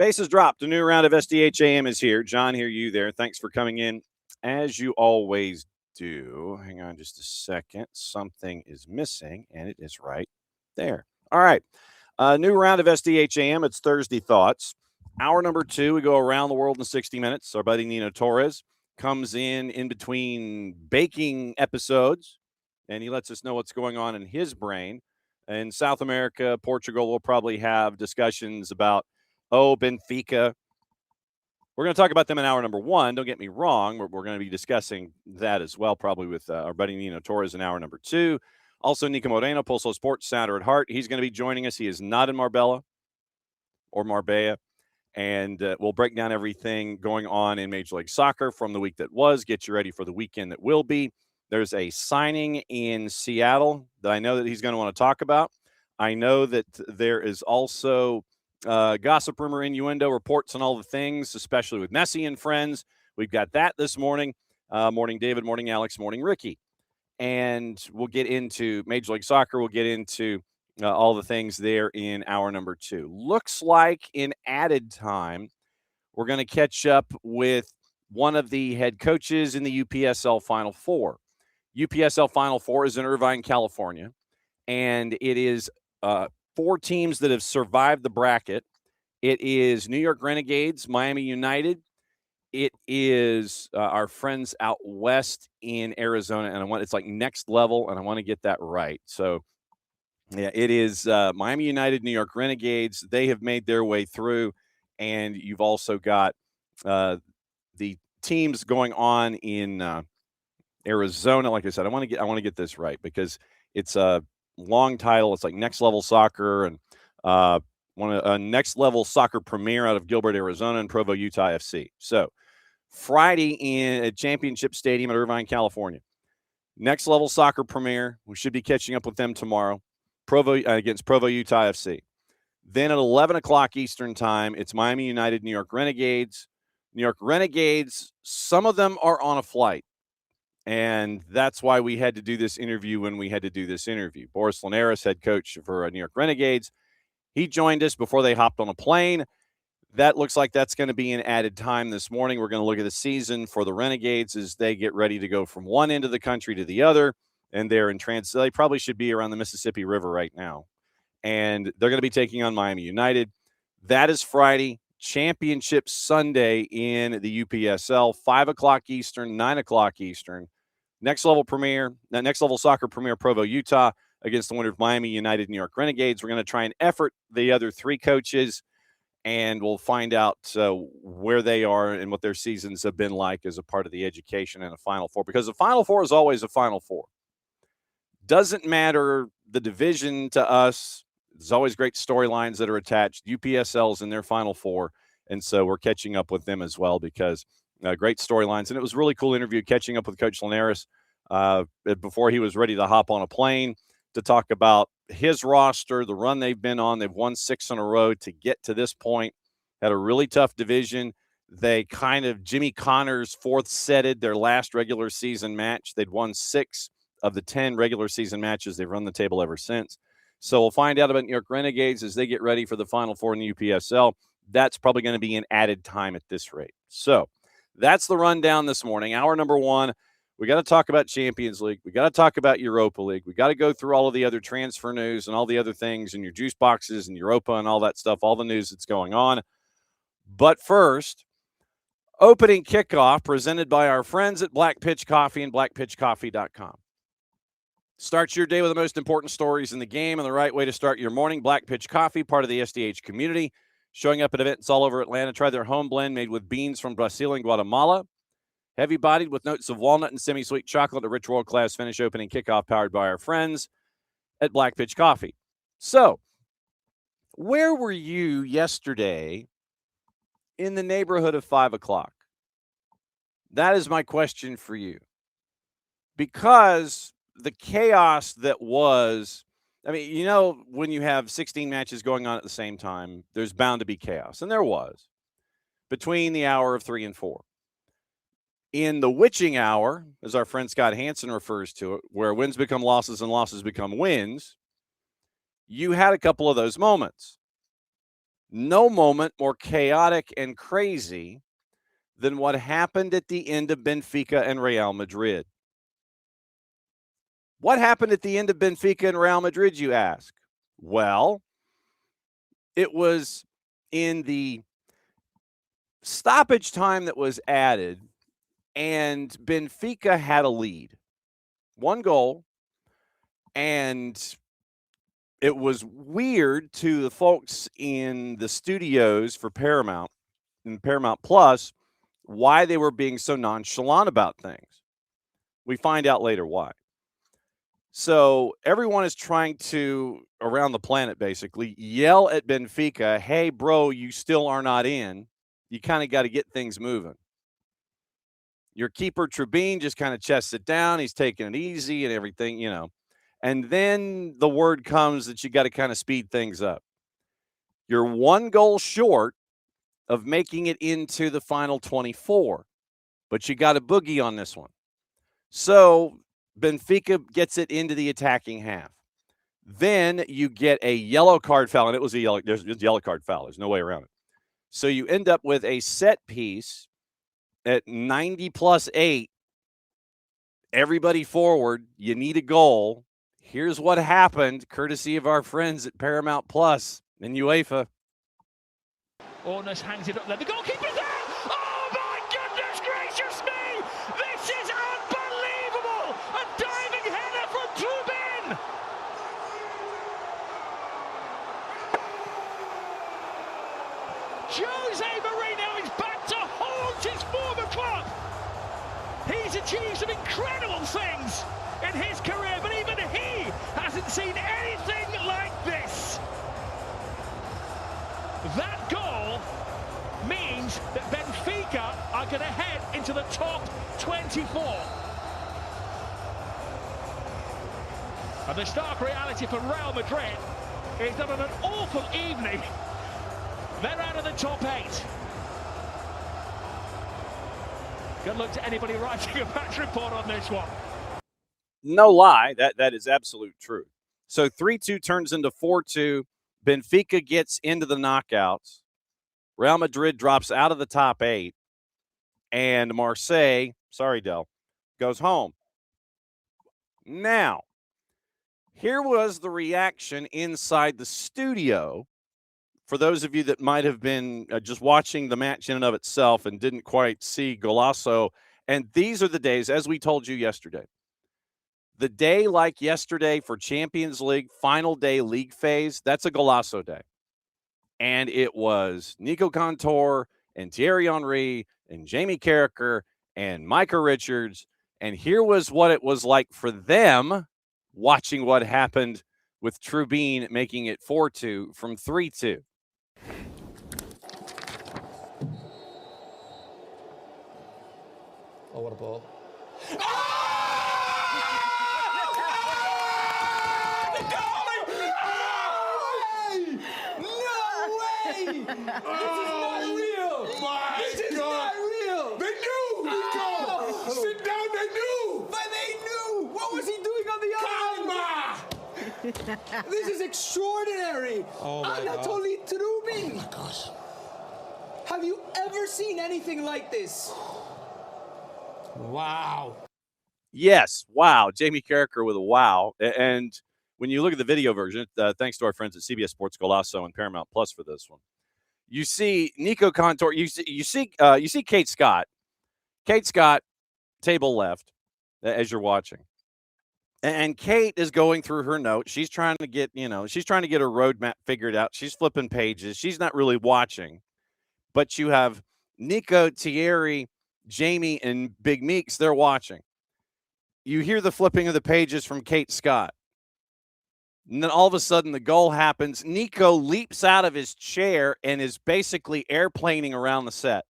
Bases dropped. A new round of SDH AM is here. John here, you there. Thanks for coming in, as you always do. Hang on just a second. Something is missing, and it is right there. All right. New round of SDH AM. It's Thursday Thoughts. Hour number 2, we go around the world in 60 minutes. Our buddy Nino Torres comes in between baking episodes, and he lets us know what's going on in his brain. In South America, Portugal will probably have discussions about Benfica. We're going to talk about them in hour number 1. Don't get me wrong. We're going to be discussing that as well, probably with our buddy Nino Torres in hour number 2. Also, Niko Moreno, Pulso Sports Sounder at heart. He's going to be joining us. He is not in Marbella or Marbella. And we'll break down everything going on in Major League Soccer from the week that was, get you ready for the weekend that will be. There's a signing in Seattle that I know that he's going to want to talk about. I know that there is also gossip, rumor, innuendo, reports, and all the things, especially with Messi and friends. We've got that this morning. Morning, David. Morning, Alex. Morning, Ricky. And we'll get into Major League Soccer. We'll get into all the things there in hour number 2. Looks like in added time, we're going to catch up with one of the head coaches in the UPSL Final Four. UPSL Final Four is in Irvine, California, and it is 4 teams that have survived the bracket. It is New York Renegades, Miami United. It is our friends out west in Arizona, and it's like Next Level, and I want to get that right. So, yeah, it is Miami United, New York Renegades. They have made their way through, and you've also got the teams going on in Arizona. Like I said, I want to get this right because it's a long title. It's like Next Level Soccer and a Next Level Soccer Premier out of Gilbert, Arizona, and Provo, Utah FC. So Friday in a Championship Stadium at Irvine, California. Next Level Soccer Premier. We should be catching up with them tomorrow. Provo against Provo, Utah FC. Then at 11 o'clock Eastern time, it's Miami United, New York Renegades. New York Renegades, some of them are on a flight. And that's why we had to do this interview when we had to do this interview. Boris Linares, head coach for New York Renegades, he joined us before they hopped on a plane. That looks like that's going to be an added time this morning. We're going to look at the season for the Renegades as they get ready to go from one end of the country to the other. And they're in transit. They probably should be around the Mississippi River right now. And they're going to be taking on Miami United. That is Friday. Championship Sunday in the UPSL, 5 o'clock Eastern, 9 o'clock Eastern. Next Level Soccer Premier Provo, Utah against the winner of Miami United, New York Renegades. We're going to try and effort the other 3 coaches, and we'll find out where they are and what their seasons have been like as a part of the education and a Final Four, because the Final Four is always a Final Four. Doesn't matter the division to us. There's always great storylines that are attached. UPSL's in their Final Four, and so we're catching up with them as well because great storylines. And it was a really cool interview catching up with Coach Linares before he was ready to hop on a plane to talk about his roster, the run they've been on. They've won 6 in a row to get to this point. Had a really tough division. They kind of Jimmy Connors fourth-setted their last regular season match. They'd won 6 of the 10 regular season matches. They've run the table ever since. So we'll find out about New York Renegades as they get ready for the Final Four in the UPSL. That's probably going to be an added time at this rate. So that's the rundown this morning. Hour number 1, we got to talk about Champions League. We got to talk about Europa League. We got to go through all of the other transfer news and all the other things and your juice boxes and Europa and all that stuff, all the news that's going on. But first, opening kickoff presented by our friends at Black Pitch Coffee and blackpitchcoffee.com. Start your day with the most important stories in the game and the right way to start your morning. Black Pitch Coffee, part of the SDH community, showing up at events all over Atlanta. Try their home blend made with beans from Brazil and Guatemala. Heavy-bodied with notes of walnut and semi-sweet chocolate, a rich world-class finish. Opening kickoff powered by our friends at Black Pitch Coffee. So, where were you yesterday in the neighborhood of 5 o'clock? That is my question for you. Because the chaos that was, when you have 16 matches going on at the same time, there's bound to be chaos. And there was between the hour of 3 and 4. In the witching hour, as our friend Scott Hansen refers to it, where wins become losses and losses become wins, you had a couple of those moments. No moment more chaotic and crazy than what happened at the end of Benfica and Real Madrid. What happened at the end of Benfica and Real Madrid, you ask? Well, it was in the stoppage time that was added, and Benfica had a lead. 1 goal, and it was weird to the folks in the studios for Paramount and Paramount Plus why they were being so nonchalant about things. We find out later why. So everyone is trying to, around the planet basically, yell at Benfica, hey, bro, you still are not in. You kind of got to get things moving. Your keeper, Trubin, just kind of chests it down. He's taking it easy and everything, you know. And then the word comes that you got to kind of speed things up. You're 1 goal short of making it into the final 24, but you got a boogie on this one. So Benfica gets it into the attacking half. Then you get a yellow card foul, and it was a yellow card foul. There's no way around it. So you end up with a set piece at 90+8. Everybody forward. You need a goal. Here's what happened, courtesy of our friends at Paramount Plus and UEFA. Ornes hangs it up there. The goalkeeper's there! Oh my goodness gracious me! This is unbelievable! A diving header from Trubin! Jose Mourinho is back to haunt his former club! He's achieved some incredible things in his career, but even he hasn't seen anything like this! That goal means that Benfica are going to head into the top 24. And the stark reality for Real Madrid is that on an awful evening, they're out of the top 8. Good luck to anybody writing a match report on this one. No lie, that is absolute truth. So 3-2 turns into 4-2. Benfica gets into the knockouts. Real Madrid drops out of the top 8. And Marseille, sorry, Del, goes home. Now, here was the reaction inside the studio for those of you that might have been just watching the match in and of itself and didn't quite see Golasso. And these are the days, as we told you yesterday, the day like yesterday for Champions League, final day league phase, that's a Golasso day. And it was Nico Cantor and Thierry Henry and Jamie Carragher and Micah Richards. And here was what it was like for them watching what happened with Trubin making it 4-2 from 3-2. Oh, what a ball. This is not real! This is not real! They knew, Nico! Sit down, they knew! But they knew! What was he doing on the other Calma! This is extraordinary! Oh my Anatoly Trubin! Oh my gosh. Have you ever seen anything like this? Wow. Yes, wow. Jamie Carragher with a wow. And when you look at the video version, thanks to our friends at CBS Sports Golasso and Paramount Plus for this one, you see Nico Cantor. You see Kate Scott. Kate Scott, table left, as you're watching, and Kate is going through her notes. She's trying to get her roadmap figured out. She's flipping pages. She's not really watching, but you have Nico, Thierry, Jamie, and Big Meeks. They're watching. You hear the flipping of the pages from Kate Scott. And then all of a sudden the goal happens. Nico leaps out of his chair and is basically airplaning around the set.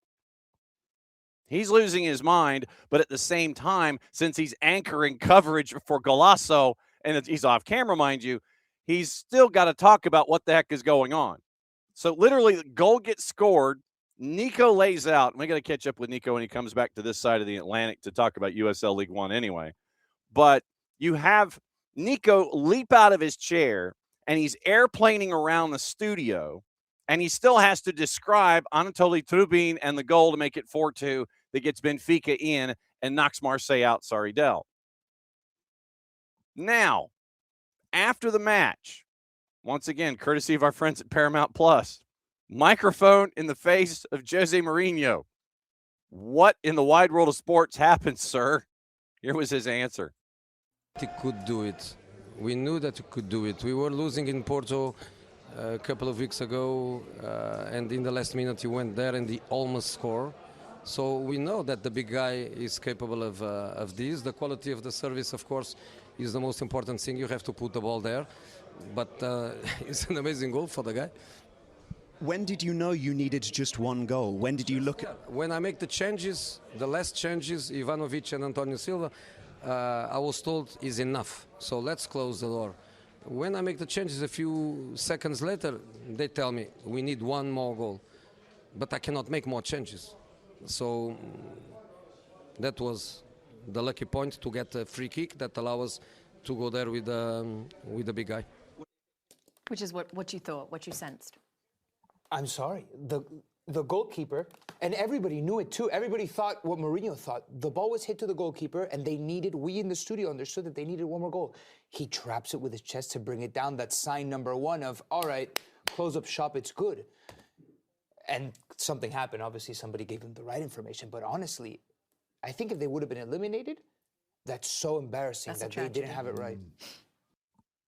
He's losing his mind, but at the same time, since he's anchoring coverage for Golasso, and he's off camera, mind you, he's still got to talk about what the heck is going on. So literally the goal gets scored. Nico lays out. And we got to catch up with Nico when he comes back to this side of the Atlantic to talk about USL League One anyway. But you have Nico leap out of his chair, and he's airplaning around the studio, And he still has to describe Anatoly Trubin and the goal to make it 4-2 that gets Benfica in and knocks Marseille out, sorry, Del. Now, after the match, once again, courtesy of our friends at Paramount Plus, microphone in the face of Jose Mourinho. What in the wide world of sports happened, sir? Here was his answer. He could do it. We knew that he could do it. We were losing in Porto a couple of weeks ago, and in the last minute he went there and he almost scored. So we know that the big guy is capable of this. The quality of the service, of course, is the most important thing. You have to put the ball there. But it's an amazing goal for the guy. When did you know you needed just one goal? When did you look at... When I make the changes, the last changes, Ivanovic and Antonio Silva, I was told is enough. So let's close the door. When I make the changes a few seconds later, they tell me we need one more goal. But I cannot make more changes. So that was the lucky point to get a free kick that allows us to go there with the big guy. Which is what you thought, what you sensed. I'm sorry. The goalkeeper, and everybody knew it too. Everybody thought what Mourinho thought. The ball was hit to the goalkeeper, and we in the studio understood that they needed one more goal. He traps it with his chest to bring it down. That's sign number one of, all right, close up shop, it's good. And something happened. Obviously, somebody gave him the right information. But honestly, I think if they would have been eliminated, that's so embarrassing that they didn't have it right.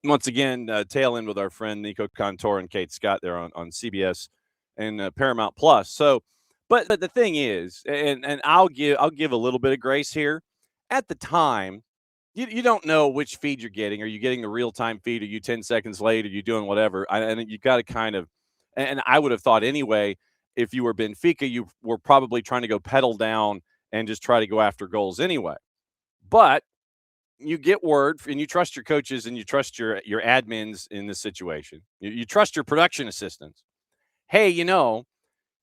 Once again, tail end with our friend Nico Cantor and Kate Scott there on CBS and Paramount Plus. So, but the thing is, and I'll give a little bit of grace here. At the time, you don't know which feed you're getting. Are you getting the real time feed? Are you 10 seconds late? Are you doing whatever? And you got to kind of, and I would have thought anyway, if you were Benfica, you were probably trying to go pedal down and just try to go after goals anyway. But you get word, and you trust your coaches and you trust your admins in this situation. You trust your production assistants. Hey,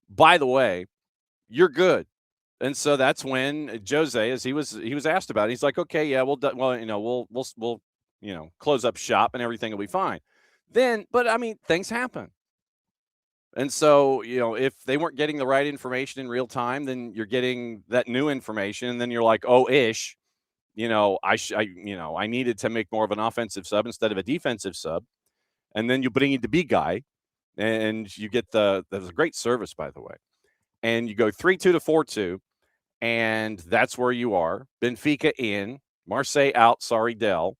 by the way, you're good. And so that's when Jose, as he was asked about it, he's like, okay, yeah, we'll close up shop and everything will be fine. Then, but I mean, things happen. And so, if they weren't getting the right information in real time, then you're getting that new information, and then you're like, oh-ish. I needed to make more of an offensive sub instead of a defensive sub. And then you bring in the big guy, and you get that was a great service, by the way. And you go 3-2 to 4-2, and that's where you are. Benfica in, Marseille out, sorry, Del,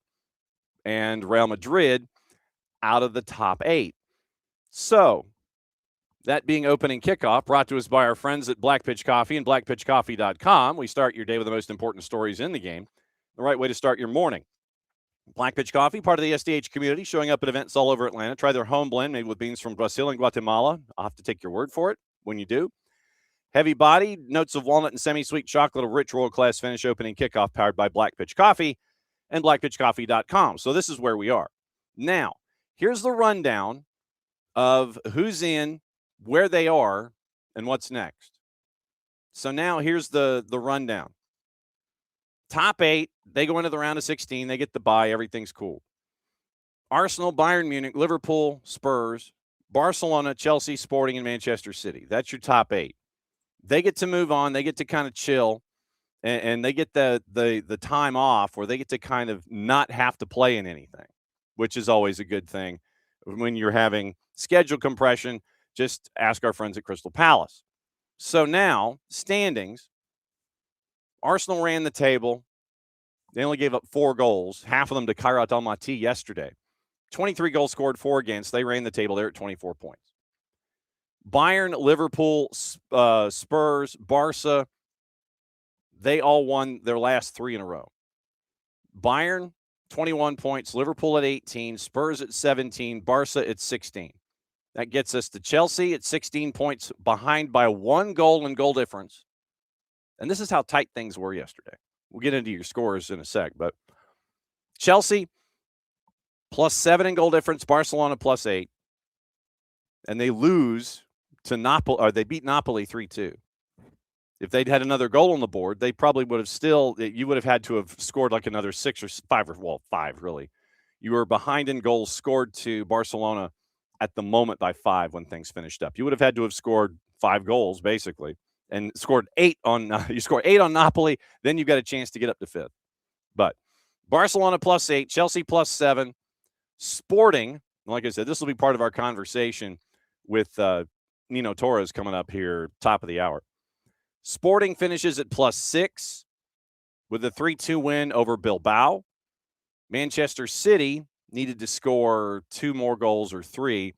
and Real Madrid out of the top 8. So, that being opening kickoff, brought to us by our friends at Black Pitch Coffee and blackpitchcoffee.com. We start your day with the most important stories in the game. The right way to start your morning. Black Pitch Coffee, part of the SDH community, showing up at events all over Atlanta. Try their home blend made with beans from Brazil and Guatemala. I'll have to take your word for it when you do. Heavy body, notes of walnut and semi-sweet chocolate, a rich royal class finish, opening kickoff, powered by Black Pitch Coffee and blackpitchcoffee.com. So this is where we are. Now, here's the rundown of who's in, where they are, and what's next. So now here's the rundown. Top 8, they go into the round of 16. They get the bye. Everything's cool. Arsenal, Bayern Munich, Liverpool, Spurs, Barcelona, Chelsea, Sporting, and Manchester City. That's your top 8. They get to move on. They get to kind of chill, and they get the time off where they get to kind of not have to play in anything, which is always a good thing when you're having schedule compression. Just ask our friends at Crystal Palace. So now, standings. Arsenal ran the table. They only gave up 4 goals, half of them to Kairat Almaty yesterday. 23 goals scored, 4 against. They ran the table. They're at 24 points. Bayern, Liverpool, Spurs, Barca, they all won their last 3 in a row. Bayern, 21 points. Liverpool at 18. Spurs at 17. Barca at 16. That gets us to Chelsea at 16 points behind by 1 goal and goal difference. And this is how tight things were yesterday. We'll get into your scores in a sec, but Chelsea +7 in goal difference, Barcelona +8. And they lose to Napoli, or they beat Napoli 3-2. If they'd had another goal on the board, they probably would have you would have had to have scored like another 6 or 5, or 5 really. You were behind in goals scored to Barcelona at the moment by 5 when things finished up. You would have had to have scored 5 goals, basically, and scored 8 on you score 8 on Napoli, then you've got a chance to get up to 5th. But Barcelona +8, Chelsea +7, Sporting, like I said, this will be part of our conversation with Nino Torres coming up here, top of the hour. Sporting finishes at +6 with a 3-2 win over Bilbao. Manchester City needed to score 2 more goals or 3,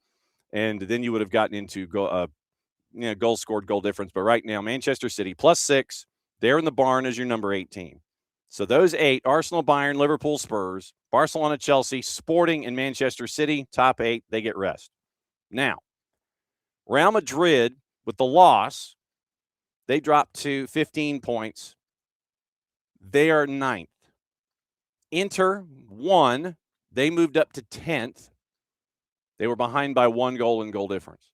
and then you would have gotten into goal scored, goal difference. But right now, Manchester City +6, they're in the barn as your number 18. So those 8, Arsenal, Bayern, Liverpool, Spurs, Barcelona, Chelsea, Sporting, and Manchester City, top 8, they get rest. Now, Real Madrid, with the loss, they dropped to 15 points. They are 9th. Inter won. They moved up to 10th. They were behind by 1 goal in goal difference.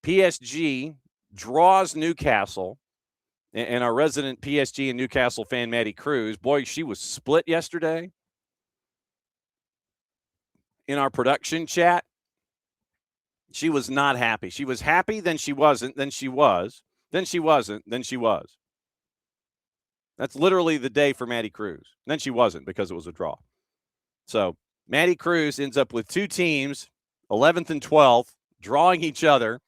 PSG draws Newcastle. And our resident PSG and Newcastle fan, Maddie Cruz, boy, she was split yesterday in our production chat. She was not happy. She was happy, then she wasn't, then she was, then she wasn't, then she was. That's literally the day for Maddie Cruz. Then she wasn't because it was a draw. So Maddie Cruz ends up with 2 teams, 11th and 12th, drawing each other,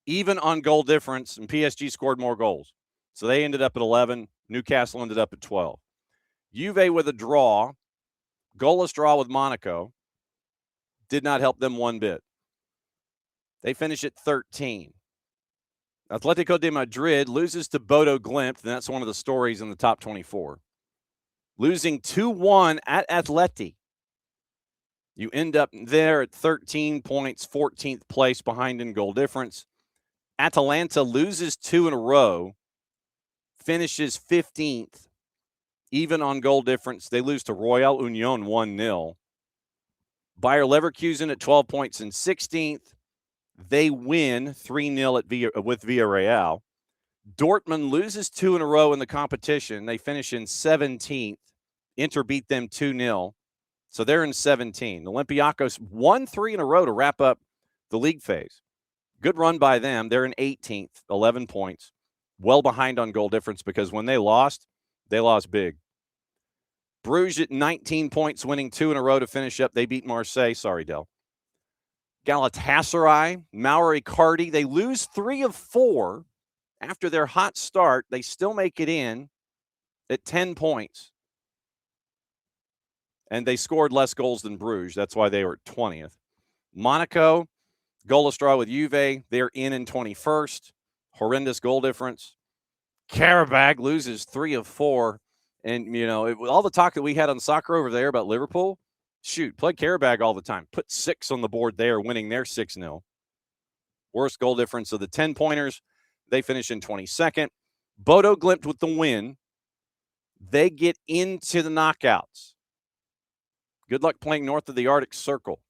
even on goal difference, and PSG scored more goals. So they ended up at 11. Newcastle ended up at 12. Juve with a draw, goalless draw with Monaco, did not help them one bit. They finish at 13. Atletico de Madrid loses to Bodo Glimt, and that's one of the stories in the top 24. Losing 2-1 at Atleti. You end up there at 13 points, 14th place behind in goal difference. Atalanta loses 2 in a row, finishes 15th, even on goal difference. They lose to Royal Union 1-0. Bayer Leverkusen at 12 points and 16th. They win 3-0 with Villarreal. Dortmund loses 2 in a row in the competition. They finish in 17th. Inter beat them 2-0. So they're in 17. Olympiacos won 3 in a row to wrap up the league phase. Good run by them. They're in 18th, 11 points. Well behind on goal difference because when they lost big. Bruges at 19 points, winning 2 in a row to finish up. They beat Marseille. Sorry, Del. Galatasaray, Mauro Icardi, they lose 3 of 4. After their hot start, they still make it in at 10 points. And they scored less goals than Bruges. That's why they were 20th. Monaco, goalless draw with Juve. They're in 21st. Horrendous goal difference. Karabakh loses 3 of 4. And, all the talk that we had on soccer over there about Liverpool, shoot, play Karabakh all the time. Put 6 on the board there, winning their 6-0. Worst goal difference of the 10-pointers. They finish in 22nd. Bodo Glimt with the win. They get into the knockouts. Good luck playing north of the Arctic Circle.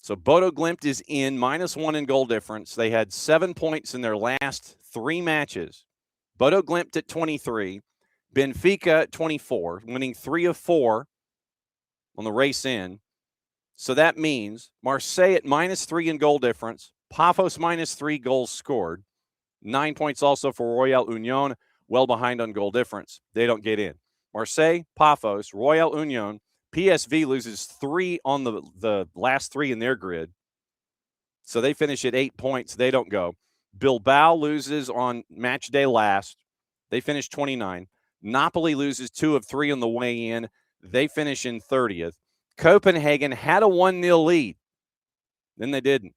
So Bodo Glimt is in, -1 in goal difference. They had 7 points in their last 3 matches. Bodo Glimt at 23. Benfica at 24, winning 3 of 4 on the race in. So that means Marseille at -3 in goal difference. Pafos -3 goals scored. 9 points also for Royal Union, well behind on goal difference. They don't get in. Marseille, Pafos, Royal Union, PSV loses 3 on the last 3 in their grid. So they finish at 8 points. They don't go. Bilbao loses on match day last. They finish 29. Napoli loses 2 of 3 on the way in. They finish in 30th. Copenhagen had a 1-0 lead. Then they didn't.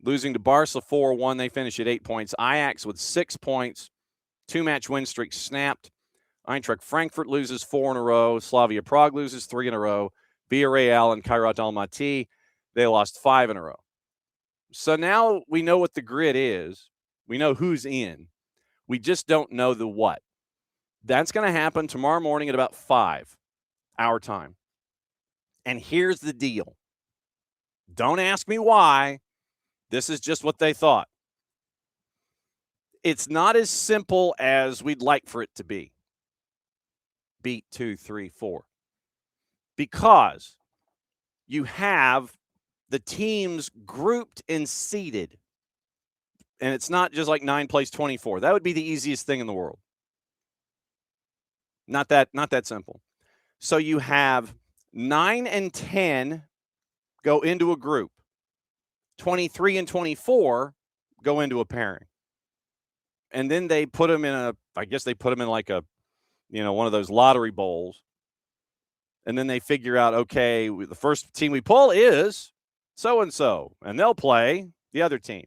Losing to Barca 4-1, they finish at 8 points. Ajax with 6 points. 2-match win streak snapped. Eintracht Frankfurt loses 4 in a row. Slavia Prague loses 3 in a row. Villarreal and Kairat Almaty, they lost 5 in a row. So now we know what the grid is. We know who's in. We just don't know the what. That's going to happen tomorrow morning at about 5 our time. And here's the deal. Don't ask me why. This is just what they thought. It's not as simple as we'd like for it to be. Beat 2, 3, 4. Because you have the teams grouped and seeded. And it's not just like 9 plays 24. That would be the easiest thing in the world. Not that simple. So you have 9 and 10 go into a group. 23 and 24 go into a pairing. And then they put them in like a, one of those lottery bowls. And then they figure out, okay, the first team we pull is so-and-so, and they'll play the other team.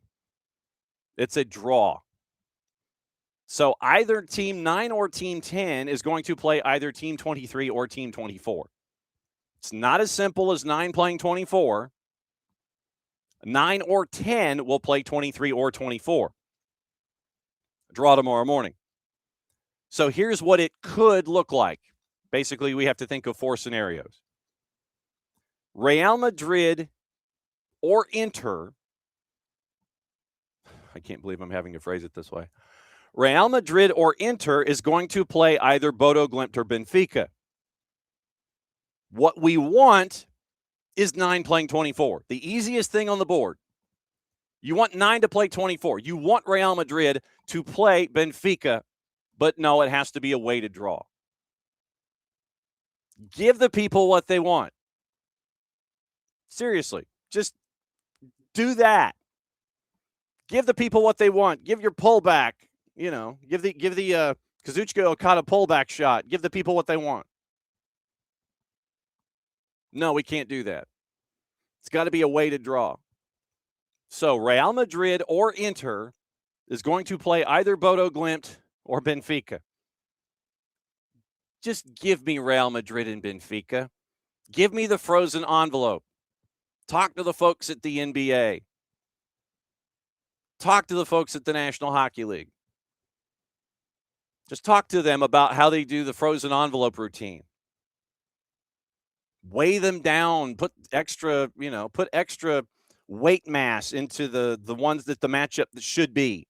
It's a draw. So either Team 9 or Team 10 is going to play either Team 23 or Team 24. It's not as simple as 9 playing 24. 9 or 10 will play 23 or 24. Draw tomorrow morning. So here's what it could look like. Basically, we have to think of 4 scenarios. Real Madrid or Inter. I can't believe I'm having to phrase it this way. Real Madrid or Inter is going to play either Bodo Glimt or Benfica. What we want is 9 playing 24. The easiest thing on the board. You want 9 to play 24. You want Real Madrid to play Benfica, but no, it has to be a weighted draw. Give the people what they want. Seriously, just do that. Give the people what they want. Give your pullback. Give the Kazuchika Okada pullback shot. Give the people what they want. No, we can't do that. It's got to be a weighted draw. So Real Madrid or Inter is going to play either Bodo Glimt or Benfica. Just give me Real Madrid and Benfica. Give me the frozen envelope. Talk to the folks at the NBA. Talk to the folks at the National Hockey League. Just talk to them about how they do the frozen envelope routine. Weigh them down, put extra weight mass into the ones that the matchup that should be.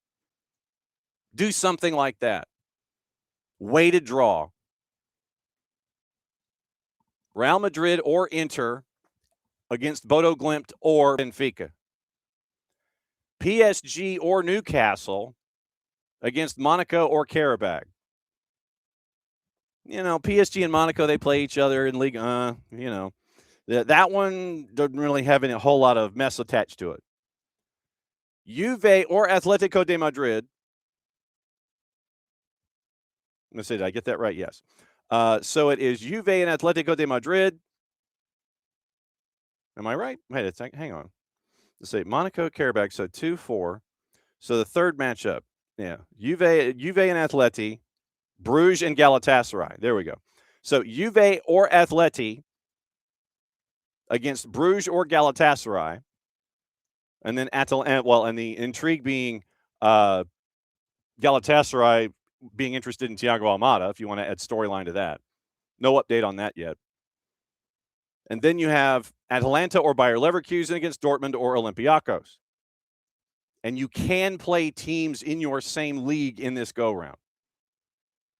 Do something like that. Weighted draw. Real Madrid or Inter against Bodo Glimt or Benfica. PSG or Newcastle against Monaco or Karabakh. PSG and Monaco, they play each other in League. That one doesn't really have a whole lot of mess attached to it. Juve or Atletico de Madrid. Let's see, did I get that right? Yes. So it is Juve and Atletico de Madrid. Am I right? Wait a second. Hang on. Let's see. Monaco, Karabakh. So 2-4. So the third matchup. Yeah. Juve and Atleti. Bruges and Galatasaray. There we go. So Juve or Atleti against Bruges or Galatasaray. And then and the intrigue being Galatasaray being interested in Thiago Almada, if you want to add storyline to that. No update on that yet. And then you have Atalanta or Bayer Leverkusen against Dortmund or Olympiacos. And you can play teams in your same league in this go-round.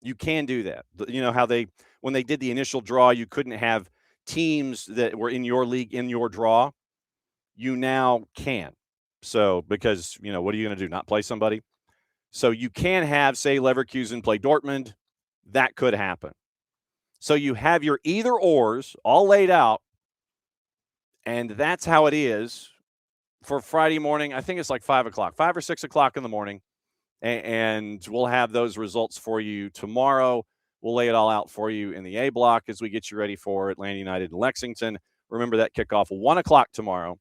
You can do that. You know how when they did the initial draw, you couldn't have teams that were in your league in your draw. You now can. So, because, what are you going to do? Not play somebody? So you can have, say, Leverkusen play Dortmund. That could happen. So you have your either ors all laid out, and that's how it is for Friday morning. I think it's like 5 o'clock, 5 or 6 o'clock in the morning, and we'll have those results for you tomorrow. We'll lay it all out for you in the A block as we get you ready for Atlanta United and Lexington. Remember that kickoff 1 o'clock tomorrow.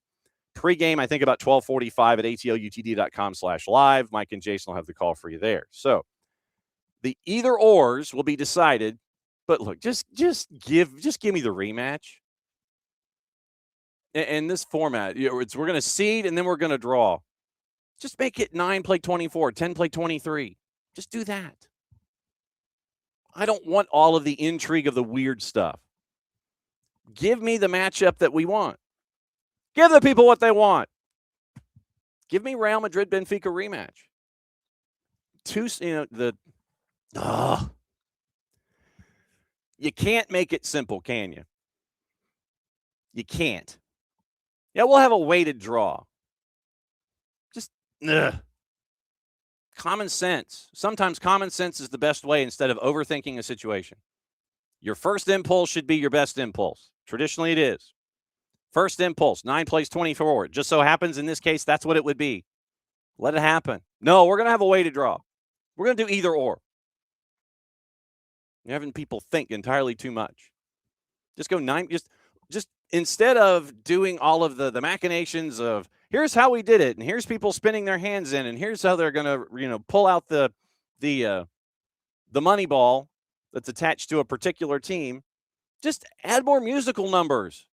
Pre-game, I think about 12:45 at atlutd.com/live. Mike and Jason will have the call for you there. So the either ors will be decided. But look, just give me the rematch. In this format, we're going to seed and then we're going to draw. Just make it 9 play 24, 10 play 23. Just do that. I don't want all of the intrigue of the weird stuff. Give me the matchup that we want. Give the people what they want. Give me Real Madrid Benfica rematch. You can't make it simple, can you? You can't. Yeah, we'll have a weighted draw. Just common sense. Sometimes common sense is the best way instead of overthinking a situation. Your first impulse should be your best impulse. Traditionally, it is. First impulse, 9 plays 24. It just so happens in this case, that's what it would be. Let it happen. No, we're going to have a weighted draw. We're going to do either or. You're having people think entirely too much. Just go 9. Just instead of doing all of the machinations of here's how we did it, and here's people spinning their hands in, and here's how they're going to pull out the money ball that's attached to a particular team. Just add more musical numbers.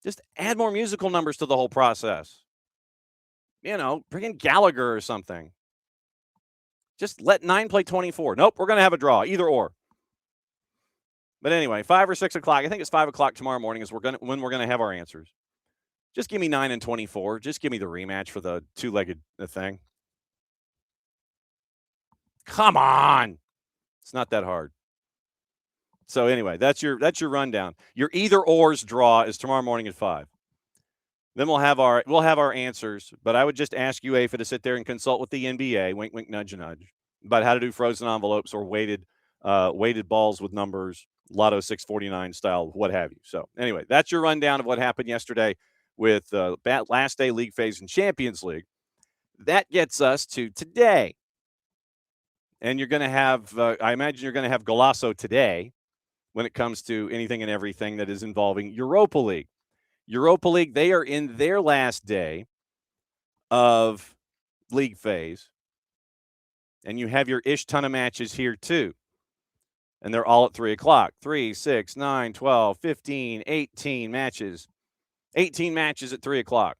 Just add more musical numbers to the whole process. Bring in Gallagher or something. Just let 9 play 24. Nope, we're going to have a draw, either or. But anyway, 5 or 6 o'clock. I think it's 5 o'clock tomorrow morning is when we're going to have our answers. Just give me 9 and 24. Just give me the rematch for the two-legged thing. Come on. It's not that hard. So anyway, that's your rundown. Your either or's draw is tomorrow morning at 5. Then we'll have our answers, but I would just ask UEFA to sit there and consult with the NBA, wink, wink, nudge, nudge, about how to do frozen envelopes or weighted balls with numbers, Lotto 649 style, what have you. So anyway, that's your rundown of what happened yesterday with last day league phase and Champions League. That gets us to today. And you're going to have, I imagine you're going to have Golasso today when it comes to anything and everything that is involving Europa League. Europa League, they are in their last day of league phase. And you have your ish ton of matches here too. And they're all at 3 o'clock. 3, 6, 9, 12, 15, 18 matches. 18 matches at 3 o'clock.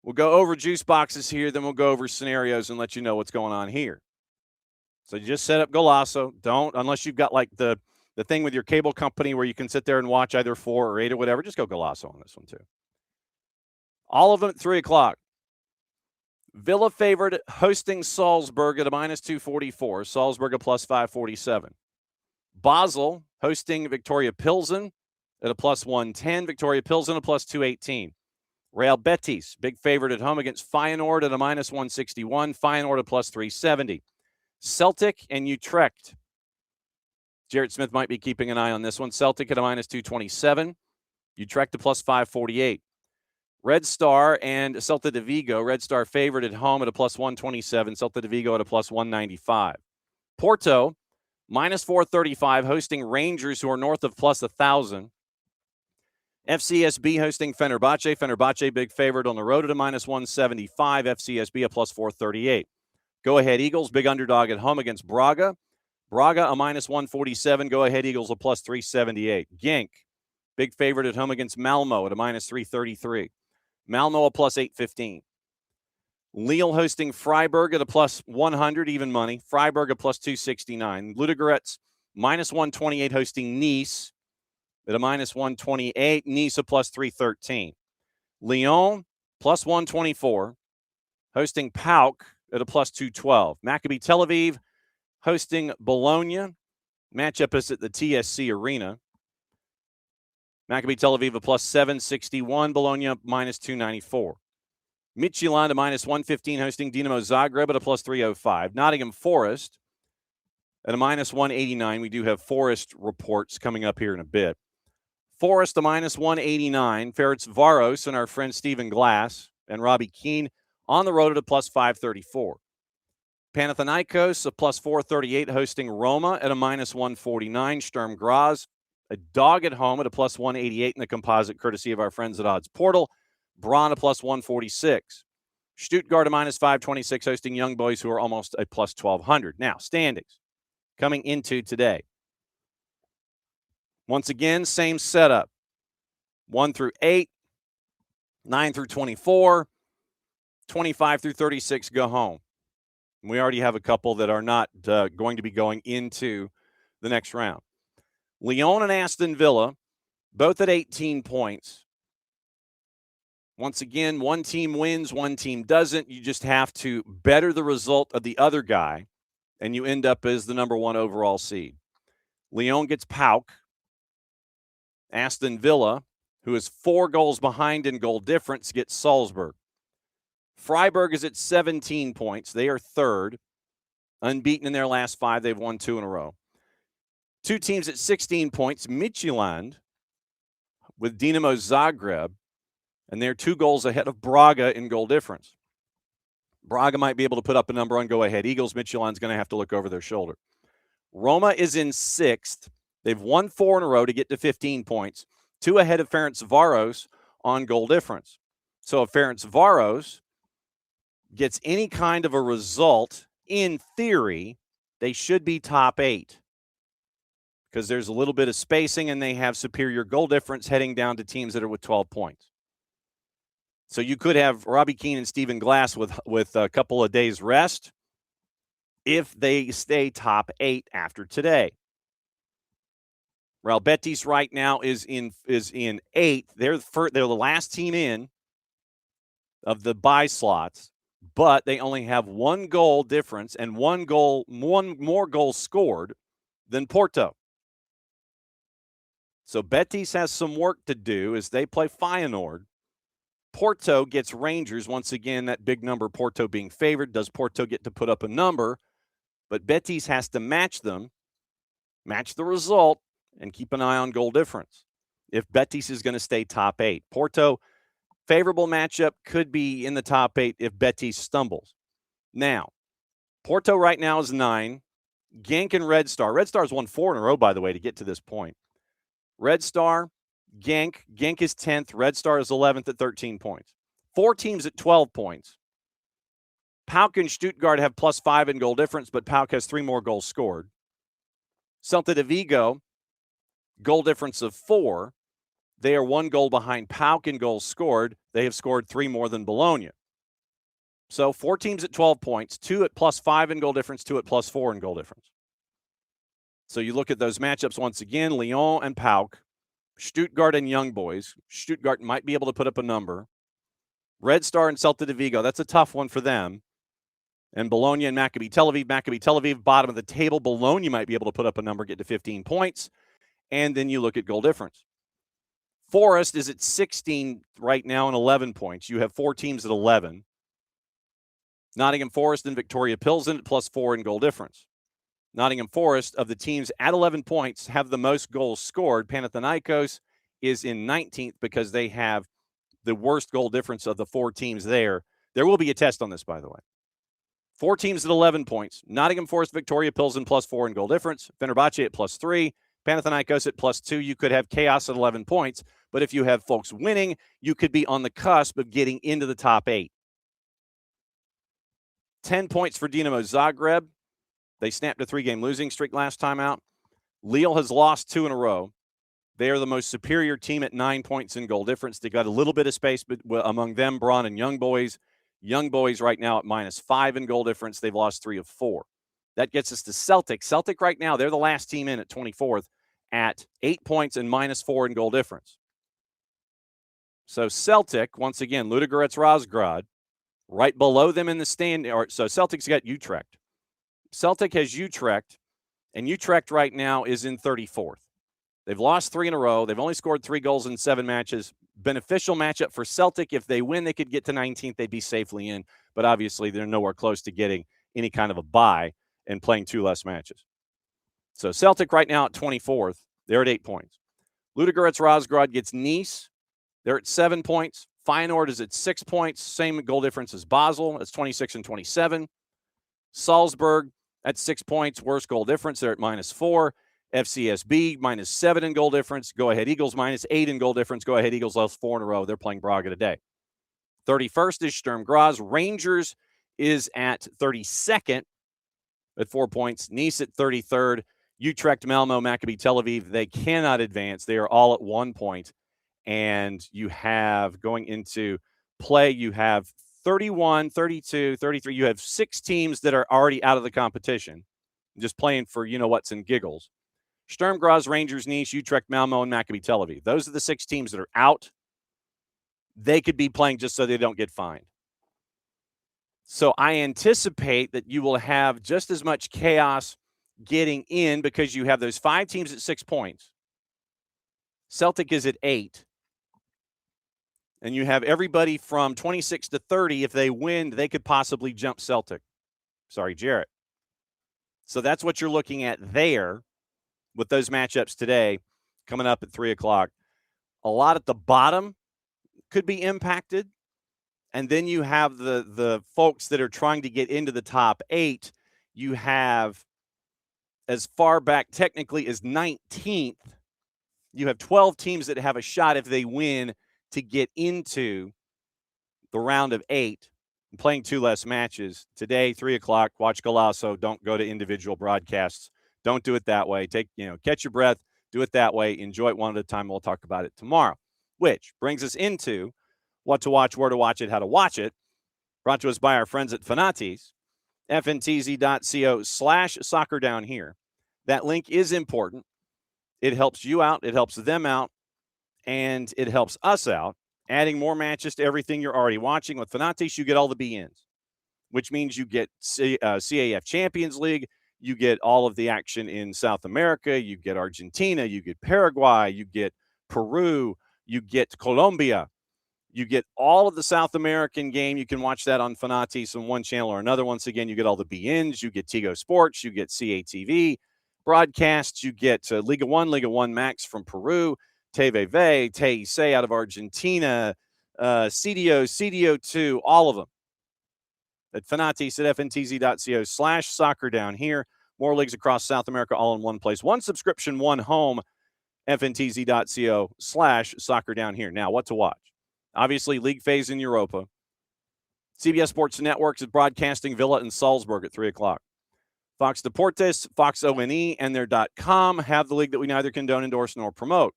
We'll go over juice boxes here, then we'll go over scenarios and let you know what's going on here. So you just set up Golasso. Don't, unless you've got like the thing with your cable company where you can sit there and watch either 4 or 8 or whatever, just go Golasso on this one too. All of them at 3 o'clock. Villa favored hosting Salzburg at a minus 244. Salzburg a plus 547. Basel hosting Victoria Pilsen at a plus 110. Victoria Pilsen a plus 218. Real Betis, big favorite at home against Feyenoord at a minus 161. Feyenoord a plus 370. Celtic and Utrecht. Jarrett Smith might be keeping an eye on this one. Celtic at a minus 227. Utrecht a plus 548. Red Star and Celta de Vigo. Red Star favored at home at a plus 127. Celta de Vigo at a plus 195. Porto, minus 435, hosting Rangers, who are north of plus 1,000. FCSB hosting Fenerbahce. Fenerbahce, big favorite on the road at a minus 175. FCSB a plus 438. Go Ahead Eagles, big underdog at home against Braga. Braga a minus 147. Go Ahead Eagles a plus 378. Genk, big favorite at home against Malmo at a minus 333. Malmo a plus 815. Lille hosting Freiburg at a plus 100, even money. Freiburg a plus 269. Ludogorets minus 128 hosting Nice at a minus 128. Nice a plus 313. Lyon plus 124 hosting PAOK at a plus 212. Maccabi Tel Aviv hosting Bologna. Matchup is at the TSC Arena. Maccabi Tel Aviv a plus 761. Bologna minus 294. Midtjylland a minus 115 hosting Dinamo Zagreb at a plus 305. Nottingham Forest at a minus 189. We do have Forest reports coming up here in a bit. Forest a minus 189. Ferencváros and our friend Stephen Glass and Robbie Keane on the road at a plus 534. Panathinaikos a plus 438 hosting Roma at a minus 149. Sturm Graz a dog at home at a plus 188 in the composite, courtesy of our friends at Odds Portal. Braun a plus 146. Stuttgart a minus 526 hosting Young Boys, who are almost a plus 1,200. Now, standings coming into today. Once again, same setup. 1 through 8, 9 through 24, 25 through 36 go home. We already have a couple that are not going to be going into the next round. Lyon and Aston Villa, both at 18 points. Once again, one team wins, one team doesn't. You just have to better the result of the other guy, and you end up as the number 1 overall seed. Lyon gets PAOK. Aston Villa, who is 4 goals behind in goal difference, gets Salzburg. Freiburg is at 17 points. They are third. Unbeaten in their last 5. They've won 2 in a row. 2 teams at 16 points. Midtjylland with Dinamo Zagreb, and they're 2 goals ahead of Braga in goal difference. Braga might be able to put up a number on go-ahead Eagles. Midtjylland's going to have to look over their shoulder. Roma is in 6th. They've won 4 in a row to get to 15 points. 2 ahead of Ferencváros on goal difference. So if Ferencváros gets any kind of a result, in theory, they should be top 8 because there's a little bit of spacing and they have superior goal difference heading down to teams that are with 12 points. So you could have Robbie Keane and Stephen Glass with a couple of days rest if they stay top 8 after today. Real Betis right now is in 8th. They're the last team in of the bye slots, but they only have 1 goal difference and 1 more goal scored than Porto. So Betis has some work to do as they play Feyenoord. Porto gets Rangers. Once again, that big number, Porto being favored. Does Porto get to put up a number? But Betis has to match them, match the result, and keep an eye on goal difference if Betis is going to stay top 8. Porto, favorable matchup, could be in the top 8 if Betis stumbles. Now, Porto right now is 9. Genk and Red Star. Red Star's won 4 in a row, by the way, to get to this point. Red Star, Genk. Genk is 10th. Red Star is 11th at 13 points. 4 teams at 12 points. PAOK and Stuttgart have +5 in goal difference, but PAOK has 3 more goals scored. Celta de Vigo, goal difference of 4. They are 1 goal behind PAOK in goals scored. They have scored 3 more than Bologna. So 4 teams at 12 points, 2 at +5 in goal difference, 2 at +4 in goal difference. So you look at those matchups once again, Lyon and PAOK, Stuttgart and Young Boys. Stuttgart might be able to put up a number. Red Star and Celta de Vigo, that's a tough one for them. And Bologna and Maccabi Tel Aviv. Maccabi Tel Aviv, bottom of the table. Bologna might be able to put up a number, get to 15 points. And then you look at goal difference. Forest is at 16 right now and 11 points. You have 4 teams at 11. Nottingham Forest and Victoria Pilsen at +4 in goal difference. Nottingham Forest, of the teams at 11 points, have the most goals scored. Panathinaikos is in 19th because they have the worst goal difference of the 4 teams there. There will be a test on this, by the way. 4 teams at 11 points. Nottingham Forest, Victoria Pilsen +4 in goal difference. Fenerbahce at +3. Panathinaikos at +2. You could have chaos at 11 points. But if you have folks winning, you could be on the cusp of getting into the top 8. 10 points for Dinamo Zagreb. They snapped a 3-game losing streak last time out. Lille has lost 2 in a row. They are the most superior team at 9 points in goal difference. They got a little bit of space among them, Braun and Young Boys. Young Boys right now at -5 in goal difference. They've lost 3 of 4. That gets us to Celtic. Celtic right now, they're the last team in at 24th at 8 points and -4 in goal difference. So Celtic, once again, Ludogorets Razgrad, right below them in the stand. So Celtic's got Utrecht. Celtic has Utrecht, and Utrecht right now is in 34th. They've lost 3 in a row. They've only scored 3 goals in 7 matches. Beneficial matchup for Celtic. If they win, they could get to 19th. They'd be safely in. But obviously, they're nowhere close to getting any kind of a bye and playing 2 less matches. So Celtic right now at 24th. They're at 8 points. Ludogorets Razgrad gets Nice. They're at 7 points. Feyenoord is at 6 points. Same goal difference as Basel. It's 26 and 27. Salzburg at 6 points. Worst goal difference. They're at -4. FCSB -7 in goal difference. Go Ahead Eagles -8 in goal difference. Go Ahead Eagles lost 4 in a row. They're playing Braga today. 31st is Sturm Graz. Rangers is at 32nd at 4 points. Nice at 33rd. Utrecht, Malmo, Maccabi Tel Aviv. They cannot advance. They are all at 1 point. And you have, going into play, you have 31, 32, 33. You have 6 teams that are already out of the competition, just playing for you-know-whats and giggles. Sturm Graz, Rangers, Nice, Utrecht, Malmo, and Maccabi Tel Aviv. Those are the 6 teams that are out. They could be playing just so they don't get fined. So I anticipate that you will have just as much chaos getting in because you have those 5 teams at 6 points. Celtic is at 8. And you have everybody from 26 to 30. If they win, they could possibly jump Celtic. Sorry, Jarrett. So that's what you're looking at there with those matchups today coming up at 3 o'clock. A lot at the bottom could be impacted. And then you have the folks that are trying to get into the top 8. You have as far back technically as 19th. You have 12 teams that have a shot if they win to get into the round of 8 and playing 2 less matches. Today, 3 o'clock, watch Golasso. Don't go to individual broadcasts. Don't do it that way. Catch your breath. Do it that way. Enjoy it one at a time. We'll talk about it tomorrow, which brings us into what to watch, where to watch it, how to watch it. Brought to us by our friends at Fanatis, fntz.co/soccer down here. That link is important. It helps you out. It helps them out. And it helps us out. Adding more matches to everything you're already watching. With Fanatis, you get all the BNs, which means you get CAF Champions League. You get all of the action in South America. You get Argentina. You get Paraguay. You get Peru. You get Colombia. You get all of the South American game. You can watch that on Fanatis on one channel or another. Once again, you get all the BNs. You get Tigo Sports. You get CATV broadcasts. You get Liga 1 Max from Peru, TVV, TIC out of Argentina, CDO2, all of them. At Fanatis at fntz.co/soccer down here. More leagues across South America all in one place. One subscription, one home, fntz.co/soccer down here. Now, what to watch? Obviously, league phase in Europa. CBS Sports Networks is broadcasting Villa and Salzburg at 3 o'clock. Fox Deportes, Fox ONE, and their .com have the league that we neither condone, endorse, nor promote.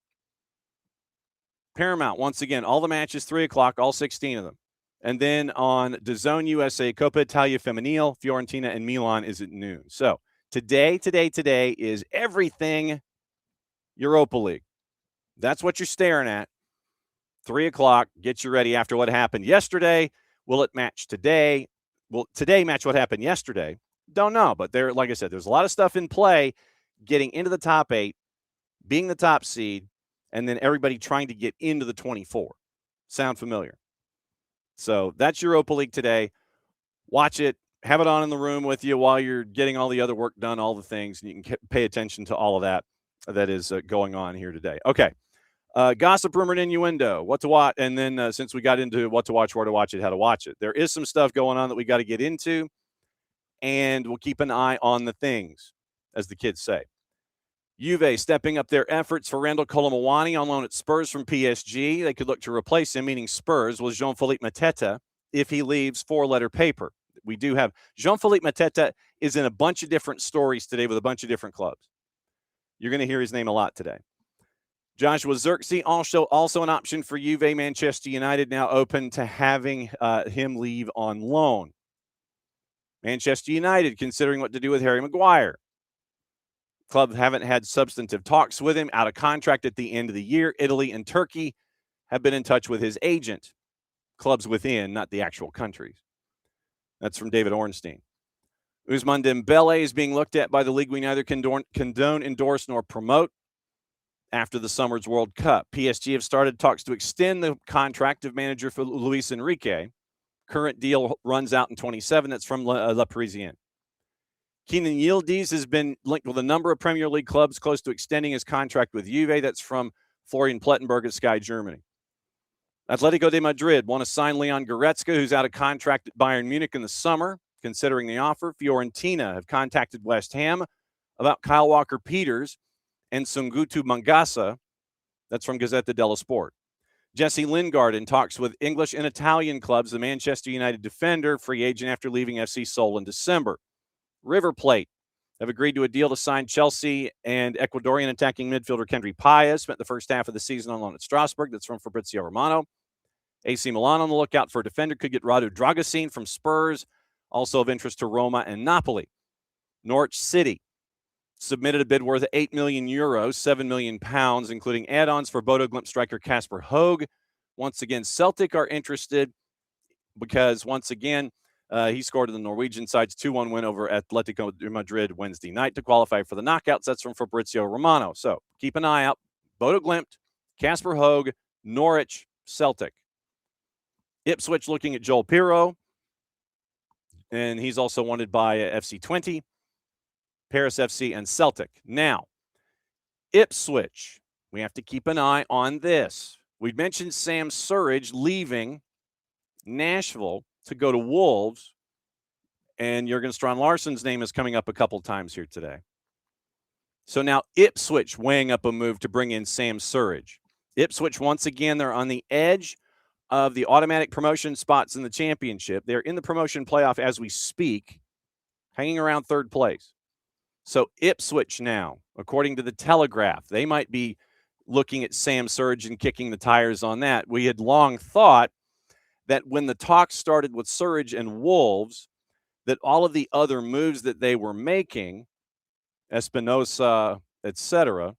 Paramount, once again, all the matches, 3 o'clock, all 16 of them. And then on DAZN USA, Coppa Italia Femminile, Fiorentina and Milan is at noon. So today is everything Europa League. That's what you're staring at. 3 o'clock, get you ready after what happened yesterday. Will it match today? Will today match what happened yesterday? Don't know, but like I said, there's a lot of stuff in play, getting into the top 8, being the top seed, and then everybody trying to get into the 24. Sound familiar? So that's Europa League today. Watch it. Have it on in the room with you while you're getting all the other work done, all the things, and you can pay attention to all of that is going on here today. Okay. Gossip, rumor, and innuendo, what to watch. And then since we got into what to watch, where to watch it, how to watch it, there is some stuff going on that we got to get into, and we'll keep an eye on the things, as the kids say. Juve stepping up their efforts for Randall Colomawani on loan at Spurs from PSG. They could look to replace him, meaning Spurs, with Jean-Philippe Mateta if he leaves 4-letter paper. We do have Jean-Philippe Mateta is in a bunch of different stories today with a bunch of different clubs. You're going to hear his name a lot today. Joshua Zirkzee, also an option for Juve. Manchester United now open to having him leave on loan. Manchester United considering what to do with Harry Maguire. Club haven't had substantive talks with him, out of contract at the end of the year. Italy and Turkey have been in touch with his agent. Clubs within, not the actual countries. That's from David Ornstein. Ousmane Dembele is being looked at by the league we neither condone, endorse, nor promote after the summer's World Cup. PSG have started talks to extend the contract of manager for Luis Enrique. Current deal runs out in 27. That's from La Parisienne. Kenan Yildiz has been linked with a number of Premier League clubs close to extending his contract with Juve. That's from Florian Plettenberg at Sky Germany. Atletico de Madrid want to sign Leon Goretzka, who's out of contract at Bayern Munich in the summer, considering the offer. Fiorentina have contacted West Ham about Kyle Walker-Peters and Sungutu Mangasa. That's from Gazzetta dello Sport. Jesse Lingard in talks with English and Italian clubs. The Manchester United defender, free agent after leaving FC Seoul in December. River Plate have agreed to a deal to sign Chelsea and Ecuadorian attacking midfielder Kendry Paez. Spent the first half of the season on loan at Strasbourg. That's from Fabrizio Romano. AC Milan on the lookout for a defender. Could get Radu Dragusin from Spurs. Also of interest to Roma and Napoli. Norwich City submitted a bid worth €8 million, £7 million, including add-ons for Bodo Glimt striker Kasper Hogue. Once again, Celtic are interested because, once again, he scored in the Norwegian side's 2-1 win over Atletico de Madrid Wednesday night to qualify for the knockouts. That's from Fabrizio Romano. So keep an eye out. Bodo Glimt, Kasper Hogue, Norwich, Celtic. Ipswich looking at Joel Pirro, and he's also wanted by FC Twente, Paris FC, and Celtic. Now, Ipswich, we have to keep an eye on this. We mentioned Sam Surridge leaving Nashville to go to Wolves, and Jurgen Strand-Larsen's name is coming up a couple times here today. So now Ipswich weighing up a move to bring in Sam Surridge. Ipswich, once again, they're on the edge of the automatic promotion spots in the championship. They're in the promotion playoff as we speak, hanging around third place. So Ipswich now, according to the Telegraph, they might be looking at Sam Surridge and kicking the tires on that. We had long thought that when the talks started with Surridge and Wolves, that all of the other moves that they were making, Espinosa, etc.,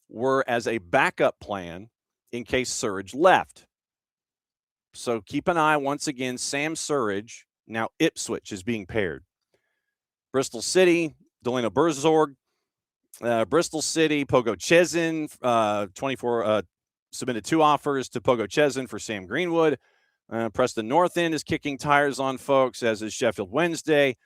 were as a backup plan in case Surridge left. So keep an eye, once again, Sam Surridge, now Ipswich is being paired. Bristol City, Delano Burzorg. Bristol City, Pogo Chezin, 24 submitted 2 offers to Pogo Chezin for Sam Greenwood. Preston North End is kicking tires on folks, as is Sheffield Wednesday.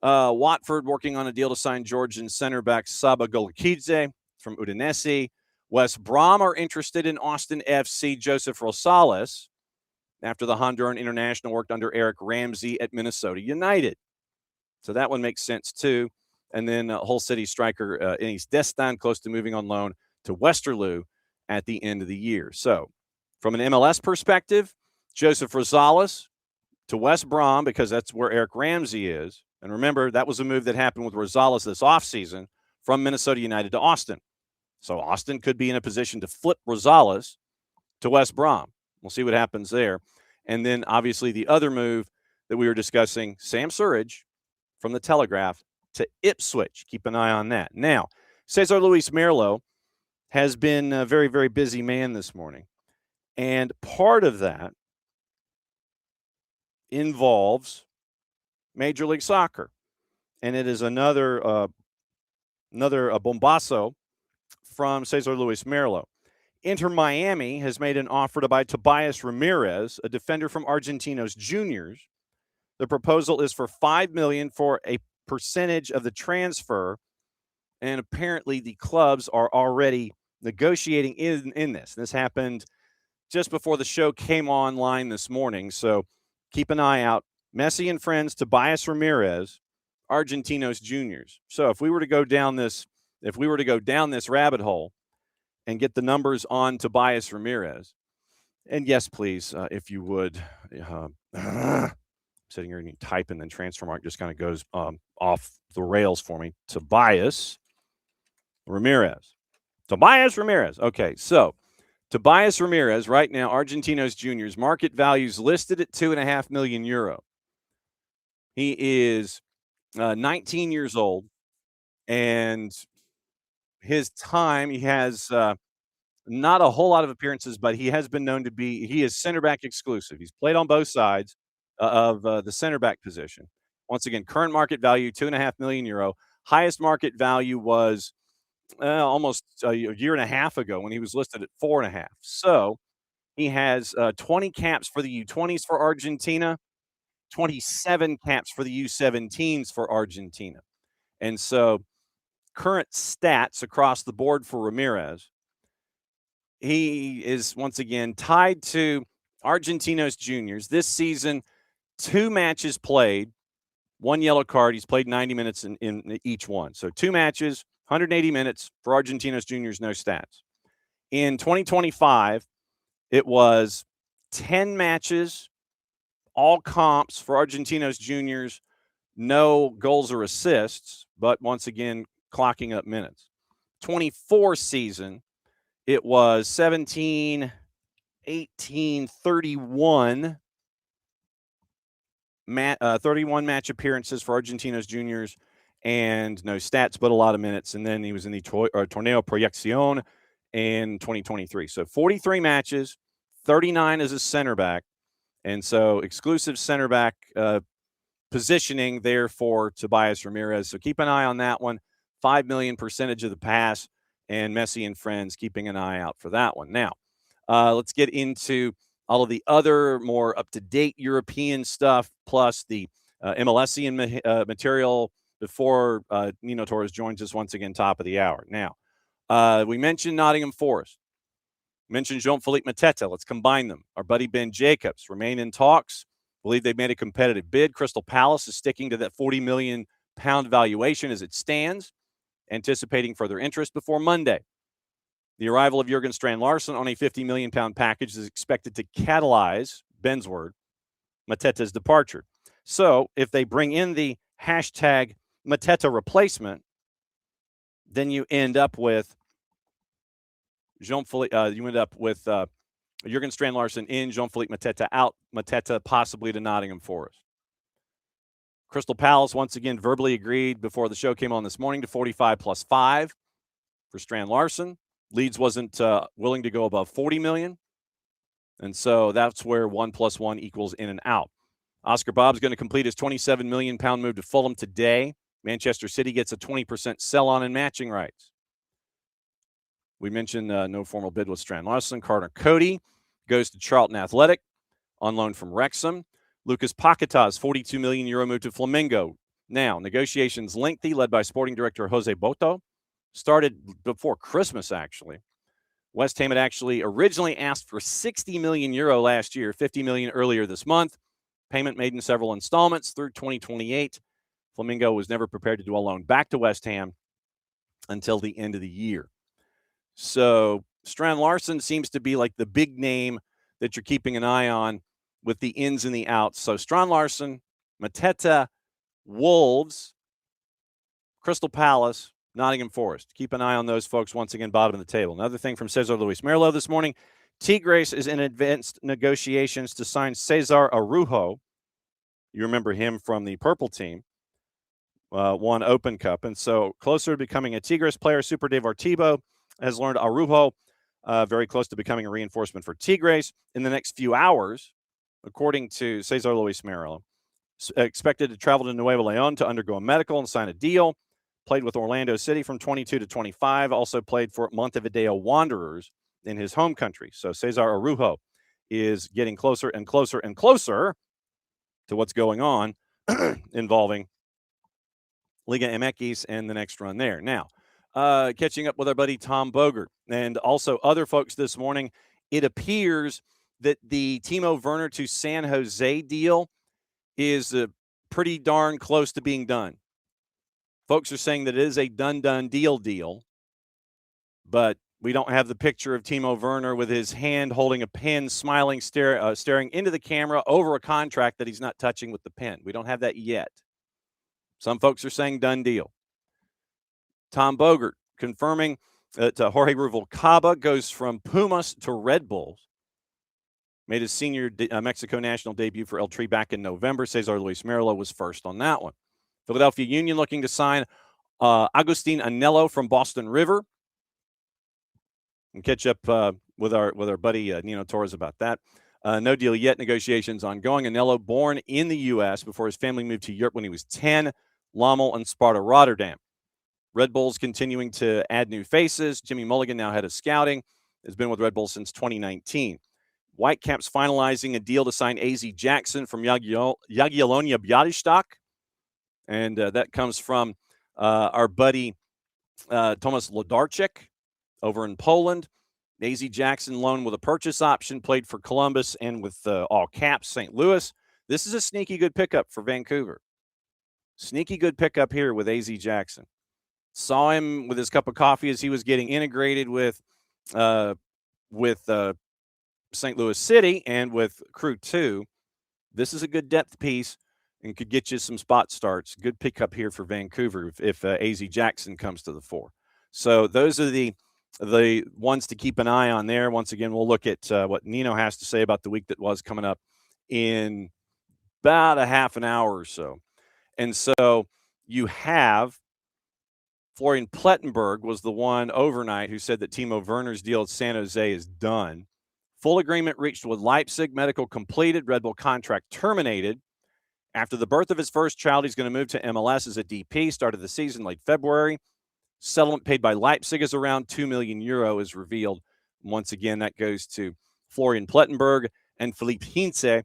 Watford working on a deal to sign Georgian center back Saba Golakidze from Udinese. West Brom are interested in Austin FC Joseph Rosales after the Honduran international worked under Eric Ramsey at Minnesota United. So that one makes sense too. And then Hull City striker Enis Destan close to moving on loan to Westerlo at the end of the year. So from an MLS perspective, Joseph Rosales to West Brom, because that's where Eric Ramsey is. And remember, that was a move that happened with Rosales this offseason from Minnesota United to Austin. So Austin could be in a position to flip Rosales to West Brom. We'll see what happens there. And then obviously the other move that we were discussing, Sam Surridge from the Telegraph to Ipswich. Keep an eye on that. Now, Cesar Luis Merlo has been a very, very busy man this morning. And part of that involves Major League Soccer. And it is another bombazo from Cesar Luis Merlo. Inter Miami has made an offer to buy Tobias Ramirez, a defender from Argentinos Juniors. The proposal is for $5 million for a percentage of the transfer, and apparently the clubs are already negotiating in this. This happened just before the show came online this morning, so keep an eye out. Messi and friends, Tobias Ramirez, Argentinos Juniors. So if we were to go down this rabbit hole and get the numbers on Tobias Ramirez, and yes, please, if you would, sitting here and you type and then transfer mark just kind of goes off the rails for me. Tobias Ramirez. Okay, so Tobias Ramirez right now, Argentinos Juniors, market values listed at €2.5 million. He is 19 years old, and his time, he has not a whole lot of appearances, but he has been known to be, he is center back exclusive. He's played on both sides of the center back position. Once again, current market value, €2.5 million. Highest market value was almost a year and a half ago when he was listed at 4.5. So he has 20 caps for the U20s for Argentina, 27 caps for the U17s for Argentina. And so current stats across the board for Ramirez, he is once again tied to Argentinos Juniors. This season, 2 matches played, 1 yellow card. He's played 90 minutes in each one. So 2 matches, 180 minutes for Argentinos Juniors, no stats. In 2025, it was 10 matches, all comps for Argentinos Juniors, no goals or assists, but once again, clocking up minutes. 24 season, it was 17, 18, 31 match appearances for Argentinos Juniors and no stats, but a lot of minutes. And then he was in the Torneo Proyección in 2023. So 43 matches, 39 as a center back. And so exclusive center back positioning there for Tobias Ramirez. So keep an eye on that one. 5 million percentage of the pass, and Messi and friends keeping an eye out for that one. Now, let's get into all of the other more up-to-date European stuff, plus the MLSian material before Nino Torres joins us once again, top of the hour. Now, we mentioned Nottingham Forest. Mentioned Jean-Philippe Mateta. Let's combine them. Our buddy Ben Jacobs remain in talks. Believe they've made a competitive bid. Crystal Palace is sticking to that £40 million valuation as it stands, anticipating further interest before Monday. The arrival of Jurgen Strand-Larsen on a £50 million package is expected to catalyze, Ben's word, Mateta's departure. So if they bring in the hashtag Mateta replacement, then you end up with Jean-Philippe. You end up with Jurgen Strand-Larsen in, Jean-Philippe Mateta out, Mateta possibly to Nottingham Forest. Crystal Palace once again verbally agreed before the show came on this morning to 45 plus 5 for Strand-Larsen. Leeds wasn't willing to go above 40 million. And so that's where 1 plus 1 equals in and out. Oscar Bobb's going to complete his £27 million move to Fulham today. Manchester City gets a 20% sell-on and matching rights. We mentioned no formal bid with Strand-Larsen. Carter Cody goes to Charlton Athletic on loan from Wrexham. Lucas Paqueta's €42 million move to Flamengo. Now, negotiations lengthy, led by sporting director Jose Boto. Started before Christmas, actually. West Ham had actually originally asked for €60 million last year, $50 million earlier this month. Payment made in several installments through 2028. Flamengo was never prepared to do a loan back to West Ham until the end of the year. So Strand-Larsen seems to be like the big name that you're keeping an eye on with the ins and the outs. So Strand-Larsen, Mateta, Wolves, Crystal Palace, Nottingham Forest. Keep an eye on those folks once again, bottom of the table. Another thing from Cesar Luis Merlo this morning. Tigres is in advanced negotiations to sign Cesar Araujo. You remember him from the purple team. Won Open Cup. And so closer to becoming a Tigres player, Super Deportivo has learned Araujo very close to becoming a reinforcement for Tigres in the next few hours, according to Cesar Luis Merlo. Expected to travel to Nuevo León to undergo a medical and sign a deal. Played with Orlando City from 22 to 25. Also played for Montevideo Wanderers in his home country. So Cesar Araujo is getting closer and closer and closer to what's going on involving Liga MX and the next run there. Now, catching up with our buddy Tom Bogert and also other folks this morning, it appears that the Timo Werner to San Jose deal is pretty darn close to being done. Folks are saying that it is a done deal, but we don't have the picture of Timo Werner with his hand holding a pen, smiling, staring into the camera over a contract that he's not touching with the pen. We don't have that yet. Some folks are saying done deal. Tom Bogert confirming that Jorge Rubalcaba goes from Pumas to Red Bulls. Made his senior Mexico national debut for El Tri back in November. Cesar Luis Merlo was first on that one. Philadelphia Union looking to sign Agustin Anello from Boston River. And catch up with our buddy Nino Torres about that. No deal yet. Negotiations ongoing. Anello born in the U.S. before his family moved to Europe when he was 10. Lommel and Sparta Rotterdam. Red Bulls continuing to add new faces. Jimmy Mulligan, now head of scouting, has been with Red Bulls since 2019. Whitecaps finalizing a deal to sign AZ Jackson from Jagiellonia Białystok. And that comes from our buddy Tomasz Lodarczyk over in Poland. AZ Jackson loan with a purchase option, played for Columbus and with all caps St. Louis. This is a sneaky good pickup for Vancouver. Sneaky good pickup here with AZ Jackson. Saw him with his cup of coffee as he was getting integrated with St. Louis City and with Crew 2. This is a good depth piece and could get you some spot starts. Good pickup here for Vancouver if AZ Jackson comes to the fore. So those are the ones to keep an eye on there. Once again, we'll look at what Nino has to say about the week that was coming up in about a half an hour or so. And so you have Florian Plettenberg was the one overnight who said that Timo Werner's deal at San Jose is done. Full agreement reached with Leipzig. Medical completed. Red Bull contract terminated. After the birth of his first child, he's going to move to MLS as a DP. Started the season late February. Settlement paid by Leipzig is around €2 million is revealed. Once again, that goes to Florian Plettenberg. and Philippe Hintze,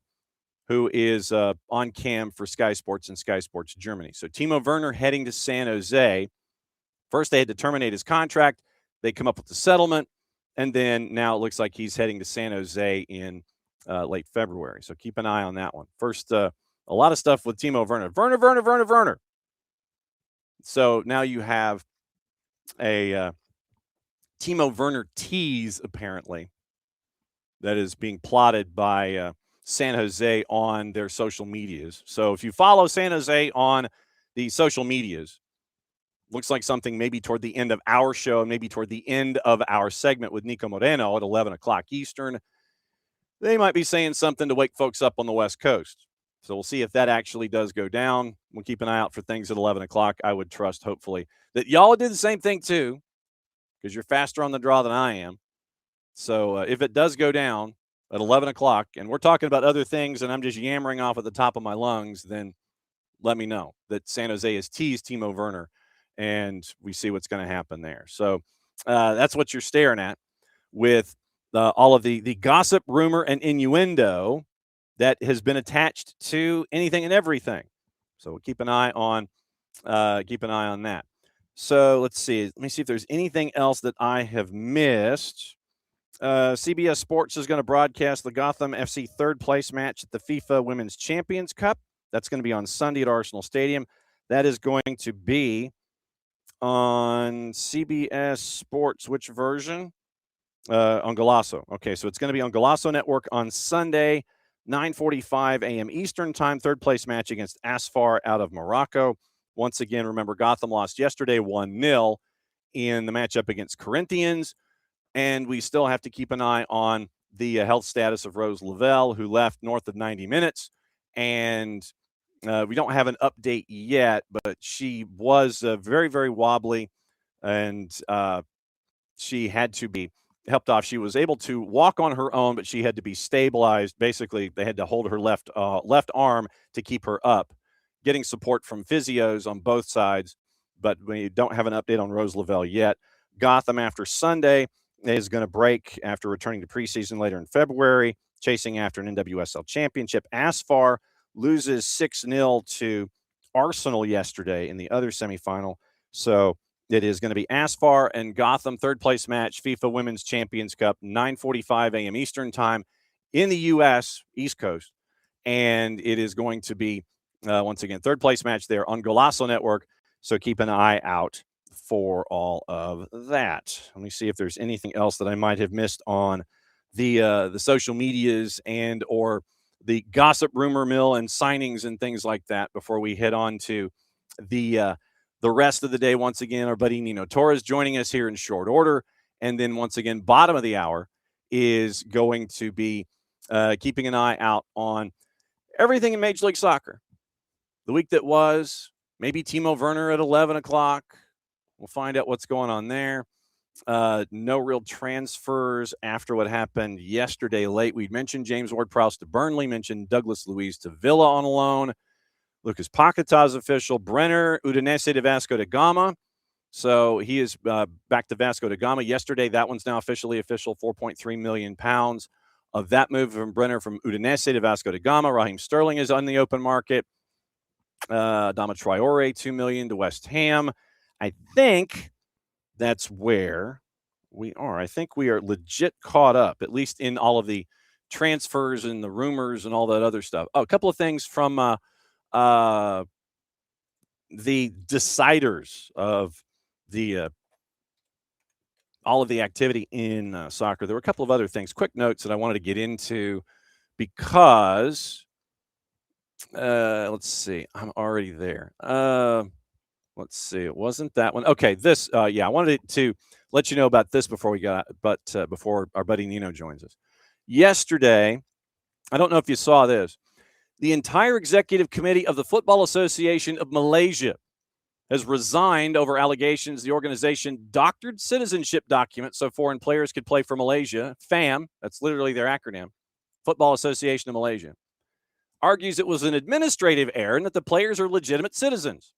who is on cam for Sky Sports and Sky Sports Germany. So Timo Werner heading to San Jose. First, they had to terminate his contract. They come up with the settlement. And then now it looks like he's heading to San Jose in late February. So keep an eye on that one. First, a lot of stuff with Timo Werner. Werner. So now you have a Timo Werner tease, apparently, that is being plotted by San Jose on their social medias. So if you follow San Jose on the social medias, looks like something maybe toward the end of our show and maybe toward the end of our segment with Niko Moreno at 11 o'clock Eastern, they might be saying something to wake folks up on the West Coast. So we'll see if that actually does go down. We'll keep an eye out for things at 11 o'clock. I would trust, hopefully, that y'all did the same thing too, because you're faster on the draw than I am. So if it does go down at 11 o'clock, and we're talking about other things, and I'm just yammering off at the top of my lungs, then let me know that San Jose has teased Timo Werner, and we see what's going to happen there. So that's what you're staring at with all of the gossip, rumor, and innuendo that has been attached to anything and everything. So we'll keep an eye on that. So let's see. Let me see if there's anything else that I have missed. CBS Sports is going to broadcast the Gotham FC third place match at the FIFA Women's Champions Cup. That's going to be on Sunday at Arsenal Stadium. That is going to be on CBS Sports. Which version? On Golazo. Okay, so it's going to be on Golazo Network on Sunday, 9:45 a.m. Eastern Time. Third place match against Asfar out of Morocco. Once again, remember, Gotham lost yesterday 1-0 in the matchup against Corinthians. And we still have to keep an eye on the health status of Rose Lavelle, who left north of 90 minutes. And we don't have an update yet, but she was very, very wobbly, and she had to be helped off. She was able to walk on her own, but she had to be stabilized. Basically, they had to hold her left arm to keep her up, getting support from physios on both sides. But we don't have an update on Rose Lavelle yet. Gotham, after Sunday, is going to break after returning to preseason later in February, chasing after an NWSL championship. Asfar loses 6-0 to Arsenal yesterday in the other semifinal. So it is going to be Asfar and Gotham third place match, FIFA Women's Champions Cup, 9:45 a.m. Eastern Time in the U.S. East Coast. And it is going to be, once again, third place match there on Golazo Network. So keep an eye out for all of that. Let me see if there's anything else that I might have missed on the social medias and or the gossip rumor mill and signings and things like that before we head on to the rest of the day. Once again, our buddy Nino Torres joining us here in short order. And then once again, bottom of the hour is going to be keeping an eye out on everything in Major League Soccer. The week that was, maybe Timo Werner at 11 o'clock. We'll find out what's going on there. No real transfers after what happened yesterday late. We mentioned James Ward-Prowse to Burnley, mentioned Douglas Luiz to Villa on a loan. Lucas Paquetá official. Brenner, Udinese to Vasco da Gama. So he is back to Vasco da Gama. Yesterday, that one's now officially official, £4.3 million of that move from Brenner from Udinese to Vasco da Gama. Raheem Sterling is on the open market. Adama Traore, $2 million to West Ham. I think that's where we are. I think we are legit caught up, at least in all of the transfers and the rumors and all that other stuff. Oh, a couple of things from the deciders of the all of the activity in soccer. There were a couple of other things, quick notes that I wanted to get into because let's see, I'm already there. Let's see. It wasn't that one. Okay, this. I wanted to let you know about this before before our buddy Nino joins us. Yesterday, I don't know if you saw this. The entire executive committee of the Football Association of Malaysia has resigned over allegations the organization doctored citizenship documents so foreign players could play for Malaysia. FAM, that's literally their acronym, Football Association of Malaysia, argues it was an administrative error and that the players are legitimate citizens.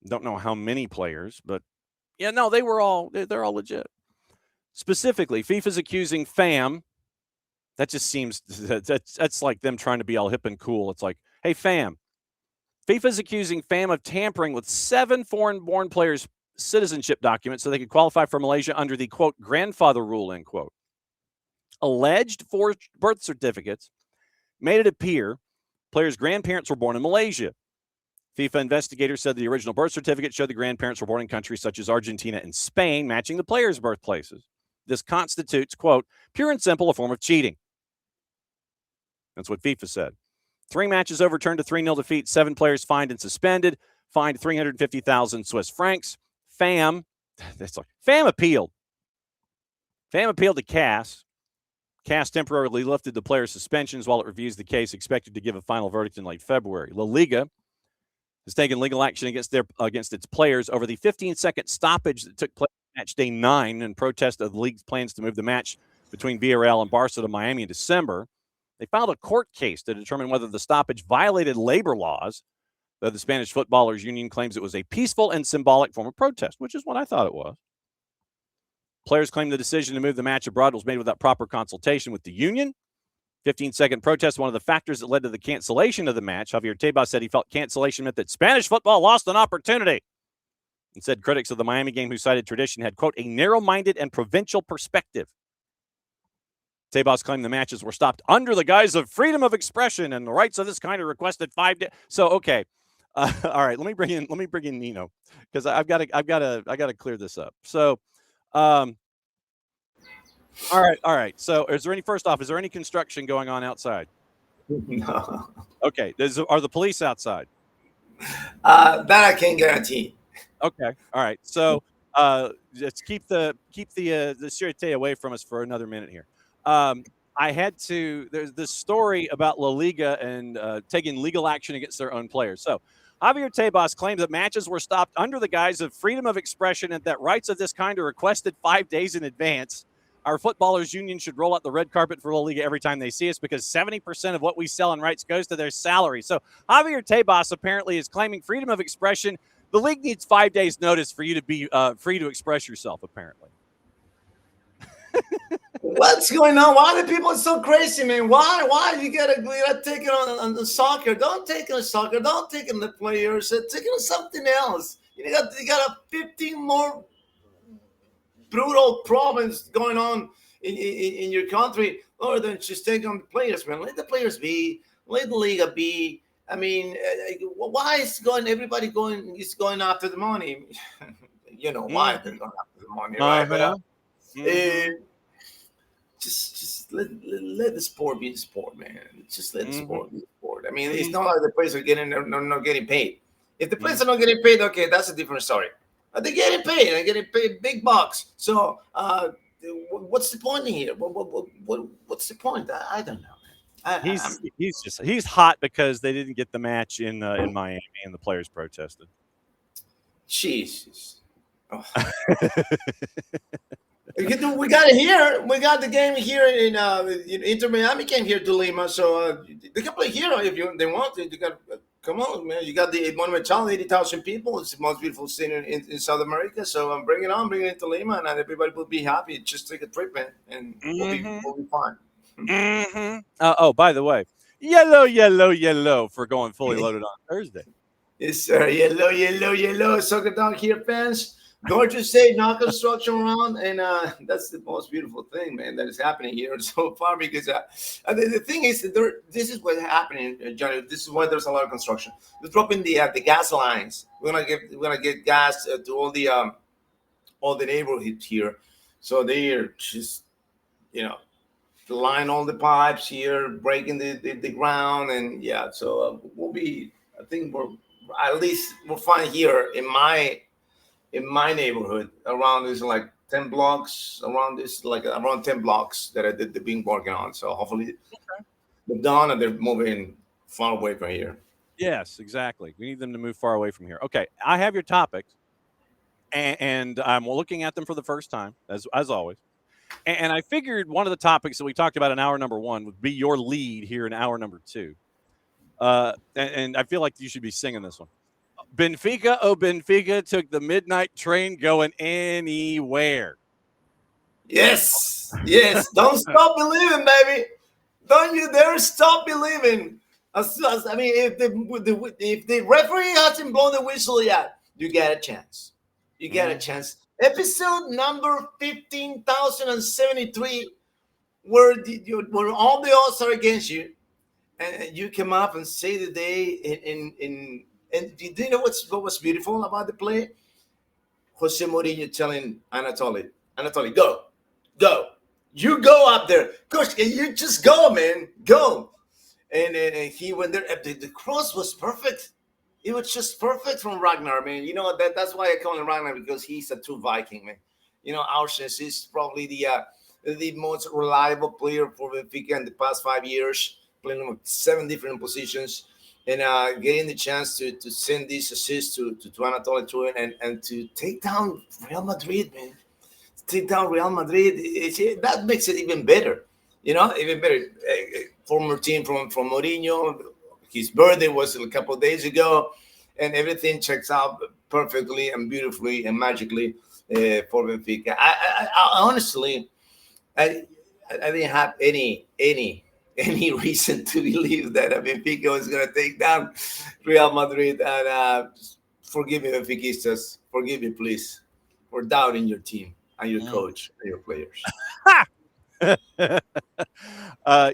Don't know how many players, but yeah, no, they're all legit. Specifically, FIFA's accusing FAM That just seems that's like them trying to be all hip and cool. It's like, hey, fam, FIFA's accusing FAM of tampering with 7 foreign-born players' citizenship documents so they could qualify for Malaysia under the, quote, grandfather rule, end quote. Alleged forged birth certificates made it appear players' grandparents were born in Malaysia. FIFA investigators said the original birth certificate showed the grandparents were born in countries such as Argentina and Spain, matching the players' birthplaces. This constitutes, quote, pure and simple a form of cheating. That's what FIFA said. 3 matches overturned to 3-0 defeat, 7 players fined and suspended, fined 350,000 Swiss francs. FAM appealed. FAM appealed to CAS. CAS temporarily lifted the players' suspensions while it reviews the case, expected to give a final verdict in late February. La Liga has taken legal action against its players over the 15-second stoppage that took place on match day 9 in protest of the league's plans to move the match between Villarreal and Barca to Miami in December. They filed a court case to determine whether the stoppage violated labor laws, though the Spanish Footballers Union claims it was a peaceful and symbolic form of protest, which is what I thought it was. Players claim the decision to move the match abroad was made without proper consultation with the union. 15-second protest, one of the factors that led to the cancellation of the match. Javier Tebas said he felt cancellation meant that Spanish football lost an opportunity. And said critics of the Miami game who cited tradition had, quote, a narrow-minded and provincial perspective. Tebas claimed the matches were stopped under the guise of freedom of expression and the rights of this kind are requested 5 days. So, okay. All right, let me bring in Nino because I've got to clear this up. So, all right. So, is there any construction going on outside? No. Okay. Are the police outside? That I can't guarantee. Okay. All right. So, let's keep the sûreté away from us for another minute here. There's this story about La Liga and taking legal action against their own players. So Javier Tebas claims that matches were stopped under the guise of freedom of expression and that rights of this kind are requested 5 days in advance. Our footballers union should roll out the red carpet for La Liga every time they see us because 70% of what we sell in rights goes to their salary. So Javier Tebas apparently is claiming freedom of expression. The league needs 5 days notice for you to be free to express yourself, apparently. What's going on? Why are the people so crazy, man? Why you gotta take it on the soccer? Don't take it on soccer. Don't take it on the players. Take it on something else. You got 15 more brutal problems going on in your country, other than just take on the players, man. Let the players be. Let the Liga be. I mean, why is everybody going after the money? You know why they're going after the money, right? But, just let the sport be the sport, man. Just let the sport be the sport. I mean, it's not like the players are not getting paid. If the players are not getting paid, okay, that's a different story. But they're getting paid. They're getting paid big bucks. So what's the point here? What's the point? I don't know. He's hot because they didn't get the match in Miami and the players protested. Jesus. Oh. We got it here. We got the game here in Inter Miami came here to Lima, so they can play here if they want to. They got come on, man. You got the Monumental, 80,000 people. It's the most beautiful stadium in South America. So bring it to Lima, and everybody will be happy. Just take a trip, man, and we'll be fine. Oh, by the way, yellow for going fully loaded on Thursday. Yes, sir. Yellow. Soccer Dog here, fans. Gorgeous day, no construction around, and that's the most beautiful thing, man, that is happening here so far. Because the thing is, this is what's happening, Johnny. This is why there's a lot of construction. They're dropping the gas lines. We're gonna get gas to all the neighborhoods here, so they're just line all the pipes here, breaking the ground, and yeah. So we'll be. I think we'll find here in my neighborhood around this like 10 blocks around this, like around 10 blocks that they've been working on. So hopefully they're done and they're moving far away from here. Yes, exactly. We need them to move far away from here. Okay, I have your topics, and I'm looking at them for the first time, as always. And I figured one of the topics that we talked about in hour number 1 would be your lead here in hour number 2. And I feel like you should be singing this one. Benfica took the midnight train going anywhere. Yes. Don't stop believing, baby. Don't you dare stop believing. I mean, if the referee hasn't blown the whistle yet, you get a chance. You get a chance. Episode number 15,073, where all the odds are against you, and you come up and say the day. And do you know what was beautiful about the play? Jose Mourinho telling Anatoly, go. You go up there. Coach, you just go, man. Go. And he went there. The cross was perfect. It was just perfect from Ragnar, man. You know, that's why I call him Ragnar, because he's a true Viking, man. You know, Auschwitz is probably the most reliable player for Benfica in the past 5 years, playing with 7 different positions. And getting the chance to send this assist to Anatoly Truin and to take down Real Madrid, man. Take down Real Madrid, that makes it even better. You know, even better. Former team from Mourinho, his birthday was a couple of days ago, and everything checks out perfectly and beautifully and magically for Benfica. I honestly, I didn't have any reason to believe that Benfica was going to take down Real Madrid. And forgive me, Benfiquistas. Forgive me, please, for doubting your team and your coach and your players.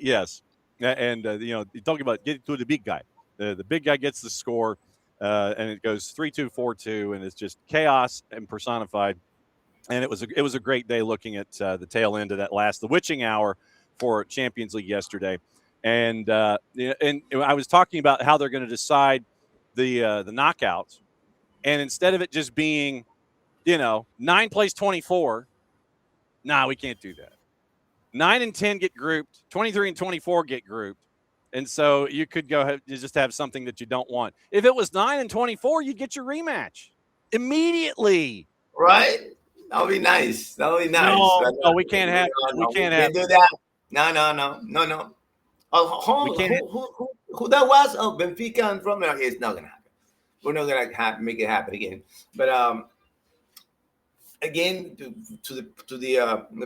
Yes. And, you know, you're talking about getting to the big guy. The big guy gets the score, and it goes 3-2, 4-2, and it's just chaos and personified. And it was a great day looking at the tail end of the witching hour for Champions League yesterday. And I was talking about how they're going to decide the knockouts. And instead of it just being, 9 plays 24, we can't do that. 9 and 10 get grouped, 23 and 24 get grouped. And so you could just have something that you don't want. If it was 9 and 24, you get your rematch immediately. Right? That would be nice. No, we can't have. We can't have. Do that. No. Who that was? Oh, Benfica and from there. It's not gonna happen. We're not gonna make it happen again. But again, to the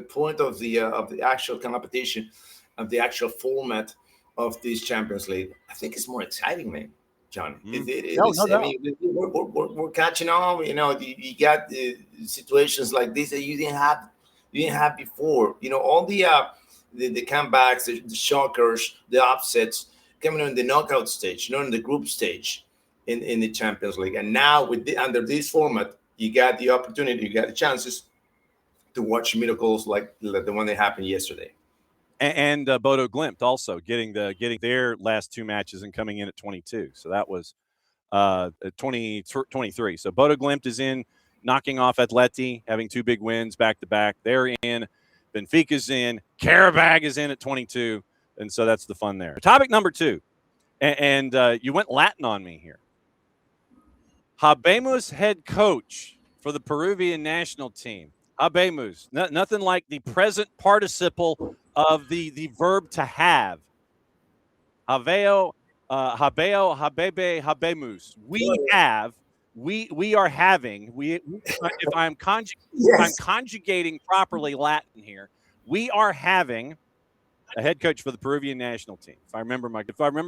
point of the actual competition, of the actual format of this Champions League, I think it's more exciting, man. John, I mean, we're catching on. You know, you got situations like this that you didn't have before. You know, all the comebacks, the shockers, the upsets coming in the knockout stage, in the group stage in the Champions League. And now under this format, you got the opportunity, you got the chances to watch miracles like the one that happened yesterday. And Bodo Glimt also getting their last 2 matches and coming in at 22. So that was 23. So Bodo Glimt is in, knocking off Atleti, having 2 big wins back to back. They're in. Benfica's in. Karabag is in at 22. And so that's the fun there. Topic number 2. And you went Latin on me here. Habemus head coach for the Peruvian national team. Habemus. Nothing like the present participle of the verb to have. Habeo, habebe, habemus. We are having. If I'm conjugating properly Latin here, we are having a head coach for the Peruvian national team. If I remember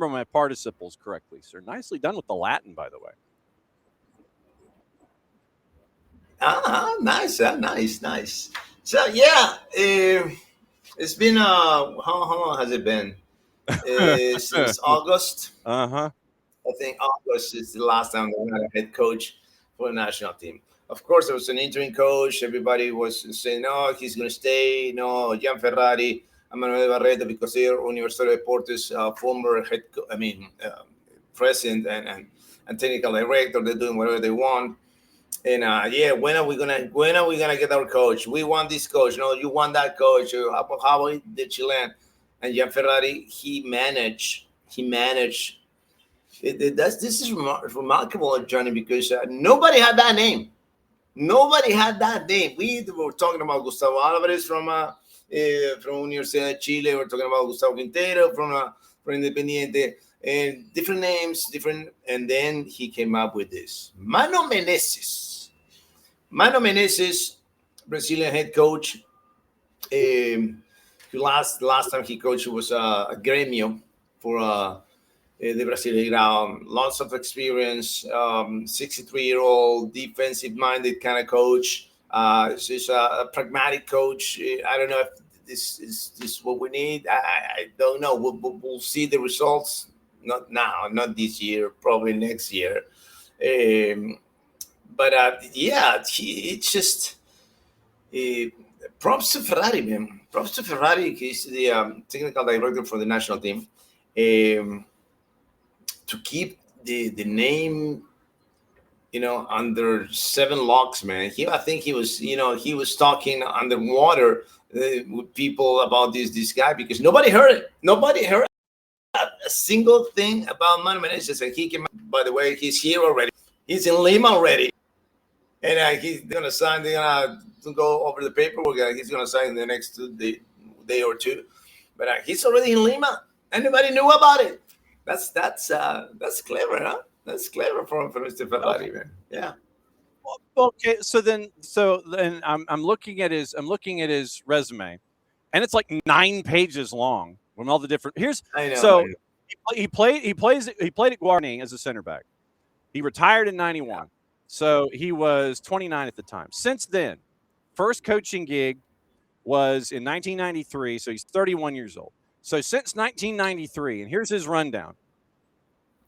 my participles correctly, sir. Nicely done with the Latin, by the way. Nice. So yeah, it's been how long has it been? Since August. I think August is the last time we had a head coach for the national team. Of course, there was an interim coach. Everybody was saying, no, he's going to stay. No, Gian Ferrari, Manuel Barreto, because they're Universitario de Deportes, former president and technical director. They're doing whatever they want. And when are we gonna get our coach? We want this coach. No, you want that coach. How about the Chilean? And Gian Ferrari, he managed. This is remarkable, Johnny, because nobody had that name. We were talking about Gustavo Alvarez from Universidad de Chile. We're talking about Gustavo Quintero from Independiente. And different names, and then he came up with this. Mano Menezes, Brazilian head coach, who last time he coached was a Grêmio for the Brazilian. Lots of experience. 63-year-old defensive-minded kind of coach. So he's a pragmatic coach. I don't know if this is what we need. I don't know. We'll see the results. Not now, not this year. Probably next year. But yeah, it's just props to Ferrari, man. Props to Ferrari. He's the technical director for the national team. To keep the name, under 7 locks, man. I think he was talking underwater with people about this guy because nobody heard it. Nobody heard a single thing about Manu Menezes. And he came. By the way, he's here already. He's in Lima already, and he's gonna sign. They're gonna go over the paperwork. He's gonna sign in the next day or two. But he's already in Lima. Anybody knew about it? That's clever, huh? That's clever from Mr. Ferrari, man. Yeah. Okay, so then I'm looking at his resume, and it's like 9 pages long from all the different. I know. So he played at Guarani as a center back. He retired in '91, so he was 29 at the time. Since then, first coaching gig was in 1993, so he's 31 years old. So since 1993, and here's his rundown: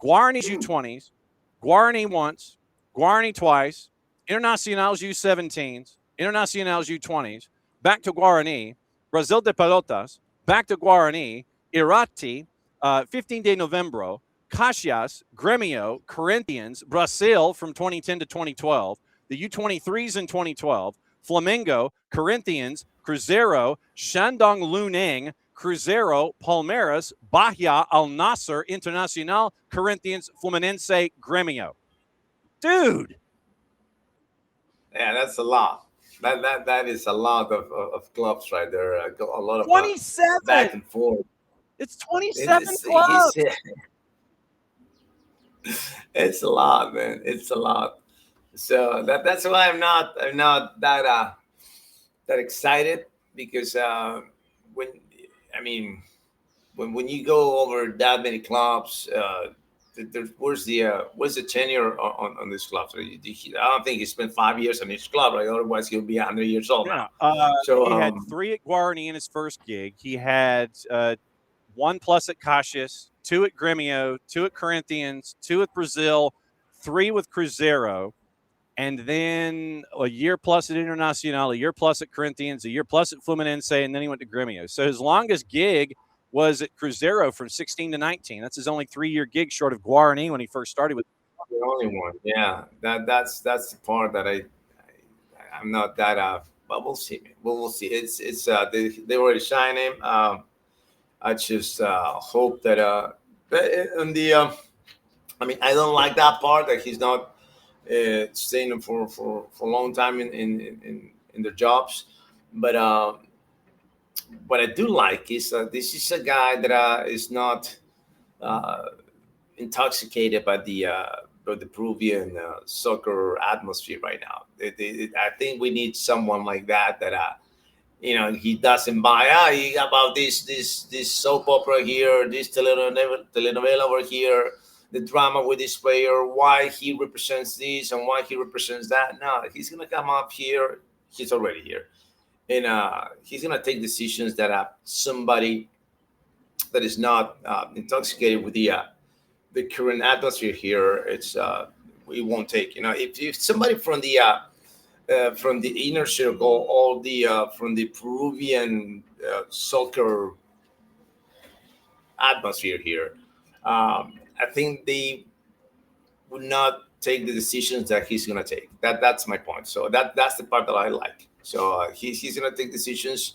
Guarani's U20s, Guarani once, Guarani twice, Internacional's U17s, Internacional's U20s, back to Guarani, Brasil de Pelotas, back to Guarani, Irati, 15 de Novembro, Caxias, Grêmio, Corinthians, Brazil from 2010 to 2012, the U23s in 2012, Flamengo, Corinthians, Cruzeiro, Shandong Luneng, Cruzeiro, Palmeiras, Bahia, Al Nassr, Internacional, Corinthians, Fluminense, Grêmio. Dude. Yeah, that's a lot. That is a lot of clubs right there. A lot of 27 back and forth. It's 27 clubs. It's a lot, man. It's a lot. So that's why I'm not that excited because when you go over that many clubs, where's the tenure on this club? So I don't think he spent 5 years on each club, right? Otherwise, he'll be 100 years old now. So he had 3 at Guarani in his first gig. He had 1+ at Caxias, 2 at Grêmio, 2 at Corinthians, 2 at Brazil, 3 with Cruzeiro, and then a year plus at Internacional, a year plus at Corinthians, a year plus at Fluminense, and then he went to Grêmio. So his longest gig was at Cruzeiro from 16 to 19. That's his only 3-year gig short of Guarani when he first started with. The only one, yeah. That's the part that I'm not that. But we'll see. We'll see. It's they already signed him. I just hope that on the. I don't like that part that he's not staying for a long time in their jobs, but what I do like is this is a guy that is not intoxicated by the Peruvian soccer atmosphere right now. I think we need someone like that he doesn't buy about this soap opera here, this telenovela over here, the drama with this player, why he represents this and why he represents that. No, he's gonna come up here. He's already here, and he's gonna take decisions that somebody that is not intoxicated with the current atmosphere here, it won't take. If somebody from the inner circle, or from the Peruvian soccer atmosphere here, I think they would not take the decisions that he's going to take. That's my point. So that's the part that I like. So he's going to take decisions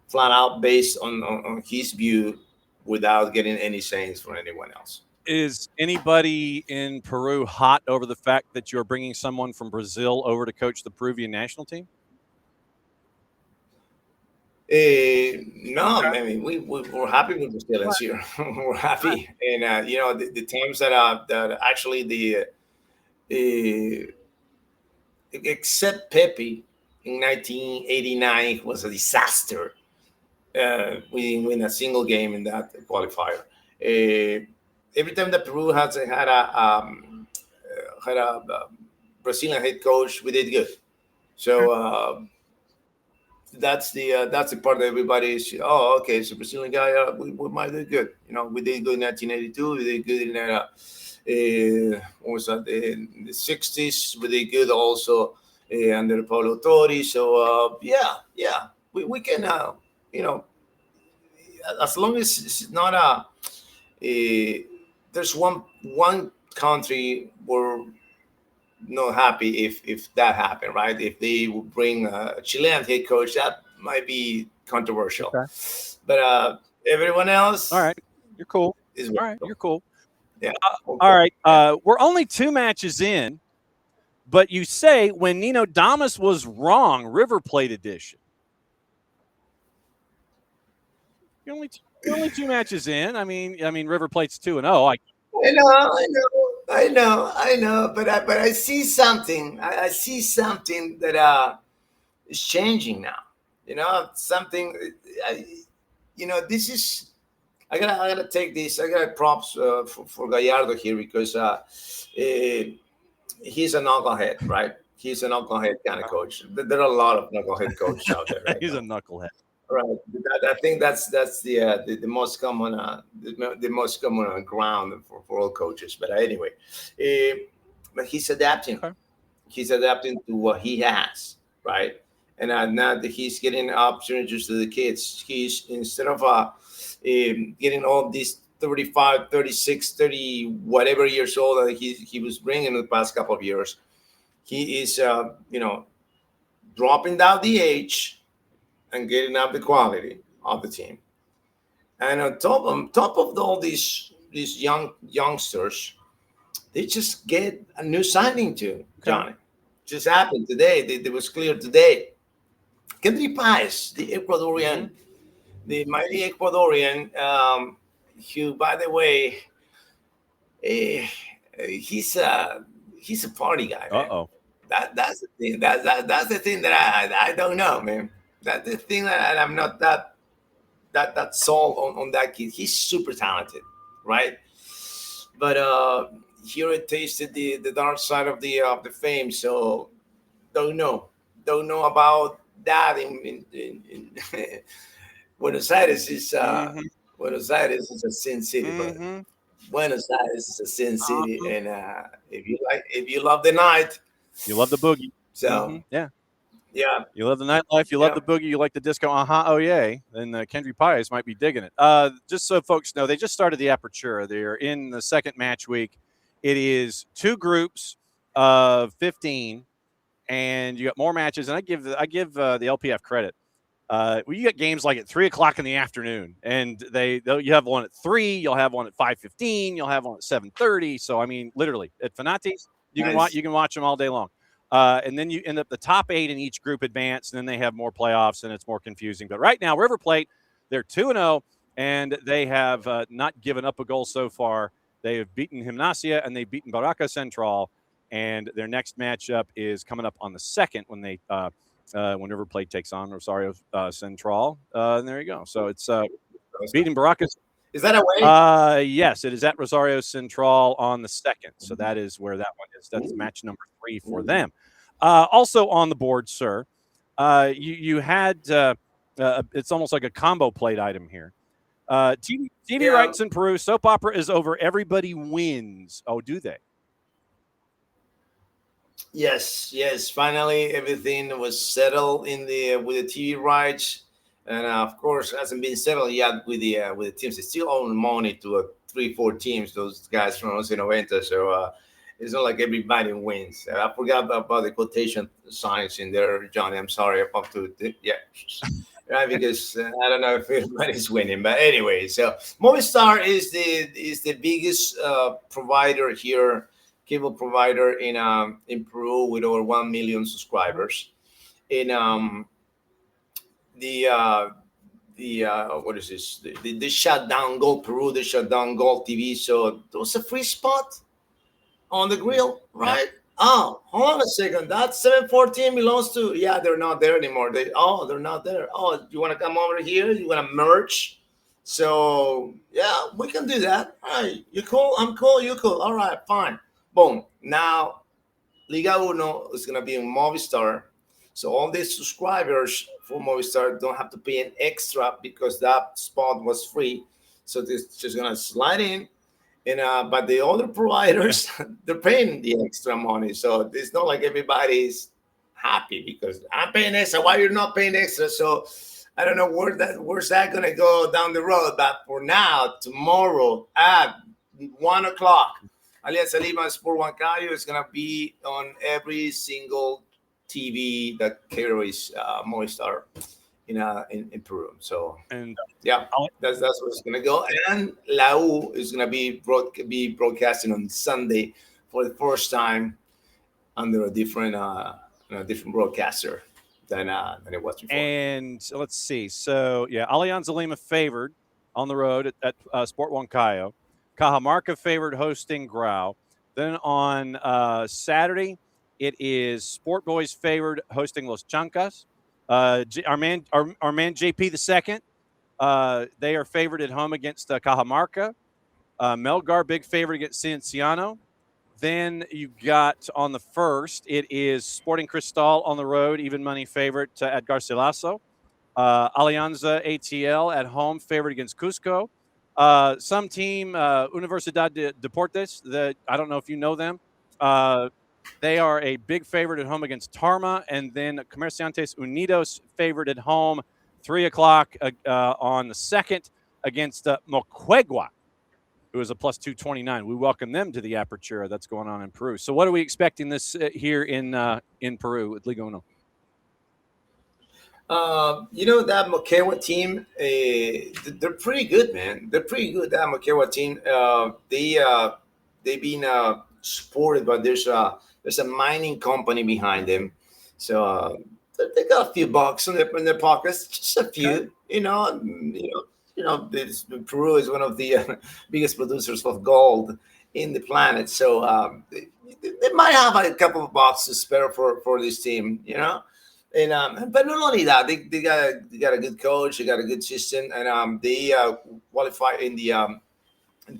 flat out based on his view without getting any sayings from anyone else. Is anybody in Peru hot over the fact that you're bringing someone from Brazil over to coach the Peruvian national team? No, we're happy with the Brazilians here. We're happy, and the teams that actually the except Pepe in 1989 was a disaster. We didn't win a single game in that qualifier. Every time that Peru had a Brazilian head coach, we did good. So that's the part that everybody is. Oh, okay, so Brazilian guy, we might do good. We did good in 1982. We did good in what was that? In the 60s, we did good also under Paulo Torre. So yeah, we can as long as it's not there's one country we're not happy if that happened, right? If they would bring a Chilean head coach, that might be controversial. Okay. But everyone else, all right, you're cool. Is all right, you're cool. Yeah. All right. We're only 2 matches in, but you say when Nino Damas was wrong, River Plate edition. You're only 2 matches in. I mean, River Plate's 2-0. I know. But I see something. I see something that is changing now. Something. This is. I gotta take this. I gotta props for Gallardo here because he's a knucklehead, right? He's a knucklehead kind of coach. There are a lot of knucklehead coaches out there. Right he's now. A knucklehead. Right. I think that's the most common the most common ground for all coaches. But anyway, but he's adapting. Okay. He's adapting to what he has, right? And now that he's getting opportunities to the kids, he's instead of getting all these 35, 36, 30, whatever years old that he was bringing in the past couple of years, he is dropping down the age and getting up the quality of the team. And on top of all these youngsters, they just get a new signing too, Johnny. Just happened today. It was clear today. Kendry Páez, the Ecuadorian, the mighty Ecuadorian, who, by the way, he's a party guy. Uh-oh. That's the thing. That's the thing that I don't know, man. That's the thing that I'm not that sold on that kid. He's super talented, right? But here it tasted the dark side of the fame. So don't know about that in Buenos Aires is Buenos Aires is a sin city, but Buenos Aires is a sin city, and if you love the night, you love the boogie. So yeah. You love the nightlife. You love the boogie. You like the disco. Oh yeah. Then Kendry Páez might be digging it. Just so folks know, they just started the Apertura. They're in the second match week. It is 2 groups of 15, and you got more matches. And I give the LPF credit. You got games like at 3:00 in the afternoon, and you have one at 3. You'll have one at 5:15. You'll have one at 7:30. So I mean, literally at Fanatis, you can watch them all day long. And then you end up the top 8 in each group advance, and then they have more playoffs, and it's more confusing. But right now, River Plate, they're 2-0, and they have not given up a goal so far. They have beaten Gimnasia, and they've beaten Barraca Central, and their next matchup is coming up on the 2nd when River Plate takes on Rosario Central. And there you go. So it's beating Barraca. Is that away? Yes, it is at Rosario Central on the 2nd. So that is where that one is. That's match number 3 for them. Also on the board, sir, you had it's almost like a combo plate item here. TV rights in Peru. Soap opera is over. Everybody wins. Oh, do they? Yes. Finally, everything was settled with the TV rights. And of course, hasn't been settled yet with the teams. They still own money to 3-4 teams. Those guys from Once Noventa. So it's not like everybody wins. I forgot about the quotation signs in there, Johnny. I'm sorry. Right, because I don't know if everybody's winning. But anyway, so Movistar is the biggest provider here, cable provider in Peru with over 1 million subscribers. What is this? They shut down Gold Peru. They shut down Gold TV. So it was a free spot on the grill, right? Oh, hold on a second. That 714 belongs to. Yeah, they're not there anymore. They're not there. Oh, you want to come over here? You want to merge? So yeah, we can do that. All right, you cool? I'm cool. You cool? All right, fine. Boom. Now Liga Uno is gonna be in Movistar, so all these subscribers for Movistar don't have to pay an extra because that spot was free. So this just gonna slide in, and but the other providers they're paying the extra money. So it's not like everybody's happy because I'm paying extra. Why you're not paying extra? So I don't know where's that gonna go down the road. But for now, tomorrow at 1 o'clock. Alianza Lima Sport Huancayo is going to be on every single TV that carries Movistar in Peru. So, And yeah, that's where it's going to go. And La U is going to be broadcasting on Sunday for the first time under a different broadcaster than it was before. And let's see. So, yeah, Alianza Lima favored on the road at Sport Huancayo. Cajamarca favored hosting Grau. Then on Saturday, it is Sport Boys favored hosting Los Chancas. Our man JP the second, they are favored at home against Cajamarca. Melgar, big favorite against Cienciano. Then you got on the first, it is Sporting Cristal on the road, even money favorite at Garcilaso. Alianza ATL at home, favored against Cusco. Some team, Universidad de Deportes, I don't know if you know them. They are a big favorite at home against Tarma. And then Comerciantes Unidos favored at home, 3 o'clock on the second against Moquegua, who is a plus 229. We welcome them to the Apertura that's going on in Peru. So what are we expecting this here in Peru at Liga Uno? That Moquegua team, they're pretty good, man. They're pretty good. That Moquegua team, they've been supported, but there's a mining company behind them, so they got a few bucks in their pockets, just a few. Peru is one of the biggest producers of gold in the planet, so they might have a couple of bucks to spare for this team, And but not only that, they got a good coach, they got a good system, and they qualified in the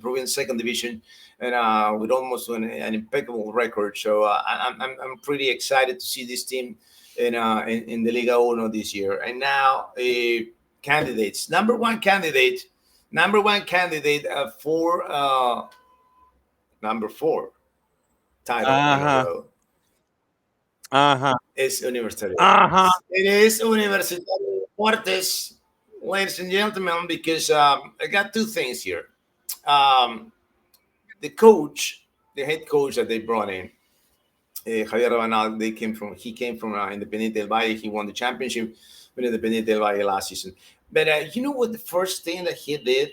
Peruvian second division, and with almost an impeccable record. So I'm pretty excited to see this team in the Liga Uno this year. And now candidates, number one candidate for number 4 title in a row. It's Universitario. It is Universitario Deportes, ladies and gentlemen, because I got two things here. The head coach that they brought in, Javier Rabanal, he came from Independiente del Valle. He won the championship with Independiente del Valle last season. But you know what the first thing that he did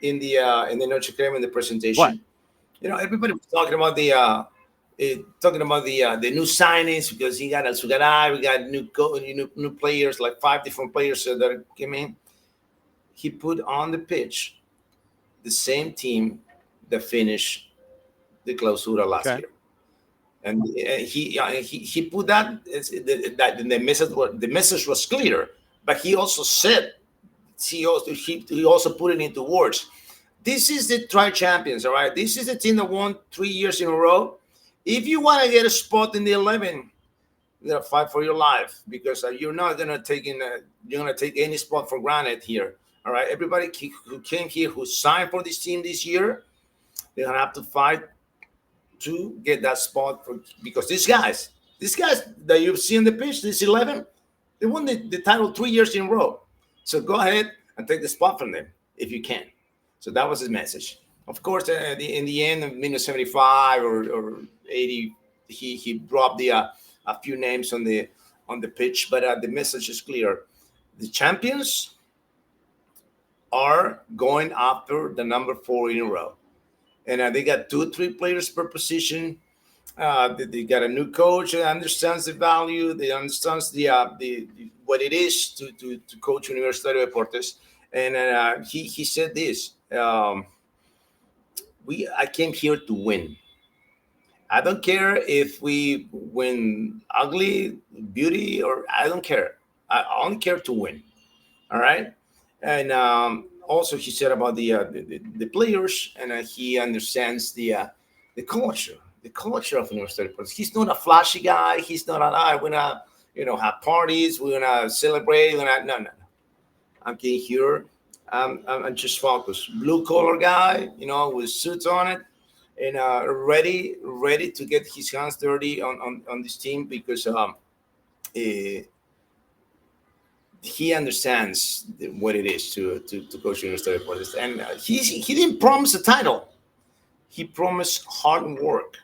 in the Noche Crema in the presentation? What? Everybody was talking about the new signings because he got Alzugaray, we got new players, like 5 different players that came in. He put on the pitch the same team that finished the Clausura last year, and he put that the message was clear, but he also said he also put it into words. This is the tri-champions, all right. This is the team that won 3 years in a row. If you want to get a spot in the 11, you gotta fight for your life because you're not gonna take any spot for granted here. All right, everybody who came here, who signed for this team this year, they're gonna have to fight to get that spot because these guys that you've seen on the pitch, this 11, they won the title 3 years in a row. So go ahead and take the spot from them if you can. So that was his message. Of course, in the end of minute 75 or 80, he dropped a few names on the pitch, but the message is clear: the champions are going after the number 4 in a row, and they got 2-3 players per position. They got a new coach that understands the value. They understands the what it is to coach Universitario Deportes, and he said this. I came here to win. I don't care if we win ugly, beauty, or I don't care. I only care to win. All right. And also, he said about the players, and he understands the culture of University of Porto. He's not a flashy guy. He's not we're gonna have parties. We're gonna celebrate. No. I'm getting here. I'm just focused. Blue collar guy, with suits on it, and ready to get his hands dirty on this team because he understands what it is to coach University of Porto. And he didn't promise a title. He promised hard work.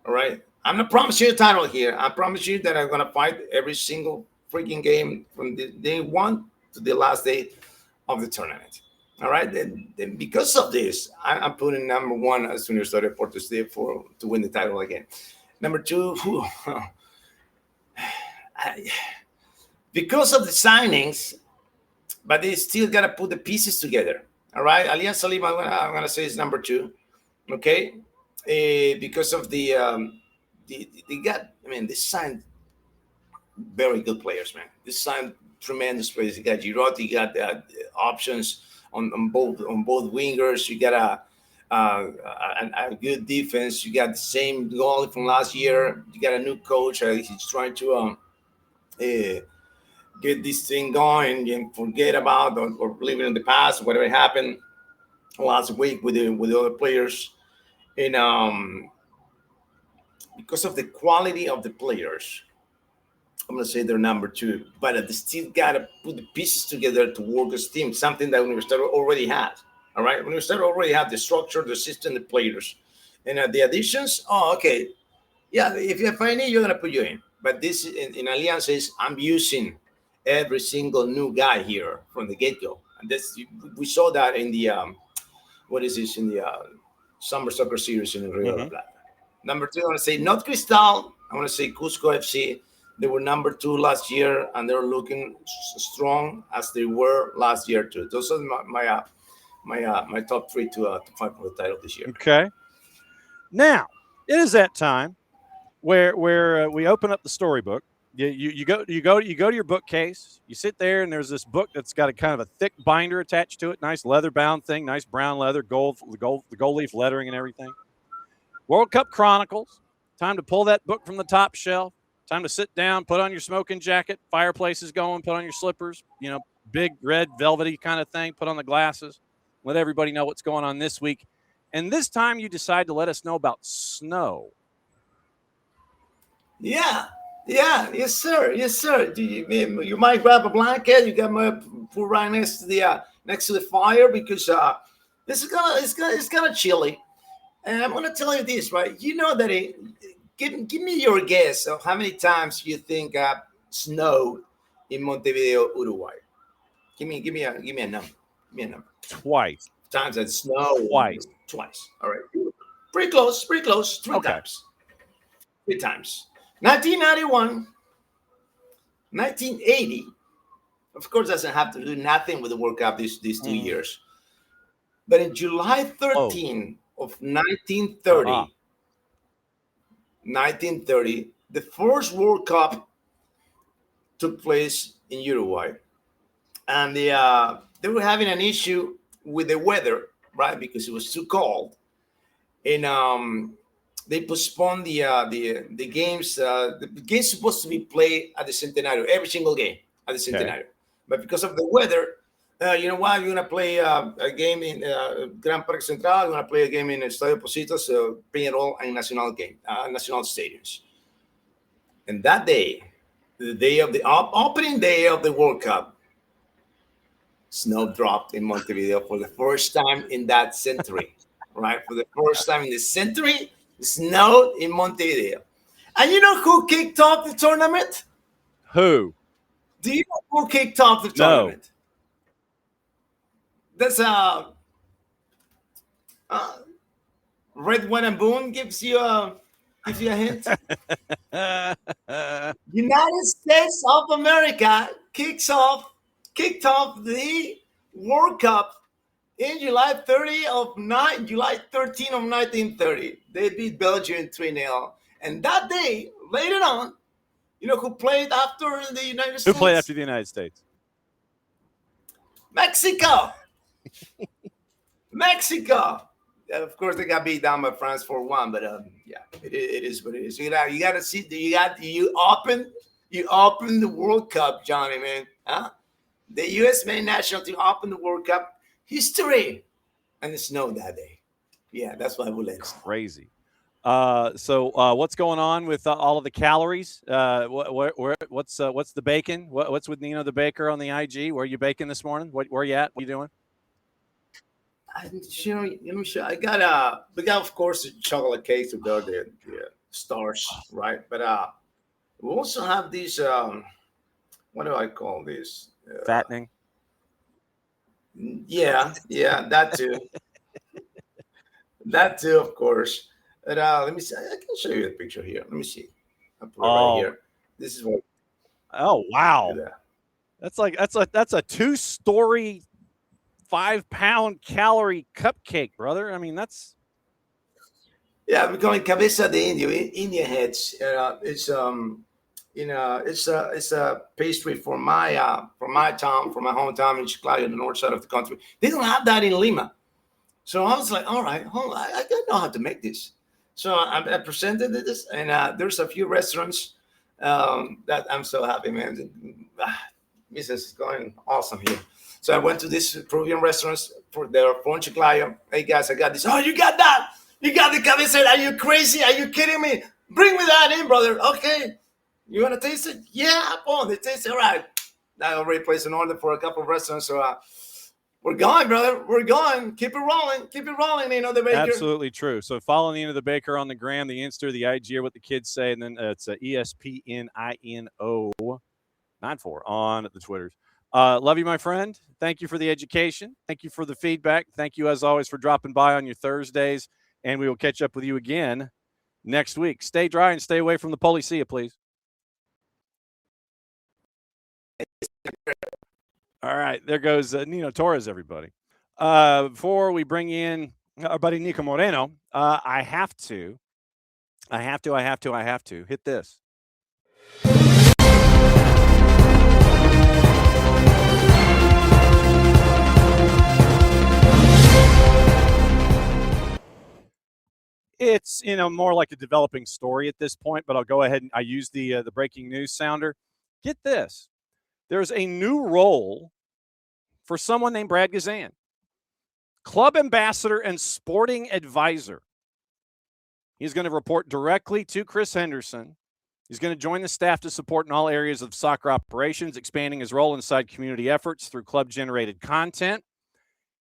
All right. I'm not promising you a title here. I promise you that I'm gonna fight every single freaking game from the day one to the last day of the tournament. All right. Then because of this, I'm putting number one as University of Porto State to win the title again. Number two, because of the signings, but they still gotta put the pieces together. All right. Alianza Lima, I'm gonna say is number two. Okay. Because of they signed very good players, man. They signed tremendous players. You got Girotti, you got options on both wingers. You got a good defense. You got the same goalie from last year. You got a new coach. He's trying to get this thing going and forget about or leave it in the past, whatever happened last week with the other players. And because of the quality of the players, I'm going to say they're number two, but they still got to put the pieces together to work as a team, something that Universidad already has. All right? Universidad already have the structure, the system, the players. And the additions, okay. Yeah, if you find it, you're going to put you in. But this in Alianza I'm using every single new guy here from the get-go. And we saw that in the, in the Summer Soccer Series in Rio de Plata. Number two, I want to say Not Cristal. I want to say Cusco FC. They were number two last year, and they're looking strong as they were last year too. Those are my top three to fight for the title this year. Okay. Now it is that time where we open up the storybook. You go to your bookcase. You sit there, and there's this book that's got a kind of a thick binder attached to it. Nice leather bound thing, nice brown leather, gold leaf lettering and everything. World Cup Chronicles. Time to pull that book from the top shelf. Time to sit down, put on your smoking jacket, fireplace is going, put on your slippers, big red velvety kind of thing, put on the glasses, let everybody know what's going on this week. And this time you decide to let us know about snow. Yeah. Yes, sir. You might grab a blanket. You got my put right next to the fire because it's kind of chilly. And I'm gonna tell you this, right? You know that give me your guess of how many times you think snowed in Montevideo, Uruguay. Give me a number. Give me a number. Twice. Times that snow. Twice. All right. Pretty close. Three times. 3 times. 1991, 1980. Of course, doesn't have to do nothing with the World Cup these 2 years. But in July 13 of 1930, the first World Cup took place in Uruguay. And they were having an issue with the weather, right? Because it was too cold. And they postponed the games. The game's supposed to be played at the Centenario, every single game at the Centenario. Okay. But because of the weather, you know what? You're going to play a game in Gran Parque Central. You're going to play a game in Estadio Pocitos, Peñarol, and Nacional stadiums. And that day, the day of the opening day of the World Cup, snow dropped in Montevideo for the first time in that century, right? For the first time in the century, snowed in Montevideo. And you know who kicked off the tournament? Who? Do you know who kicked off the tournament? No. That's Red, White, and Boone gives you a hint. United States of America kicked off the World Cup in July 13 of 1930, they beat Belgium 3-0. And that day, later on, you know who played after the United States? Who played after the United States? Mexico. Mexico. Of course, they got beat down by France 4-1, but yeah, it is what it is. You got to see. You open the World Cup, Johnny, man. Huh? The U.S. men's national team opened the World Cup history, and it snowed that day. Yeah, that's why we let it snow. Crazy. So what's going on with all of the calories? What's the bacon? What's with Nino the Baker on the IG? Where are you baking this morning? Where you at? What are you doing? I got we got of course the chocolate cakes with the stars, right? But we also have these what do I call this? Fattening. Yeah, that too. That too, of course. But let me see. I can show you the picture here. Let me see. I'll put it right here. This is what. Oh wow, That. that's a 2-story, 5-pound calorie cupcake, brother. I mean, that's. Yeah, we're calling cabeza de Indio, Indian heads. It's it's a pastry for my town, for my hometown in Chiclayo, the north side of the country. They don't have that in Lima, so I was like, all right, hold on, I don't know how to make this. So I presented this, and there's a few restaurants that I'm so happy, man. Business is going awesome here. So I went to this Peruvian restaurants for Chiclayo. Hey guys, I got this. Oh, you got that? You got the cabeza? Are you crazy? Are you kidding me? Bring me that in, brother. Okay. You want to taste it? Yeah, oh, they taste it. All right. I already placed an order for a couple of restaurants, so we're going, brother. We're going. Keep it rolling. Keep it rolling, Nino the Baker. Absolutely true. So follow Nino the Baker on the gram, the Insta, the IG, or what the kids say, and then it's ESPNINO 94 on the Twitters. Love you, my friend. Thank you for the education. Thank you for the feedback. Thank you, as always, for dropping by on your Thursdays, and we will catch up with you again next week. Stay dry and stay away from the Policia, please. All right, there goes Nino Torres, everybody. Before we bring in our buddy Niko Moreno, I have to hit this. It's more like a developing story at this point, but I'll go ahead and I use the breaking news sounder. Get this. There's a new role for someone named Brad Gazan, club ambassador and sporting advisor. He's going to report directly to Chris Henderson. He's going to join the staff to support in all areas of soccer operations, expanding his role inside community efforts through club-generated content.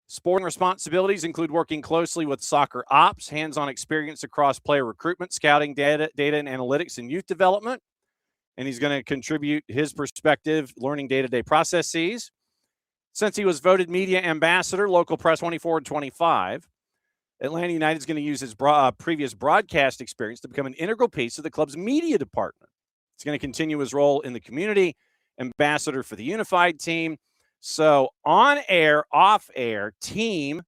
Sporting responsibilities include working closely with soccer ops, hands-on experience across player recruitment, scouting, data and analytics, and youth development. And he's going to contribute his perspective, learning day-to-day processes. Since he was voted media ambassador, local press 24 and 25, Atlanta United is going to use his previous broadcast experience to become an integral piece of the club's media department. He's going to continue his role in the community, ambassador for the unified team. So on air, off air, team,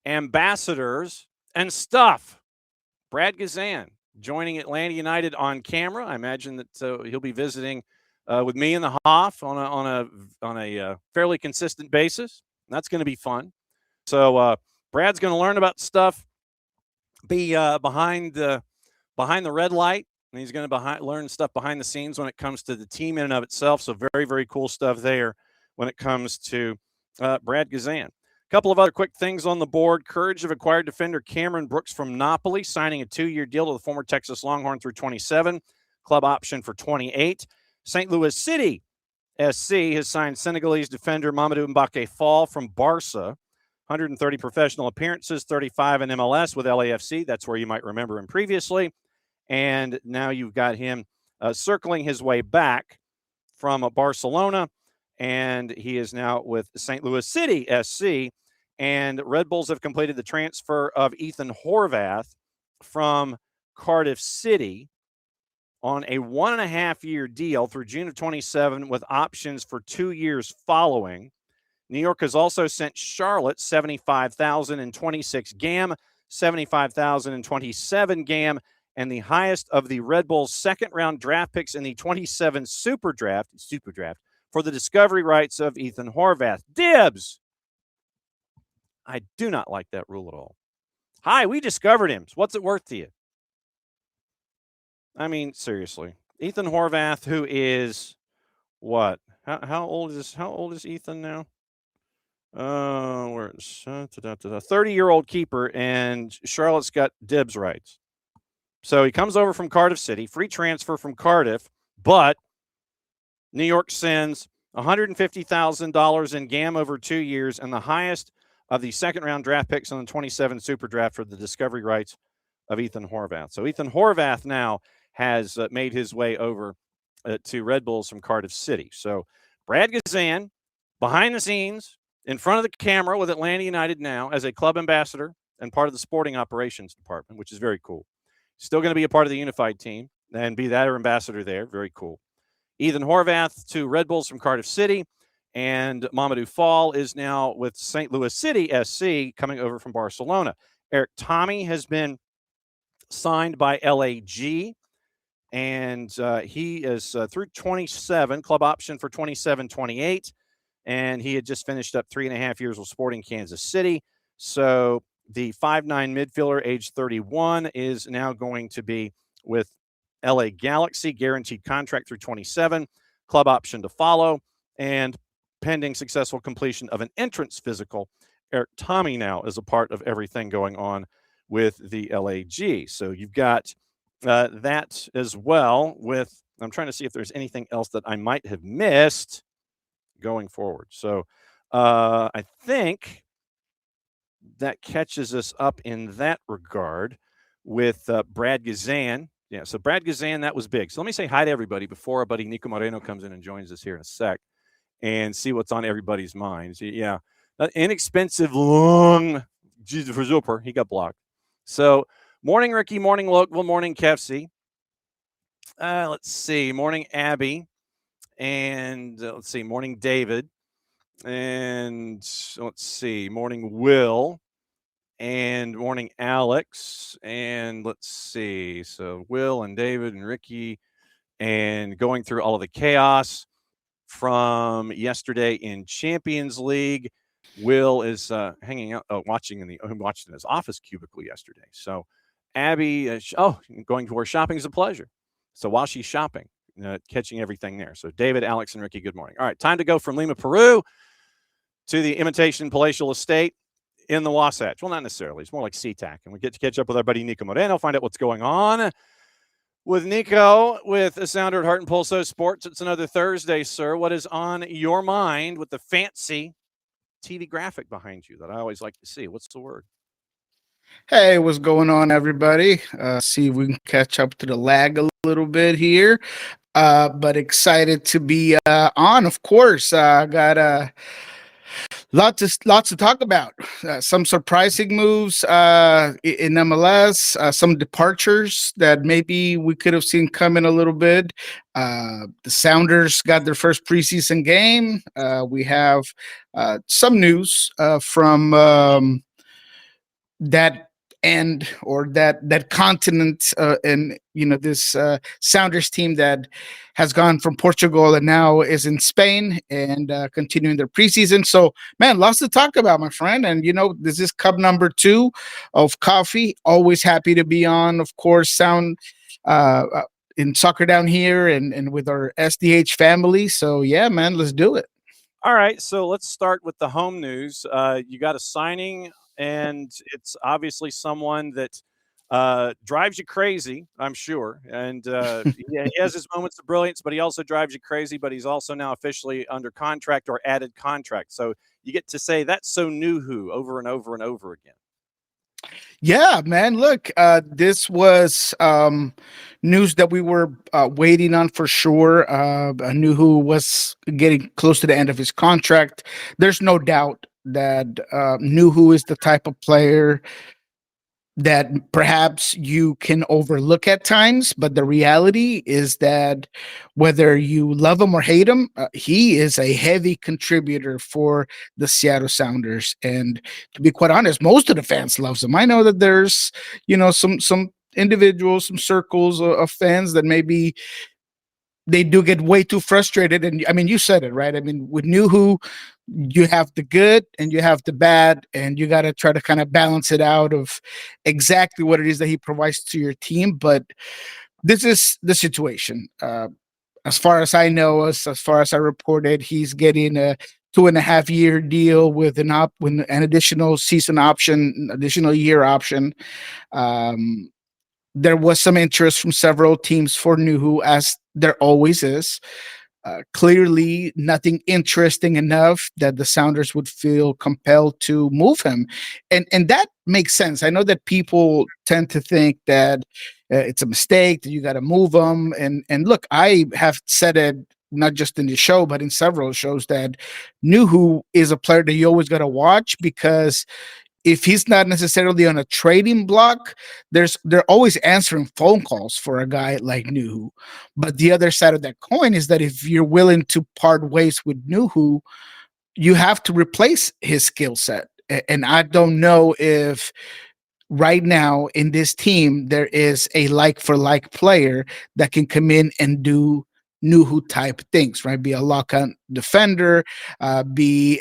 ambassadors, and stuff. Brad Gazan joining Atlanta United on camera. I imagine that he'll be visiting with me in the Hoff on a fairly consistent basis. That's going to be fun. So Brad's going to learn about stuff, be behind the red light, and he's going to learn stuff behind the scenes when it comes to the team in and of itself. So very, very cool stuff there when it comes to Brad Gazan. A couple of other quick things on the board. Courage have acquired defender Cameron Brooks from Napoli, signing a 2-year deal to the former Texas Longhorn through 27, club option for 28. St. Louis City SC has signed Senegalese defender Mamadou Mbake Fall from Barca. 130 professional appearances, 35 in MLS with LAFC. That's where you might remember him previously. And now you've got him circling his way back from Barcelona. And he is now with St. Louis City SC. And Red Bulls have completed the transfer of Ethan Horvath from Cardiff City on a 1.5-year deal through June of 27 with options for 2 years following. New York has also sent Charlotte 75,026 GAM, 75,027 GAM, and the highest of the Red Bulls' second-round draft picks in the 27 Super Draft for the discovery rights of Ethan Horvath. Dibs! I do not like that rule at all. Hi, we discovered him. What's it worth to you? I mean, seriously. Ethan Horvath, who is what? How old is Ethan now? Where 30-year-old keeper, and Charlotte's got dibs rights. So he comes over from Cardiff City, free transfer from Cardiff, but New York sends $150,000 in GAM over 2 years and the highest of the second-round draft picks on the 27 Super Draft for the discovery rights of Ethan Horvath. So Ethan Horvath now has made his way over to Red Bulls from Cardiff City. So Brad Gazan, behind the scenes, in front of the camera with Atlanta United now as a club ambassador and part of the sporting operations department, which is very cool. Still going to be a part of the unified team and be that ambassador there. Very cool. Ethan Horvath to Red Bulls from Cardiff City, and Mamadou Fall is now with St. Louis City SC coming over from Barcelona. Eric Tommy has been signed by LAG, and he is through 27, club option for 27-28, and he had just finished up 3.5 years with Sporting Kansas City. So the 5'9" midfielder, age 31, is now going to be with LA Galaxy, guaranteed contract through 27, club option to follow, and pending successful completion of an entrance physical. Eric Tommy now is a part of everything going on with the LAG. So you've got that as well with, I'm trying to see if there's anything else that I might have missed going forward. So I think that catches us up in that regard with Brad Gazan. Yeah, so Brad Gazan, that was big. So let me say hi to everybody before our buddy Niko Moreno comes in and joins us here in a sec and see what's on everybody's minds. Yeah, inexpensive, long, he got blocked. So morning, Ricky, morning, Lokeville, morning, Kefsi. Let's see, morning, Abby. And let's see, morning, David. And let's see, morning, Will. And morning, Alex. And let's see, so Will and David and Ricky, and going through all of the chaos from yesterday in Champions League. Will is hanging out, watching in his office cubicle yesterday. So Abby, going to where shopping is a pleasure. So while she's shopping, catching everything there. So David, Alex, and Ricky, good morning. All right, time to go from Lima, Peru to the Imitation Palatial Estate in the Wasatch. Well, not necessarily. It's more like SeaTac. And we get to catch up with our buddy Niko Moreno, find out what's going on with Niko, with a Sounder at Heart and Pulso Sports. It's another Thursday, sir. What is on your mind with the fancy TV graphic behind you that I always like to see? What's the word? Hey, what's going on, everybody? See if we can catch up to the lag a little bit here. But excited to be on, of course. Got lots to talk about. Some surprising moves in MLS, some departures that maybe we could have seen coming a little bit. The Sounders got their first preseason game. We have some news from that end or that continent, and this Sounders team that has gone from Portugal and now is in Spain and continuing their preseason. So, man, lots to talk about, my friend. And this is cup number 2 of coffee. Always happy to be on, of course, Sound in soccer down here and with our SDH family. So yeah, man, let's do it. All right, so let's start with the home news. You got a signing, and it's obviously someone that drives you crazy, I'm sure. And he has his moments of brilliance, but he also drives you crazy. But he's also now officially under contract or added contract. So you get to say that's so new over and over and over again. Yeah, man. Look, this was news that we were waiting on for sure. Nuhu was getting close to the end of his contract. There's no doubt that Nuhu is the type of player that perhaps you can overlook at times, but the reality is that whether you love him or hate him, he is a heavy contributor for the Seattle Sounders. And to be quite honest, most of the fans loves him. I know that there's, some individuals, some circles of fans that maybe they do get way too frustrated. And I mean, you said it, right? I mean, with Nuhu, you have the good and you have the bad, and you got to try to kind of balance it out of exactly what it is that he provides to your team. But this is the situation. As far as I know, as far as I reported, he's getting a 2.5-year deal with an additional season option, additional year option. There was some interest from several teams for Nuhu, as there always is. Clearly, nothing interesting enough that the Sounders would feel compelled to move him, and that makes sense. I know that people tend to think that it's a mistake, that you got to move him. And look, I have said it not just in the show, but in several shows, that Nuhu is a player that you always got to watch, because if he's not necessarily on a trading block, they're always answering phone calls for a guy like Nuhu. But the other side of that coin is that if you're willing to part ways with Nuhu, you have to replace his skill set. And I don't know if right now in this team there is a like for like player that can come in and do Nuhu type things, right? Be a lock-on defender, be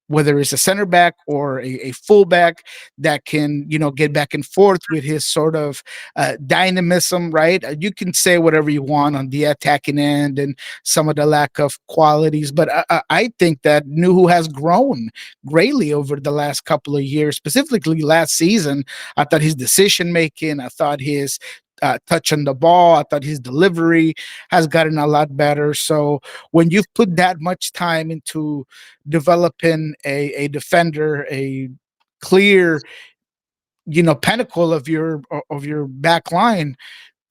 whether it's a center back or a fullback that can, get back and forth with his sort of dynamism, right? You can say whatever you want on the attacking end and some of the lack of qualities, but I think that Nuhu has grown greatly over the last couple of years, specifically last season. I thought his decision making, I thought his touch on the ball, I thought his delivery has gotten a lot better. So when you've put that much time into developing a defender, a clear, pinnacle of your back line,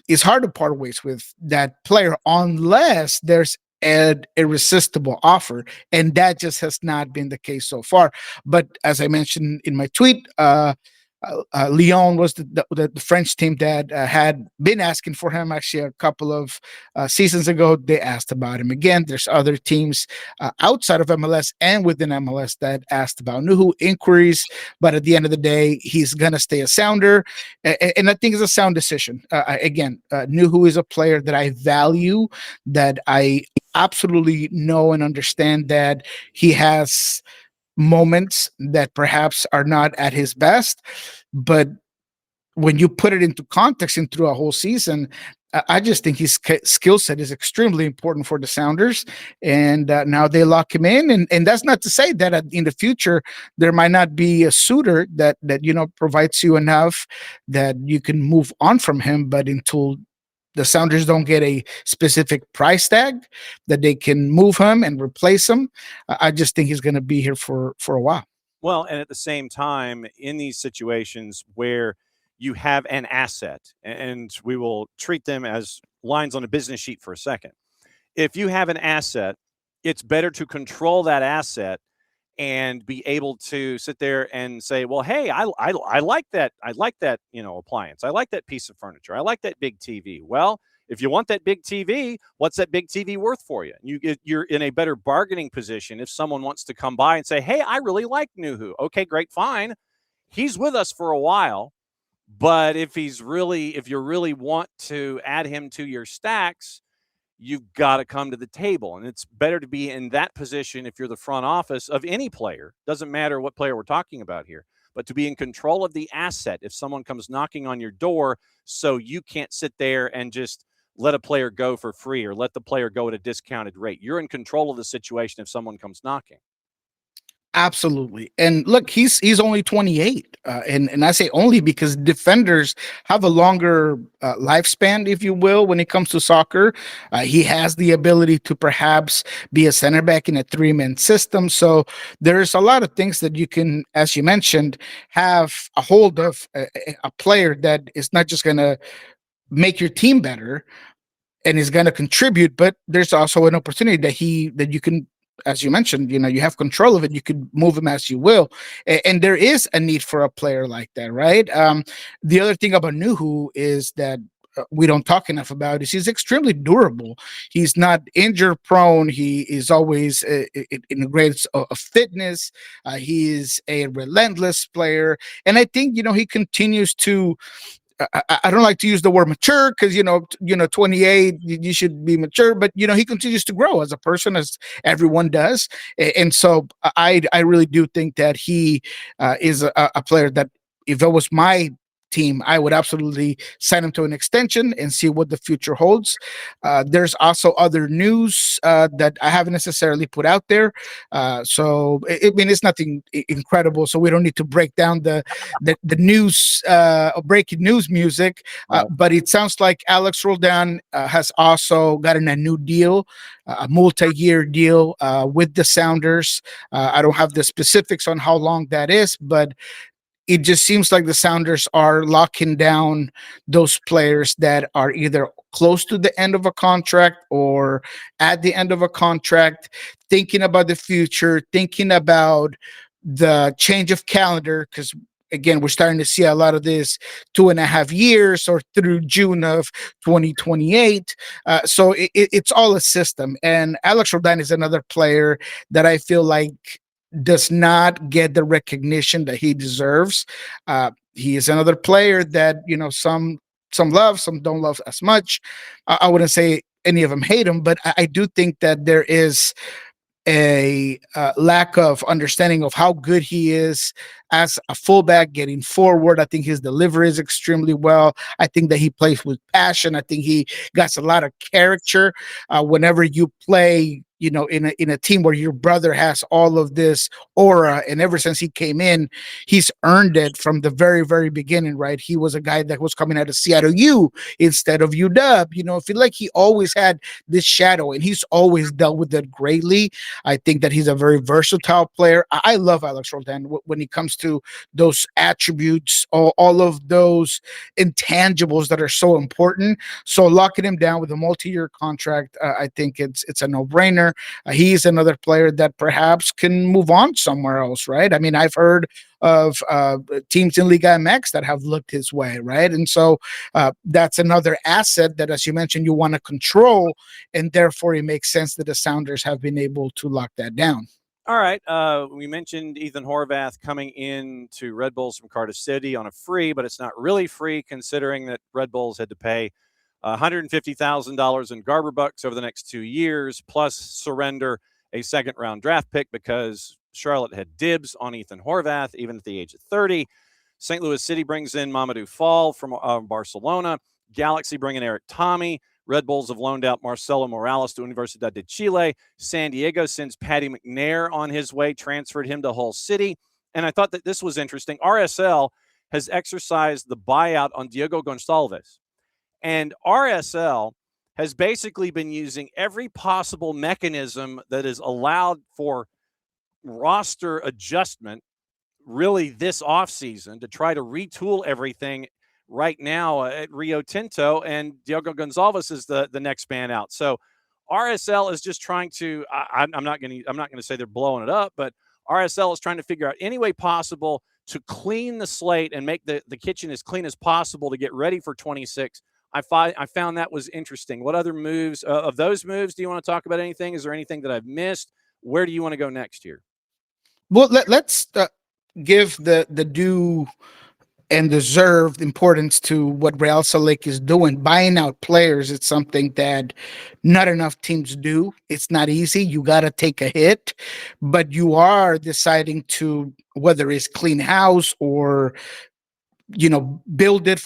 it's hard to part ways with that player unless there's an irresistible offer, and that just has not been the case so far. But as I mentioned in my tweet, Lyon was the French team that had been asking for him. Actually, a couple of seasons ago, they asked about him again. There's other teams outside of MLS and within MLS that asked about Nuhu, inquiries, but at the end of the day, he's going to stay a Sounder, and I think it's a sound decision. Again, Nuhu is a player that I value, that I absolutely know and understand that he has moments that perhaps are not at his best, but when you put it into context and through a whole season, I just think his skill set is extremely important for the Sounders, and now they lock him in, and that's not to say that in the future there might not be a suitor that provides you enough that you can move on from him, but until the Sounders don't get a specific price tag that they can move him and replace him, I just think he's going to be here for a while. Well, and at the same time, in these situations where you have an asset, and we will treat them as lines on a business sheet for a second. If you have an asset, it's better to control that asset and be able to sit there and say, well, hey, I like that. I like that, appliance. I like that piece of furniture. I like that big TV. Well, if you want that big TV, what's that big TV worth for you? You're in a better bargaining position if someone wants to come by and say, hey, I really like Nuhu. Okay, great, fine. He's with us for a while, but if you really want to add him to your stacks, you've got to come to the table. And it's better to be in that position if you're the front office of any player. Doesn't matter what player we're talking about here, but to be in control of the asset if someone comes knocking on your door, so you can't sit there and just let a player go for free or let the player go at a discounted rate. You're in control of the situation if someone comes knocking. Absolutely. And look, he's only 28. And I say only because defenders have a longer lifespan, if you will, when it comes to soccer. He has the ability to perhaps be a center back in a 3-man system. So there's a lot of things that you can, as you mentioned, have a hold of a player that is not just going to make your team better and is going to contribute, but there's also an opportunity that you can as you mentioned, you have control of it. You could move him as you will, and there is a need for a player like that, right? The other thing about Nuhu is that we don't talk enough about is he's extremely durable. He's not injury prone. He is always in a great of fitness. He is a relentless player, and I think he continues to. I don't like to use the word mature because 28 you should be mature, but he continues to grow as a person, as everyone does, and so I really do think that he is a player that, if it was my team, I would absolutely sign him to an extension and see what the future holds. There's also other news that I haven't necessarily put out there. So it's nothing incredible. So we don't need to break down the news, breaking news music. But it sounds like Alex Roldan has also gotten a new deal, a multi-year deal with the Sounders. I don't have the specifics on how long that is, but it just seems like the Sounders are locking down those players that are either close to the end of a contract or at the end of a contract, thinking about the future, thinking about the change of calendar, because again, we're starting to see a lot of this 2.5 years or through June of 2028. So it's all a system. And Alex Roldan is another player that I feel like does not get the recognition that he deserves. He is another player that some love, some don't love as much. I wouldn't say any of them hate him, but I do think that there is a lack of understanding of how good he is as a fullback getting forward. I think his delivery is extremely well. I think that he plays with passion. I think he got a lot of character. Whenever you play in a team where your brother has all of this aura, and ever since he came in, he's earned it from the very, very beginning, right? He was a guy that was coming out of Seattle U instead of UW. I feel like he always had this shadow, and he's always dealt with it greatly. I think that he's a very versatile player. I love Alex Roldan when it comes to those attributes, all of those intangibles that are so important. So locking him down with a multi-year contract, I think it's a no-brainer. He's another player that perhaps can move on somewhere else, right? I mean, I've heard of teams in Liga MX that have looked his way, right? And so that's another asset that, as you mentioned, you want to control, and therefore it makes sense that the Sounders have been able to lock that down. All right. We mentioned Ethan Horvath coming in to Red Bulls from Cardiff City on a free, but it's not really free considering that Red Bulls had to pay $150,000 in Garber bucks over the next 2 years, plus surrender a second-round draft pick because Charlotte had dibs on Ethan Horvath, even at the age of 30. St. Louis City brings in Mamadou Fall from Barcelona. Galaxy bring in Eric Tommy. Red Bulls have loaned out Marcelo Morales to Universidad de Chile. San Diego sends Patty McNair on his way, transferred him to Hull City. And I thought that this was interesting. RSL has exercised the buyout on Diego Gonçalves. And RSL has basically been using every possible mechanism that is allowed for roster adjustment really this offseason to try to retool everything right now at Rio Tinto, and Diego Gonçalves is the next man out. So RSL is just trying to I'm not going to say they're blowing it up, but RSL is trying to figure out any way possible to clean the slate and make the kitchen as clean as possible to get ready for 26. I found that was interesting. What other moves of those moves do you want to talk about? Anything? Is there anything that I've missed? Where do you want to go next year? Well, let's give the due and deserved importance to what Real Salt Lake is doing. Buying out players, it's something that not enough teams do. It's not easy. You got to take a hit, but you are deciding to, whether it's clean house or build it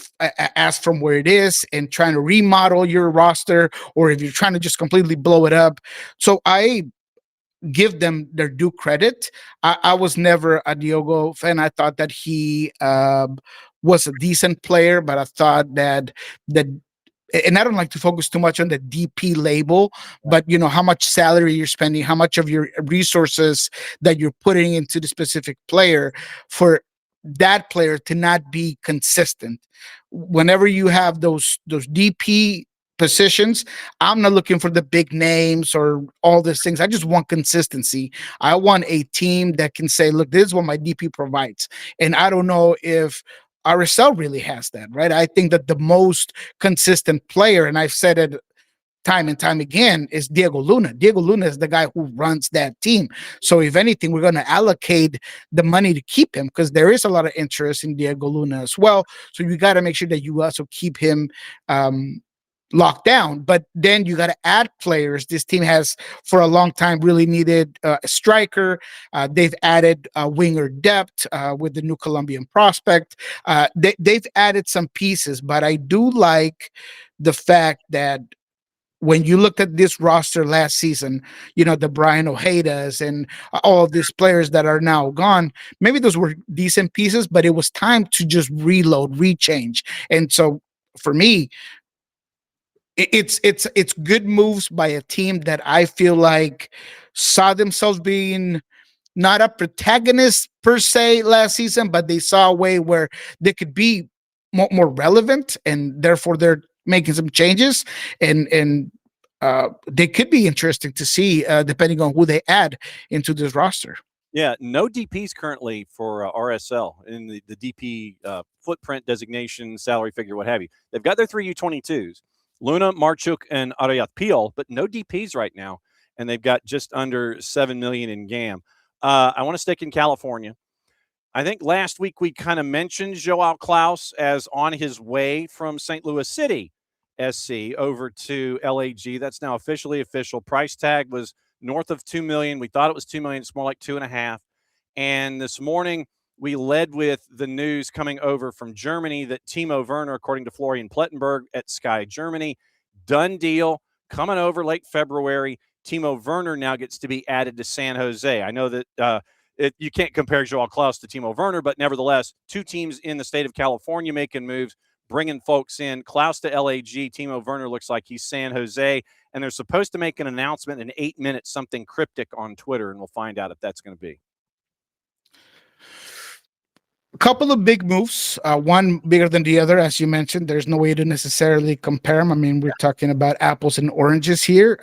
as from where it is and trying to remodel your roster, or if you're trying to just completely blow it up. So I give them their due credit. I was never a Diogo fan. I thought that he was a decent player, but I thought that and I don't like to focus too much on the DP label, but how much salary you're spending, how much of your resources that you're putting into the specific player for that player to not be consistent. Whenever you have those DP positions. I'm not looking for the big names or all these things. I just want consistency. I want a team that can say, look, this is what my DP provides. And I don't know if RSL really has that, right? I think that the most consistent player, and I've said it time and time again, is Diego Luna. Diego Luna is the guy who runs that team. So if anything, we're going to allocate the money to keep him, because there is a lot of interest in Diego Luna as well. So you got to make sure that you also keep him locked down. But then you got to add players. This team has for a long time really needed a striker. They've added winger depth with the new Colombian prospect. They've added some pieces, but I do like the fact that when you look at this roster last season, the Brian Ojedas and all of these players that are now gone, maybe those were decent pieces, but it was time to just reload, rechange. And so for me, it's good moves by a team that I feel like saw themselves being not a protagonist per se last season, but they saw a way where they could be more relevant, and therefore they're making some changes, and they could be interesting to see depending on who they add into this roster. Yeah, no DPs currently for RSL in the DP footprint designation, salary figure, what have you. They've got their 3 U22s, Luna, Marchuk, and Ariatpil, but no DPs right now, and they've got just under $7 million in GAM. I want to stick in California. I think last week we kind of mentioned Joao Klaus as on his way from St. Louis City SC over to LAG. That's now officially official. Price tag was north of $2 million. We thought it was $2 million. It's more like 2.5. And this morning we led with the news coming over from Germany that Timo Werner, according to Florian Plettenberg at Sky Germany, done deal, coming over late February. Timo Werner now gets to be added to San Jose. I know that you can't compare Joao Klaus to Timo Werner, but nevertheless, 2 teams in the state of California making moves, bringing folks in. Klaus to LAG, Timo Werner looks like he's San Jose, and they're supposed to make an announcement in 8 minutes, something cryptic on Twitter, and we'll find out if that's going to be. A couple of big moves, one bigger than the other, as you mentioned. There's no way to necessarily compare them. I mean, we're talking about apples and oranges here,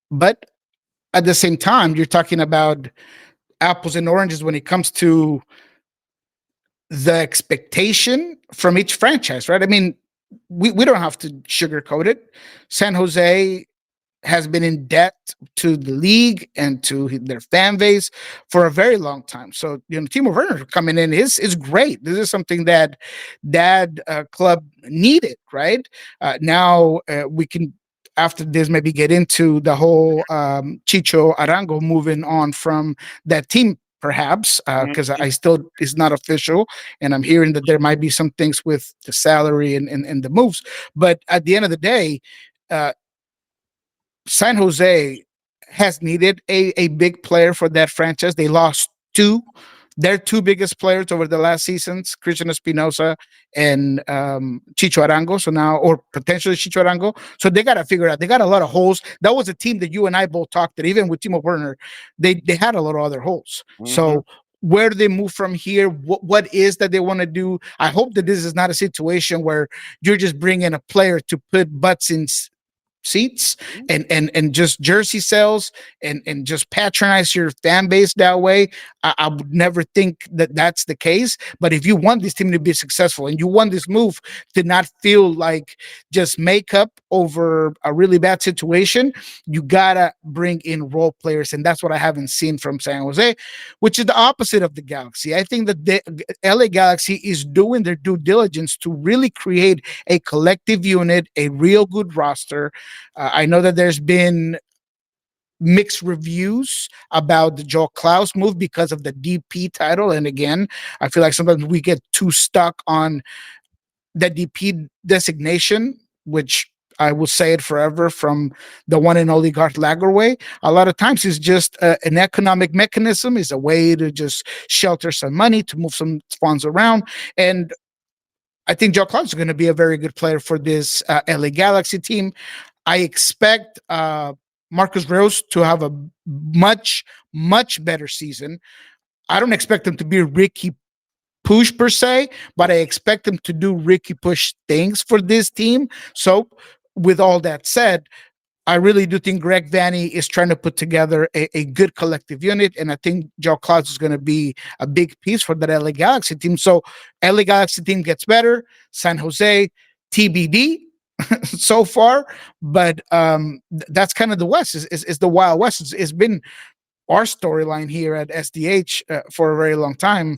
but at the same time, you're talking about apples and oranges when it comes to the expectation from each franchise, right? I mean, we don't have to sugarcoat it. San Jose has been in debt to the league and to their fan base for a very long time. So, Timo Werner coming in is great. This is something that club needed, right? Now we can, after this, maybe get into the whole Chicho Arango moving on from that team, perhaps, because I still, it's not official, and I'm hearing that there might be some things with the salary and the moves. But at the end of the day, San Jose has needed a big player for that franchise. They lost their 2 biggest players over the last seasons, Christian Espinosa and Chicho Arango. So now, or potentially Chicho Arango. So they got to figure it out. They got a lot of holes. That was a team that you and I both talked that even with Timo Werner, they had a lot of other holes. So where do they move from here? What is that they want to do? I hope that this is not a situation where you're just bringing a player to put butts in seats and just jersey sales and just patronize your fan base that way. I would never think that that's the case. But if you want this team to be successful and you want this move to not feel like just makeup over a really bad situation, you gotta bring in role players, and that's what I haven't seen from San Jose, which is the opposite of the Galaxy. I think that the LA Galaxy is doing their due diligence to really create a collective unit, a real good roster. I know that there's been mixed reviews about the Joao Klaus move because of the DP title. And again, I feel like sometimes we get too stuck on the DP designation, which I will say it forever, from the one and only Garth Lagerwey. A lot of times it's just an economic mechanism, is a way to just shelter some money, to move some funds around. And I think Joao Klaus is going to be a very good player for this LA Galaxy team. I expect Marcus Rose to have a much, much better season. I don't expect him to be Ricky Push per se, but I expect him to do Ricky Push things for this team. So with all that said, I really do think Greg Vanney is trying to put together a good collective unit, and I think Joe Klaus is going to be a big piece for that LA Galaxy team. So LA Galaxy team gets better, San Jose TBD so far, but that's kind of the West, is the Wild West. It's been our storyline here at SDH for a very long time.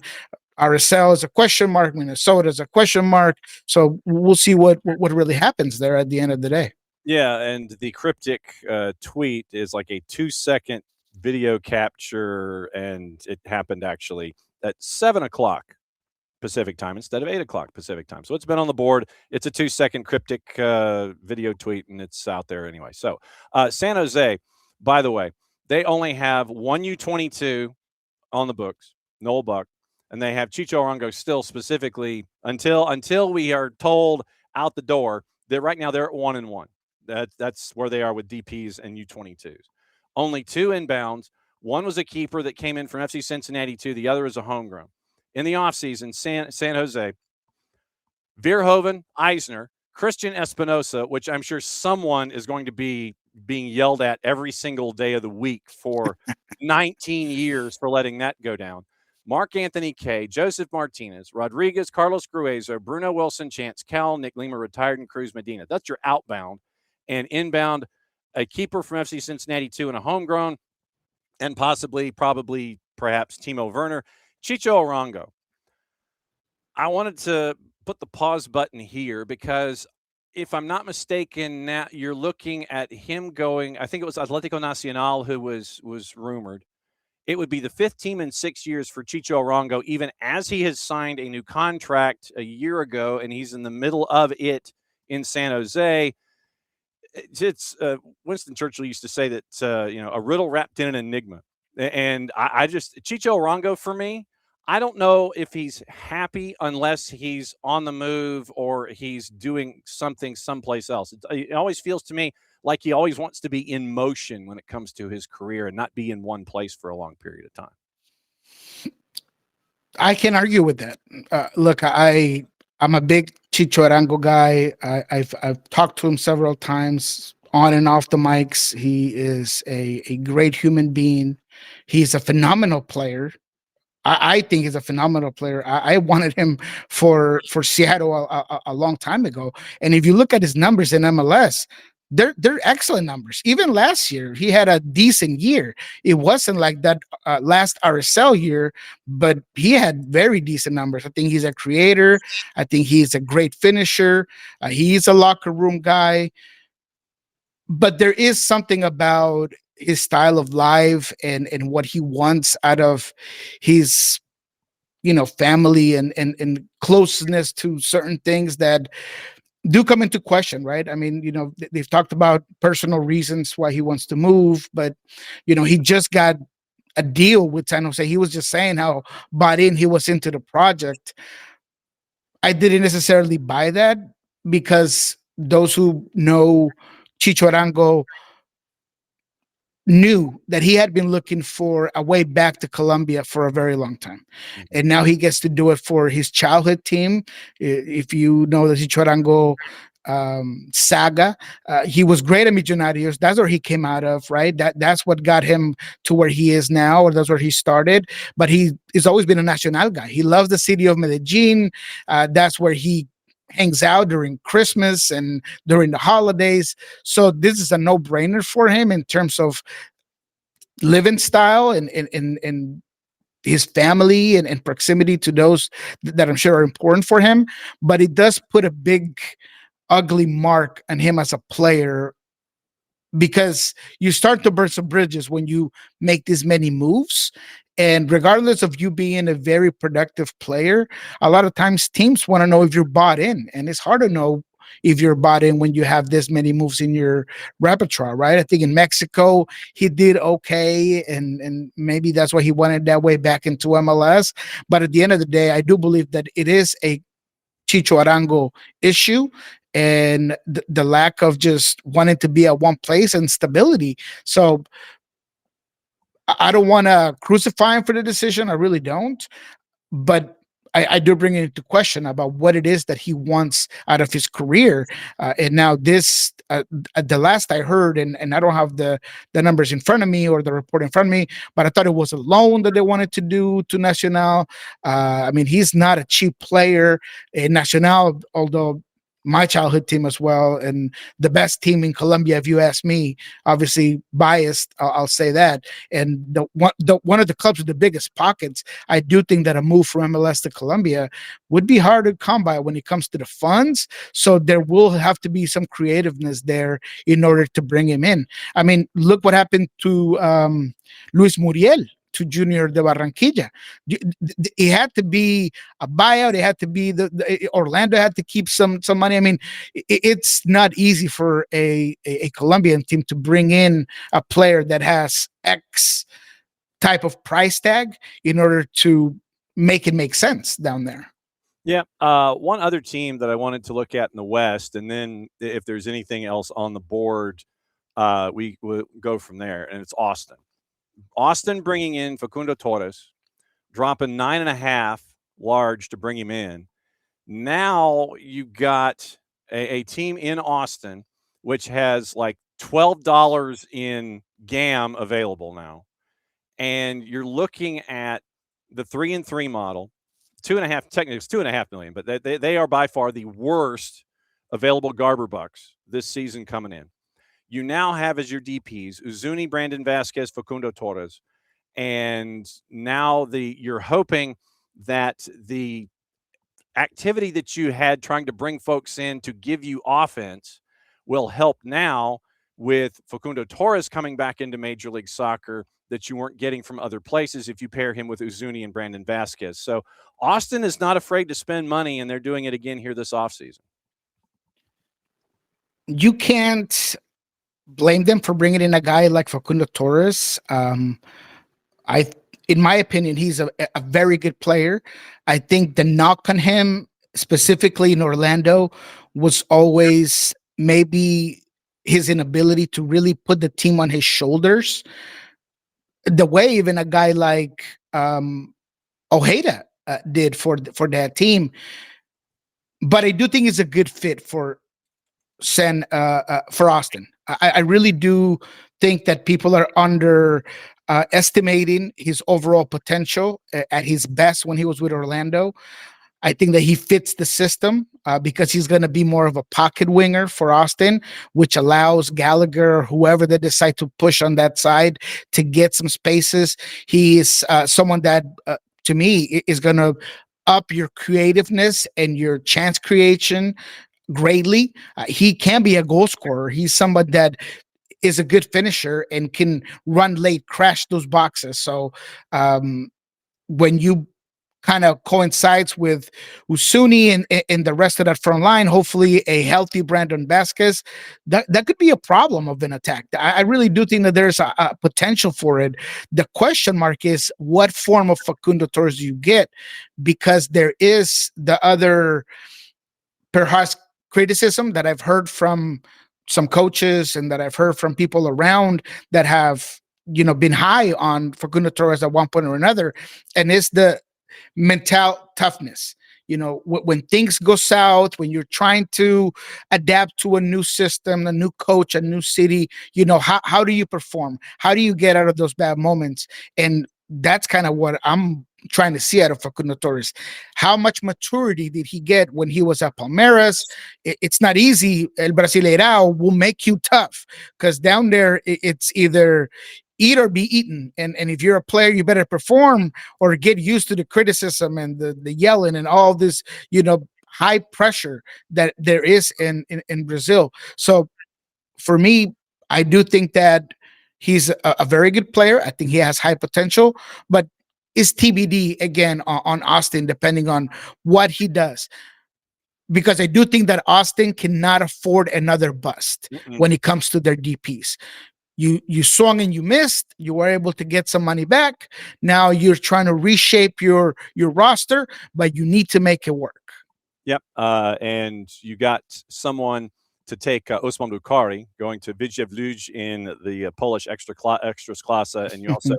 RSL is a question mark, Minnesota is a question mark, so we'll see what really happens there at the end of the day. Yeah, and the cryptic tweet is like a 2-second video capture, and it happened actually at 7 o'clock Pacific time instead of 8 o'clock Pacific time. So it's been on the board. It's a 2-second cryptic video tweet, and it's out there anyway. So San Jose, by the way, they only have one U22 on the books, Noel Buck, and they have Chicho Arango still specifically until we are told out the door that right now they're at 1-1. That's where they are with DPs and U22s. Only 2 inbounds. One was a keeper that came in from FC Cincinnati 2. The other is a homegrown. In the offseason, San Jose, Verhoeven, Eisner, Christian Espinosa, which I'm sure someone is going to be being yelled at every single day of the week for 19 years for letting that go down. Mark Anthony Kay, Joseph Martinez, Rodriguez, Carlos Gruezo, Bruno Wilson, Chance Cal, Nick Lima retired, and Cruz Medina. That's your outbound. And inbound, a keeper from FC Cincinnati 2 and a homegrown, and perhaps Timo Werner. Chicho Arango. I wanted to put the pause button here because if I'm not mistaken, now you're looking at him going, I think it was Atlético Nacional who was rumored. It would be the 5th team in 6 years for Chicho Arango, even as he has signed a new contract a year ago, and he's in the middle of it in San Jose. It's Winston Churchill used to say that, a riddle wrapped in an enigma. And I just, Chicho Arango for me, I don't know if he's happy unless he's on the move or he's doing something someplace else. It always feels to me like he always wants to be in motion when it comes to his career and not be in one place for a long period of time. I can argue with that. Look, I'm a big Chicho Arango guy. I've talked to him several times on and off the mics. He is a great human being. He's a phenomenal player. I think he's a phenomenal player. I wanted him for Seattle a long time ago. And if you look at his numbers in MLS, they're excellent numbers. Even last year, he had a decent year. It wasn't like that last RSL year, but he had very decent numbers. I think he's a creator. I think he's a great finisher. He's a locker room guy. But there is something about his style of life and what he wants out of his, family and closeness to certain things that do come into question, right? I mean, they've talked about personal reasons why he wants to move, but, he just got a deal with San Jose. He was just saying how bought in he was into the project. I didn't necessarily buy that because those who know Chicho Arango knew that he had been looking for a way back to Colombia for a very long time. And now he gets to do it for his childhood team. If you know the Chicho Arango saga, he was great at Millonarios. That's where he came out of, right? That's what got him to where he is now, or that's where he started. But he has always been a Nacional guy. He loves the city of Medellin. That's where he hangs out during Christmas and during the holidays. So this is a no-brainer for him in terms of living style and his family and proximity to those that I'm sure are important for him. But it does put a big, ugly mark on him as a player, because you start to burn some bridges when you make this many moves. And regardless of you being a very productive player, a lot of times teams want to know if you're bought in. And it's hard to know if you're bought in when you have this many moves in your repertoire, right? I think in Mexico, he did okay. And maybe that's why he wanted that way back into MLS. But at the end of the day, I do believe that it is a Chicho Arango issue, and the lack of just wanting to be at one place and stability. So I don't want to crucify him for the decision. I really don't. But I do bring it into question about what it is that he wants out of his career. And now this, the last I heard, and I don't have the numbers in front of me or the report in front of me, but I thought it was a loan that they wanted to do to Nacional. I mean, he's not a cheap player. Nacional, although my childhood team as well, and the best team in Colombia, if you ask me. Obviously biased, I'll say that. And one of the clubs with the biggest pockets, I do think that a move from MLS to Colombia would be hard to come by when it comes to the funds. So there will have to be some creativeness there in order to bring him in. I mean, look what happened to Luis Muriel, to Junior de Barranquilla. It had to be a buyout. It had to be the Orlando had to keep some money. I mean, it's not easy for a Colombian team to bring in a player that has X type of price tag in order to make it make sense down there. Yeah. One other team that I wanted to look at in the West, and then if there's anything else on the board, we will go from there, and it's Austin. Austin bringing in Facundo Torres, dropping 9.5 large to bring him in. Now you got a team in Austin which has like $12 in GAM available now, and you're looking at the 3-and-3 model, 2.5. Technically, it's $2.5 million, but they are by far the worst available Garber bucks this season coming in. You now have as your DPs Uzuni, Brandon Vasquez, Facundo Torres, and now you're hoping that the activity that you had trying to bring folks in to give you offense will help now with Facundo Torres coming back into Major League Soccer that you weren't getting from other places if you pair him with Uzuni and Brandon Vasquez. So Austin is not afraid to spend money, and they're doing it again here this offseason. You can't blame them for bringing in a guy like Facundo Torres. In my opinion, he's a very good player. I think the knock on him, specifically in Orlando, was always maybe his inability to really put the team on his shoulders, the way even a guy like Ojeda did for that team. But I do think he's a good fit for Austin. I really do think that people are estimating his overall potential at his best when he was with Orlando. I think that he fits the system because he's going to be more of a pocket winger for Austin, which allows Gallagher or whoever they decide to push on that side to get some spaces. He is someone that, to me, is going to up your creativeness and your chance creation greatly. He can be a goal scorer. He's someone that is a good finisher and can run late, crash those boxes. So when you kind of coincides with Uzuni and the rest of that front line, hopefully a healthy Brandon Vasquez, that could be a problem of an attack. I really do think that there's a potential for it. The question mark is what form of Facundo Torres do you get? Because there is the other perhaps criticism that I've heard from some coaches and that I've heard from people around that have, been high on Facundo Torres at one point or another, and it's the mental toughness. When things go south, when you're trying to adapt to a new system, a new coach, a new city, how do you perform? How do you get out of those bad moments? And that's kind of what I'm trying to see out of Facundo Torres. How much maturity did he get when he was at Palmeiras? It's not easy. El Brasileirao will make you tough because down there it's either eat or be eaten. And if you're a player, you better perform or get used to the criticism and the yelling and all this, high pressure that there is in Brazil. So for me, I do think that he's a very good player. I think he has high potential, but is TBD again on Austin, depending on what he does. Because I do think that Austin cannot afford another bust when it comes to their DPs. You swung and you missed. You were able to get some money back. Now you're trying to reshape your roster, but you need to make it work. Yep. And you got someone to take Osman Bukari going to Widzew Łódź in the Polish Ekstraklasa, and you also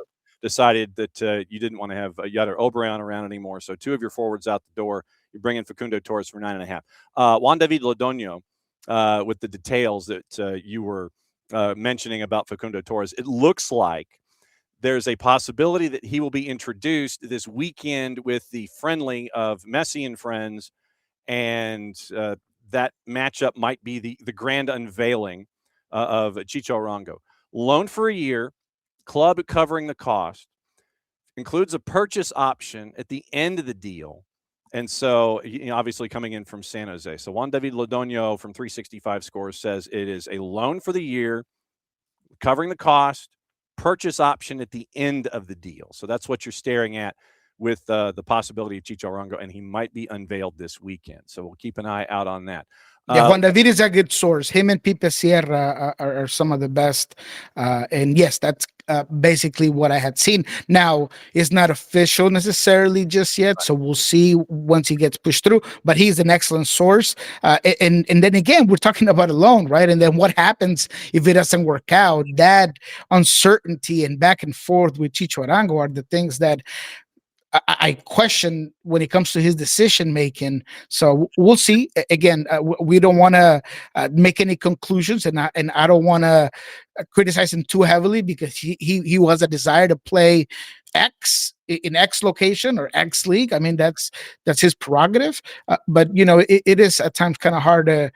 decided that you didn't want to have Yadar Obreon around anymore. So 2 of your forwards out the door. You bring in Facundo Torres for 9.5. Juan David Lodonio, with the details that you were mentioning about Facundo Torres, it looks like there's a possibility that he will be introduced this weekend with the friendly of Messi and friends, and that matchup might be the grand unveiling of Chicho Arango. Loan for a year, club covering the cost, includes a purchase option at the end of the deal. And so, obviously coming in from San Jose. So Juan David Lodonio from 365 Scores says it is a loan for the year, covering the cost, purchase option at the end of the deal. So that's what you're staring at with the possibility of Chicho Arango, and he might be unveiled this weekend. So we'll keep an eye out on that. Yeah, Juan David is a good source. Him and Pipe Sierra are some of the best. And yes, that's basically what I had seen. Now, it's not official necessarily just yet, so we'll see once he gets pushed through. But he's an excellent source. And then again, we're talking about a loan, right? And then what happens if it doesn't work out? That uncertainty and back and forth with Chicho Arango are the things that I question when it comes to his decision making. So we'll see. Again, we don't want to make any conclusions, and I don't want to criticize him too heavily, because he was a desire to play X in X location or X league. I mean, that's his prerogative. But it is at times kind of hard to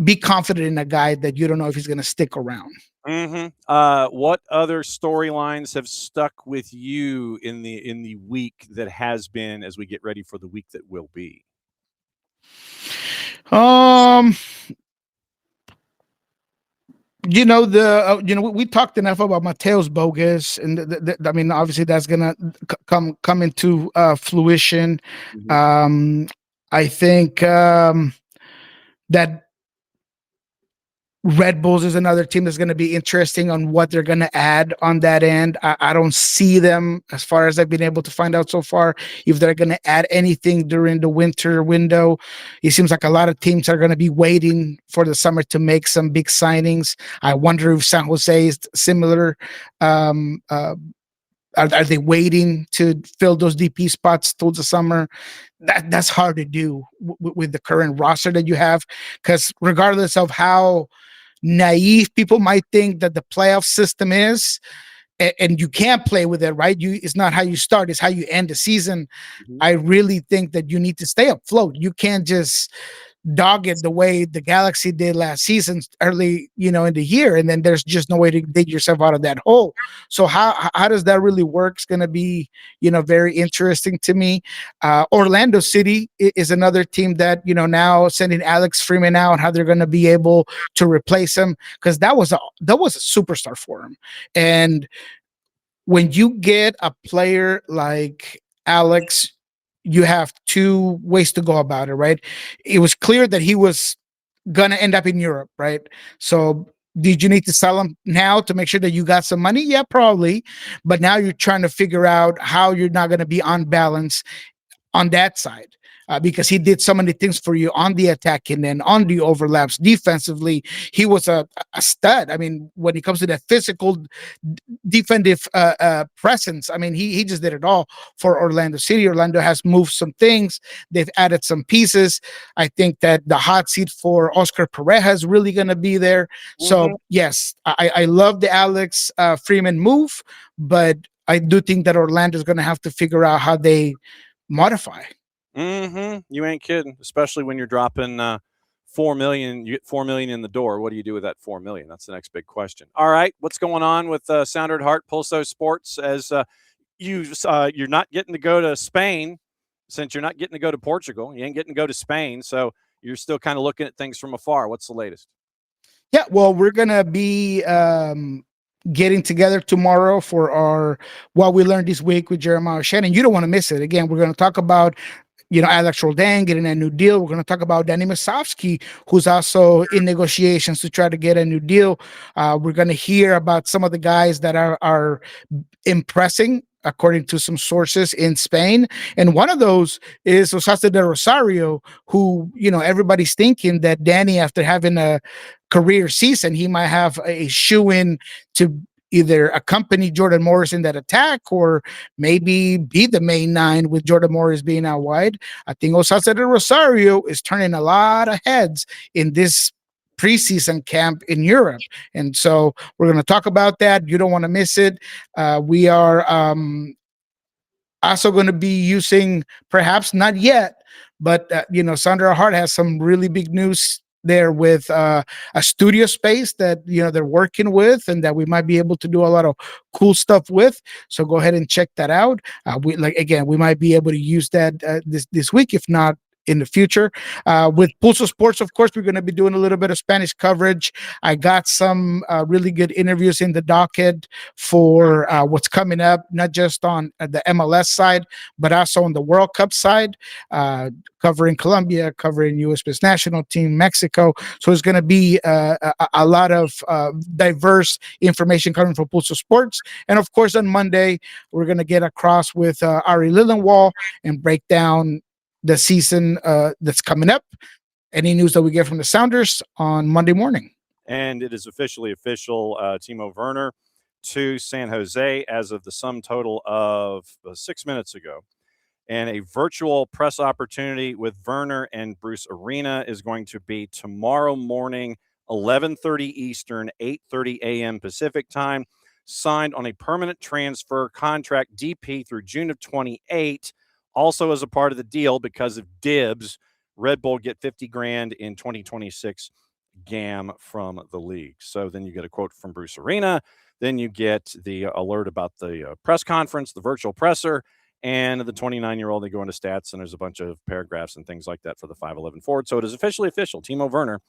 be confident in a guy that you don't know if he's going to stick around. What other storylines have stuck with you in the week that has been, as we get ready for the week that will be? We talked enough about Mateo's bogus, and I mean, obviously that's gonna come into fruition. I think that Red Bulls is another team that's going to be interesting on what they're going to add on that end. I don't see them, as far as I've been able to find out so far, if they're going to add anything during the winter window. It seems like a lot of teams are going to be waiting for the summer to make some big signings. I wonder if San Jose is similar. Are they waiting to fill those DP spots till the summer? That's hard to do with the current roster that you have, because regardless of how naive people might think that the playoff system is, and you can't play with it, right? It's not how you start, it's how you end the season. I really think that you need to stay afloat. You can't just dog it the way the Galaxy did last season, early, in the year, and then there's just no way to dig yourself out of that hole. So how does that really work? It's going to be, very interesting to me. Orlando City is another team that, now sending Alex Freeman out, how they're going to be able to replace him, because that was a superstar for him. And when you get a player like Alex, you have 2 ways to go about it, right? It was clear that he was going to end up in Europe, right? So did you need to sell him now to make sure that you got some money? Yeah, probably. But now you're trying to figure out how you're not going to be on balance on that side. Because he did so many things for you on the attacking and on the overlaps. Defensively, he was a stud. I mean, when it comes to that physical defensive presence, I mean, he just did it all for Orlando City. Orlando has moved some things. They've added some pieces. I think that the hot seat for Oscar Pareja is really going to be there. So, yes, I love the Alex Freeman move, but I do think that Orlando is going to have to figure out how they modify. You ain't kidding, especially when you're dropping $4 million. You get $4 million in the door. What do you do with that $4 million? That's the next big question. All right, what's going on with Sounder at Heart, Pulso Sports? As you're not getting to go to Spain, since you're not getting to go to Portugal, you ain't getting to go to Spain, so you're still kind of looking at things from afar. What's the latest? Yeah, well, we're gonna be getting together tomorrow for our What We Learned This Week with Jeremiah Shannon. You don't want to miss it. Again, we're going to talk about Alex Roldan getting a new deal. We're going to talk about Danny Masovsky, who's also in negotiations to try to get a new deal. We're going to hear about some of the guys that are impressing, according to some sources in Spain. And one of those is Osasuna de Rosario, who, everybody's thinking that Danny, after having a career season, he might have a shoe-in to either accompany Jordan Morris in that attack or maybe be the main nine with Jordan Morris being out wide. I think Osasa de Rosario is turning a lot of heads in this preseason camp in Europe. And so we're going to talk about that. You don't want to miss it. We are also going to be using, perhaps not yet, but Sandra Hart has some really big news there with a studio space that they're working with and that we might be able to do a lot of cool stuff with. So go ahead and check that out. We might be able to use that this week, if not in the future. With Pulso Sports, of course, we're going to be doing a little bit of Spanish coverage. I got some really good interviews in the docket for what's coming up, not just on the MLS side, but also on the World Cup side, covering Colombia, covering USPS national team, Mexico. So it's going to be a lot of diverse information coming from Pulso Sports. And of course, on Monday, we're going to get across with Ari Lillenwall and break down the season that's coming up. Any news that we get from the Sounders on Monday morning. And it is officially official. Timo Werner to San Jose as of the sum total of 6 minutes ago. And a virtual press opportunity with Werner and Bruce Arena is going to be tomorrow morning, 11:30 Eastern, 8:30 a.m. Pacific time. Signed on a permanent transfer contract, DP, through June of 28. Also, as a part of the deal, because of dibs, Red Bull get $50,000 in 2026 GAM from the league. So then you get a quote from Bruce Arena. Then you get the alert about the press conference, the virtual presser, and the 29-year-old. They go into stats, and there's a bunch of paragraphs and things like that for the 5'11" forward. So it is officially official. Timo Werner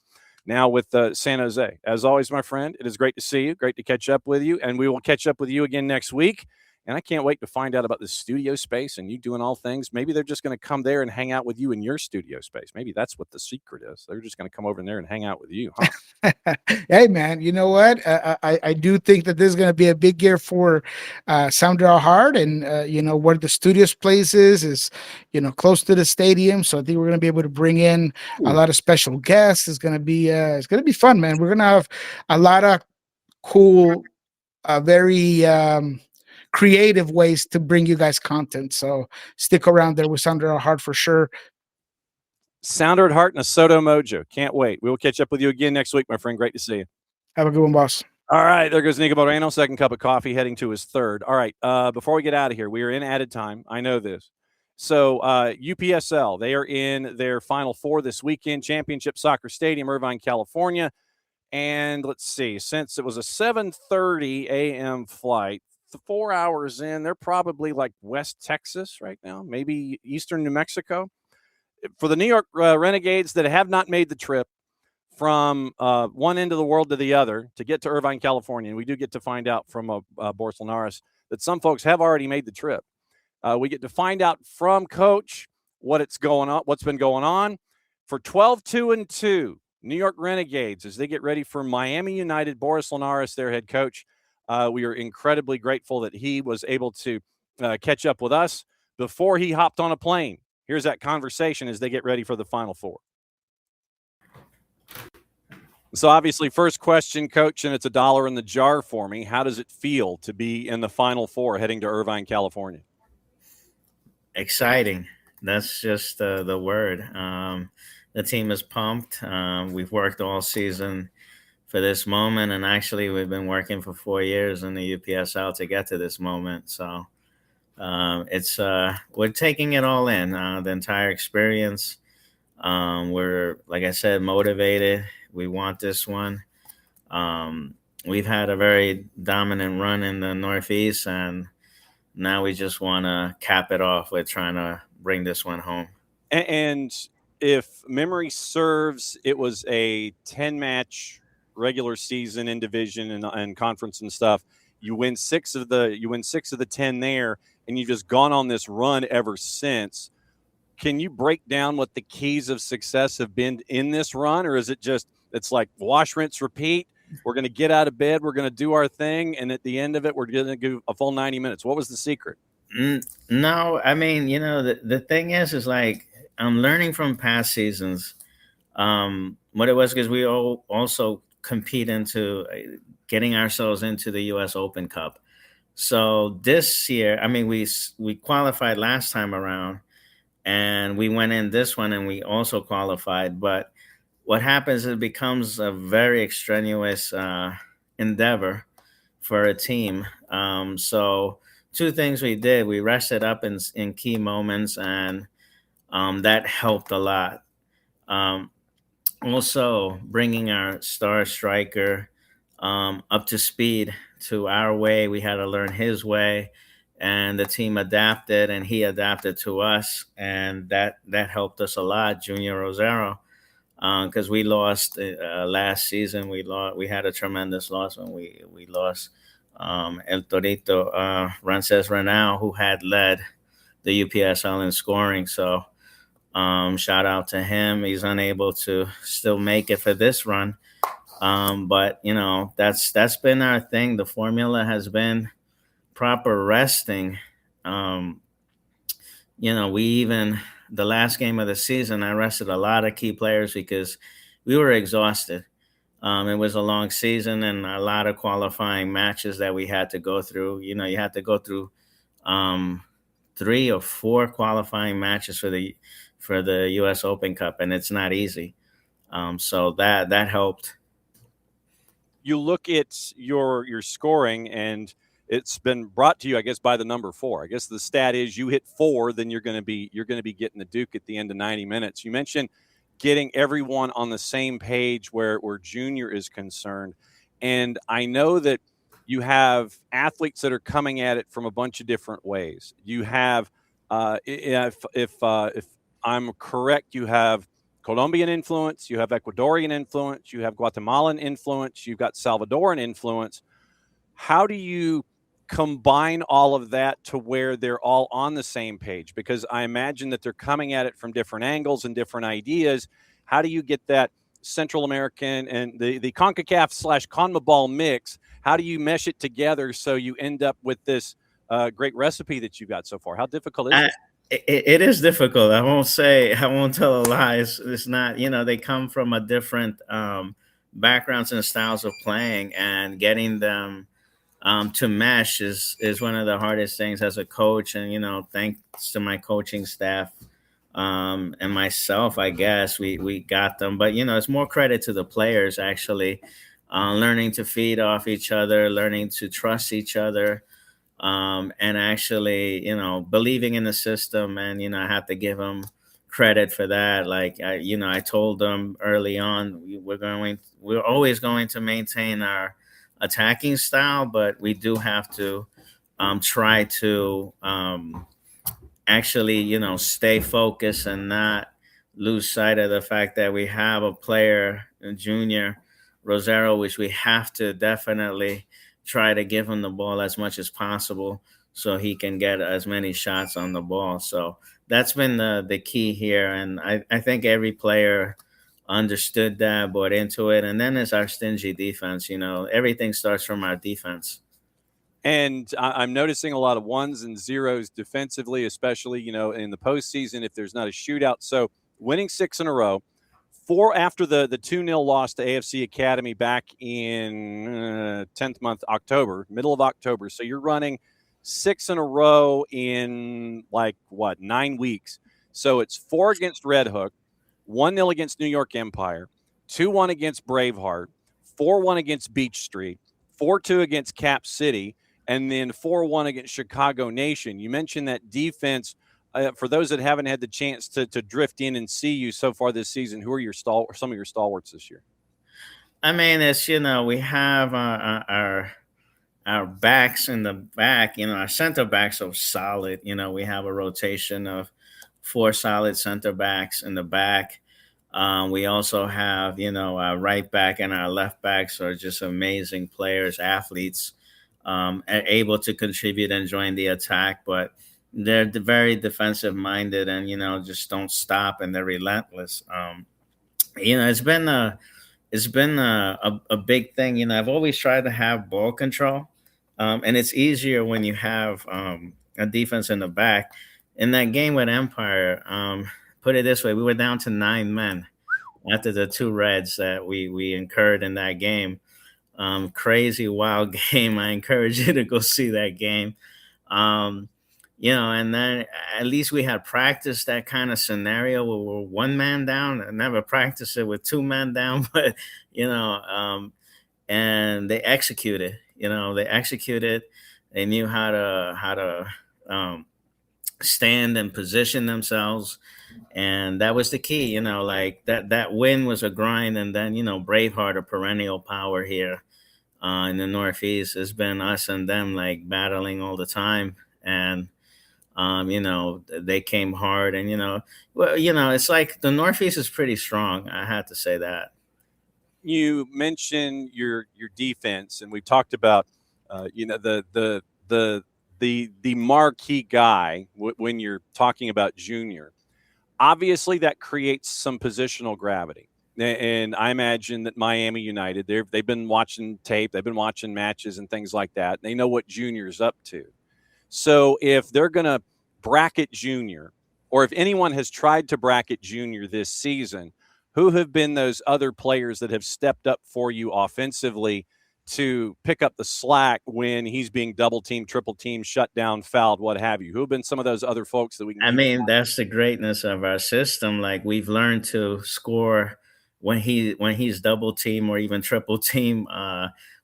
now with San Jose. As always, my friend, it is great to see you. Great to catch up with you. And we will catch up with you again next week. And I can't wait to find out about the studio space and you doing all things. Maybe they're just going to come there and hang out with you in your studio space. Maybe that's what the secret is. They're just going to come over in there and hang out with you, huh? Hey, man, you know what? I do think that this is going to be a big year for Sandra Hart. And, where the studios place is, close to the stadium. So I think we're going to be able to bring in a lot of special guests. It's going to be fun, man. We're going to have a lot of cool, very creative ways to bring you guys content. So stick around there with Sandra Hart for sure. Sounder at Heart and a Soto Mojo. Can't wait. We will catch up with you again next week, my friend. Great to see you. Have a good one, boss. All right. There goes Niko Moreno, second cup of coffee, heading to his third. All right. Before we get out of here, we are in added time. I know this. So UPSL, they are in their Final Four this weekend, Championship Soccer Stadium, Irvine, California. And let's see, since it was a 7:30 a.m. flight, 4 hours in, they're probably like West Texas right now, maybe Eastern New Mexico. For the New York Renegades that have not made the trip from one end of the world to the other to get to Irvine, California, and we do get to find out from Boris Linares that some folks have already made the trip. We get to find out from Coach what's been going on. For 12-2-2, New York Renegades, as they get ready for Miami United, Boris Linares, their head coach. We are incredibly grateful that he was able to catch up with us before he hopped on a plane. Here's that conversation as they get ready for the Final Four. So obviously, first question, Coach, and it's $1 in the jar for me. How does it feel to be in the Final Four heading to Irvine, California? Exciting. That's just the word. The team is pumped. We've worked all season for this moment, and actually we've been working for 4 years in the UPSL to get to this moment. So we're taking it all in, the entire experience. We're, like I said, motivated. We want this one. We've had a very dominant run in the Northeast, and now we just want to cap it off with trying to bring this one home. And if memory serves, it was a 10-match regular season in division and conference and stuff. You win six of the 10 there, and you've just gone on this run ever since. Can you break down what the keys of success have been in this run, or is it just it's like wash, rinse, repeat? We're going to get out of bed, we're going to do our thing, and at the end of it, we're going to do a full 90 minutes. What was the secret? No, I mean, the thing is like I'm learning from past seasons. What it was, because we all also compete into getting ourselves into the U.S. Open Cup. So this year, I mean, we qualified last time around, and we went in this one, and we also qualified. But what happens is it becomes a very extraneous endeavor for a team. So two things we did: we rested up in key moments, and that helped a lot. Also, bringing our star striker up to speed to our way. We had to learn his way, and the team adapted, and he adapted to us, and that helped us a lot, Junior Rosero, because we lost last season. We had a tremendous loss when we lost El Torito, Rances Renau, who had led the UPSL in scoring. So shout out to him. He's unable to still make it for this run. But that's been our thing. The formula has been proper resting. We even the last game of the season, I rested a lot of key players because we were exhausted. It was a long season and a lot of qualifying matches that we had to go through. You had to go through 3 or 4 qualifying matches for the U.S. Open Cup, and it's not easy. So that helped. You look at your scoring, and it's been brought to you, I guess, by the number 4. I guess the stat is you hit 4, then you're going to be getting the Duke at the end of 90 minutes. You mentioned getting everyone on the same page where Junior is concerned, and I know that you have athletes that are coming at it from a bunch of different ways. You have, if I'm correct, you have Colombian influence, you have Ecuadorian influence, you have Guatemalan influence, you've got Salvadoran influence. How do you combine all of that to where they're all on the same page? Because I imagine that they're coming at it from different angles and different ideas. How do you get that Central American and the CONCACAF/CONMEBOL mix? How do you mesh it together so you end up with this great recipe that you've got so far? How difficult is it? It is difficult. I won't tell a lie. It's not, they come from a different backgrounds and styles of playing, and getting them to mesh is one of the hardest things as a coach. And, thanks to my coaching staff and myself, I guess we got them. But, it's more credit to the players, actually, learning to feed off each other, learning to trust each other. And actually, believing in the system, and, I have to give them credit for that. Like, I told them early on, we're always going to maintain our attacking style, but we do have to try to actually, stay focused and not lose sight of the fact that we have a player, Junior Rosero, which we have to definitely try to give him the ball as much as possible so he can get as many shots on the ball. So that's been the key here. And I think every player understood that, bought into it. And then it's our stingy defense. Everything starts from our defense. And I'm noticing a lot of 1s and 0s defensively, especially, in the postseason if there's not a shootout. So winning 6 in a row. 4 after the 2-0 loss to AFC Academy back in 10th month, middle of October. So you're running 6 in a row in 9 weeks. So it's 4 against Red Hook, 1-0 against New York Empire, 2-1 against Braveheart, 4-1 against Beach Street, 4-2 against Cap City, and then 4-1 against Chicago Nation. You mentioned that defense. For those that haven't had the chance to drift in and see you so far this season, who are some of your stalwarts this year? I mean, it's, we have our backs in the back, our center backs are solid. We have a rotation of 4 solid center backs in the back. We also have, our right back and our left backs are just amazing players, athletes, able to contribute and join the attack. But they're very defensive minded and, just don't stop, and they're relentless. It's been a big thing. I've always tried to have ball control, and it's easier when you have a defense in the back. In that game with Empire, put it this way, we were down to 9 men, after the 2 reds that we incurred in that game. Crazy wild game. I encourage you to go see that game. Um, and then at least we had practiced that kind of scenario where we're 1 man down. I never practiced it with 2 men down, but and they executed. They executed. They knew how to stand and position themselves, and that was the key. Like that win was a grind, and then Braveheart, a perennial power here in the Northeast, has been us and them like battling all the time, and they came hard, and it's like the Northeast is pretty strong. I had to say that. You mentioned your defense, and we've talked about the marquee guy when you're talking about junior. Obviously, that creates some positional gravity. And I imagine that Miami United, they've been watching tape, they've been watching matches and things like that. They know what junior's up to. So if they're going to bracket junior, or if anyone has tried to bracket junior this season, who have been those other players that have stepped up for you offensively to pick up the slack when he's being double teamed, triple teamed, shut down, fouled, what have you? Who have been some of those other folks that we can? I mean, that's the greatness of our system. Like, we've learned to score when he's double team or even triple team.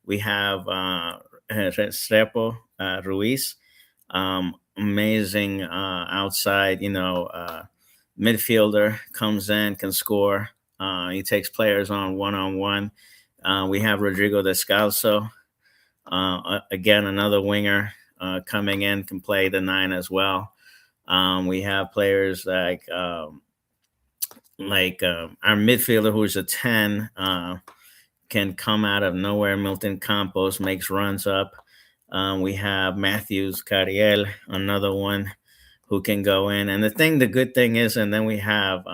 We have Restrepo Ruiz, amazing outside, midfielder, comes in, can score. He takes players on one-on-one. We have Rodrigo Descalzo, again, another winger coming in, can play the 9 as well. We have players like our midfielder, who's a 10, can come out of nowhere. Milton Campos makes runs up. We have Matthews Cariel, another one who can go in. And the good thing is, and then we have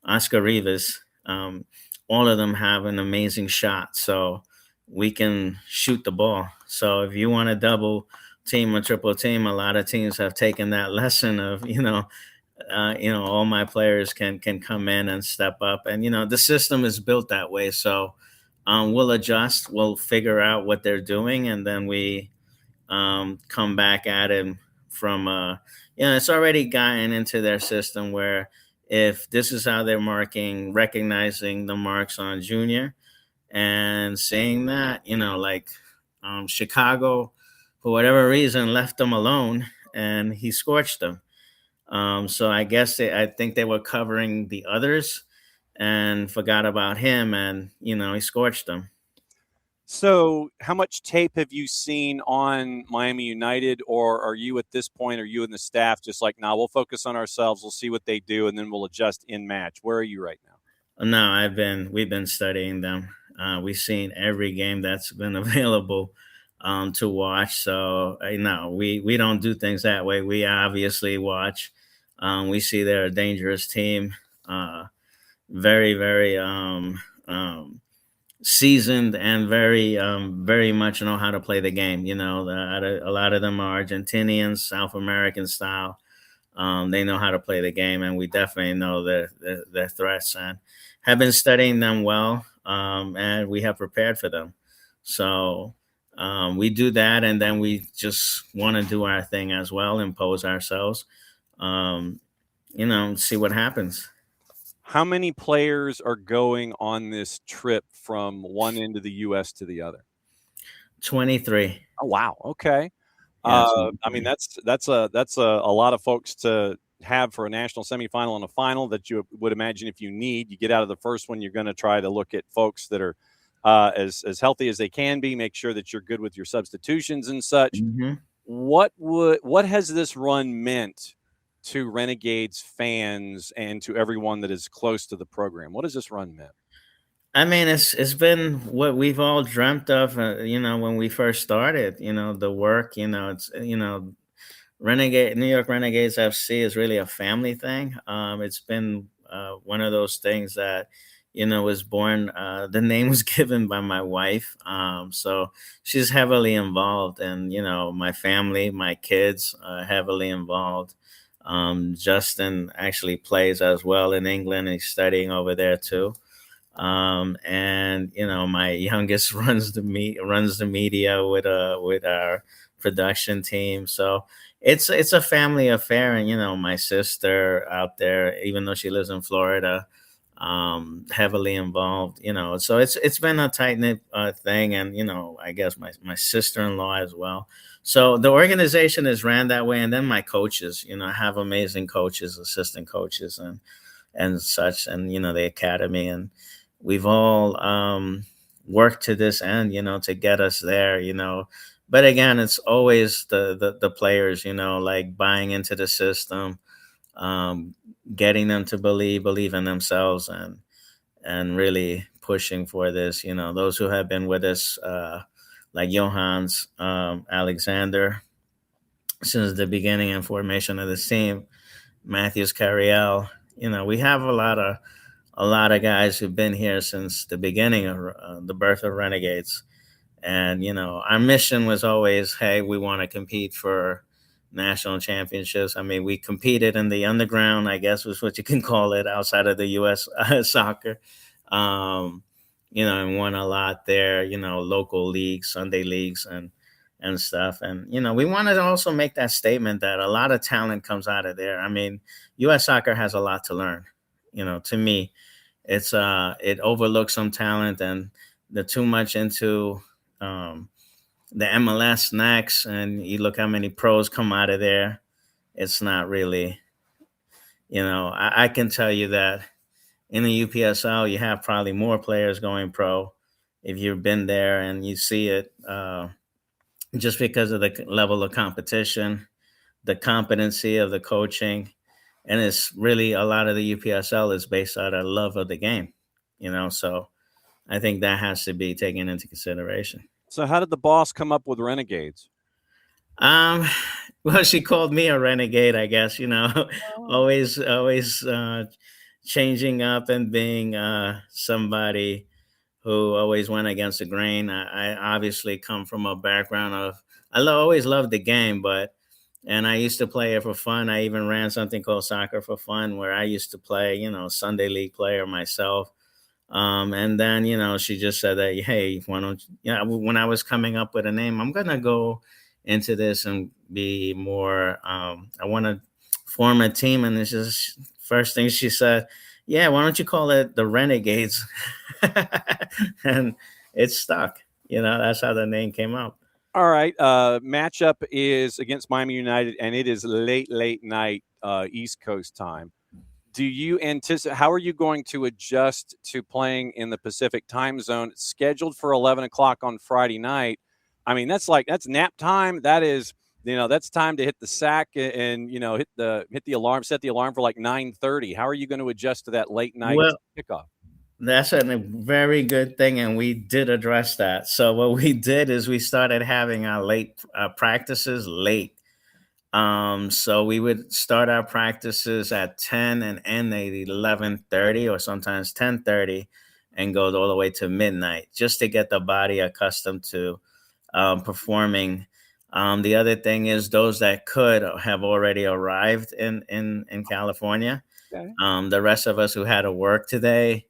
Oscar Rivas. All of them have an amazing shot, so we can shoot the ball. So if you want to double team or triple team, a lot of teams have taken that lesson of, all my players can come in and step up. And, the system is built that way. So we'll adjust, we'll figure out what they're doing, and then we come back at it from, it's already gotten into their system where if this is how they're marking, recognizing the marks on junior and saying that, Chicago, for whatever reason, left them alone and he scorched them. So I guess I think they were covering the others and forgot about him, and, he scorched them. So how much tape have you seen on Miami United, or are you at this point, are you and the staff just like, we'll focus on ourselves, we'll see what they do, and then we'll adjust in match? Where are you right now? No, we've been studying them. We've seen every game that's been available to watch. So no, we don't do things that way. We obviously watch. We see they're a dangerous team. Very, very seasoned, and very much know how to play the game. A lot of them are Argentinians, South American style. They know how to play the game, and we definitely know their threats, and have been studying them well, and we have prepared for them. So we do that, and then we just want to do our thing as well, impose ourselves, see what happens. How many players are going on this trip from one end of the U.S. to the other? 23. Oh, wow. Okay. Yeah, I mean, that's a lot of folks to have for a national semifinal and a final that you would imagine if you need. You get out of the first one, you're going to try to look at folks that are as healthy as they can be, make sure that you're good with your substitutions and such. Mm-hmm. What has this run meant to Renegades fans and to everyone that is close to the program? What has this run meant? I mean, it's been what we've all dreamt of, when we first started, the work, it's, New York Renegades FC is really a family thing. It's been one of those things that, was born, the name was given by my wife. So she's heavily involved, and, my family, my kids, heavily involved. Justin actually plays as well in England. He's studying over there too. And my youngest runs the media with our production team. So it's a family affair. And my sister out there, even though she lives in Florida, heavily involved. So it's been a tight knit thing, and I guess my sister-in-law as well. So the organization is ran that way, and then my coaches. I have amazing coaches, assistant coaches, and such, and the academy, and we've all worked to this end, to get us there, But again, it's always the players, like buying into the system, getting them to believe in themselves, and really pushing for this. Those who have been with us, like Johannes Alexander, since the beginning and formation of the team, Matthews Carriel. We have a lot of guys who've been here since the beginning of the birth of Renegades. And, our mission was always, hey, we want to compete for national championships. I mean, we competed in the underground, I guess was what you can call it, outside of the U.S. Soccer, and won a lot there, local leagues, Sunday leagues, and stuff. And, we want to also make that statement that a lot of talent comes out of there. I mean, U.S. Soccer has a lot to learn. To me, it overlooks some talent, and they're too much into the MLS next, and you look how many pros come out of there. It's not really, I can tell you that in the UPSL, you have probably more players going pro if you've been there and you see it, just because of the level of competition, the competency of the coaching. And it's really a lot of the UPSL is based on a love of the game, so I think that has to be taken into consideration. So how did the boss come up with Renegades? Well, she called me a renegade, I guess, always changing up and being somebody who always went against the grain. I obviously come from a background of, always loved the game, and I used to play it for fun. I even ran something called Soccer for Fun, where I used to play, Sunday league player myself. And then, she just said that, hey, why don't when I was coming up with a name, I'm going to go into this and be more, I want to form a team. And this is first thing she said, yeah, why don't you call it the Renegades? And it stuck, that's how the name came out. All right. Matchup is against Miami United, and it is late night East Coast time. Do you anticipate, how are you going to adjust to playing in the Pacific time zone? It's scheduled for 11 o'clock on Friday night. I mean, that's nap time. That is, that's time to hit the sack and, hit the alarm, set the alarm for like 9:30. How are you going to adjust to that late night kickoff? That's a very good thing, and we did address that. So what we did is we started having our late practices late. So we would start our practices at 10 and end at 11:30 or sometimes 10:30 and go all the way to midnight, just to get the body accustomed to performing. The other thing is those that could have already arrived in California. Okay. The rest of us who had to work today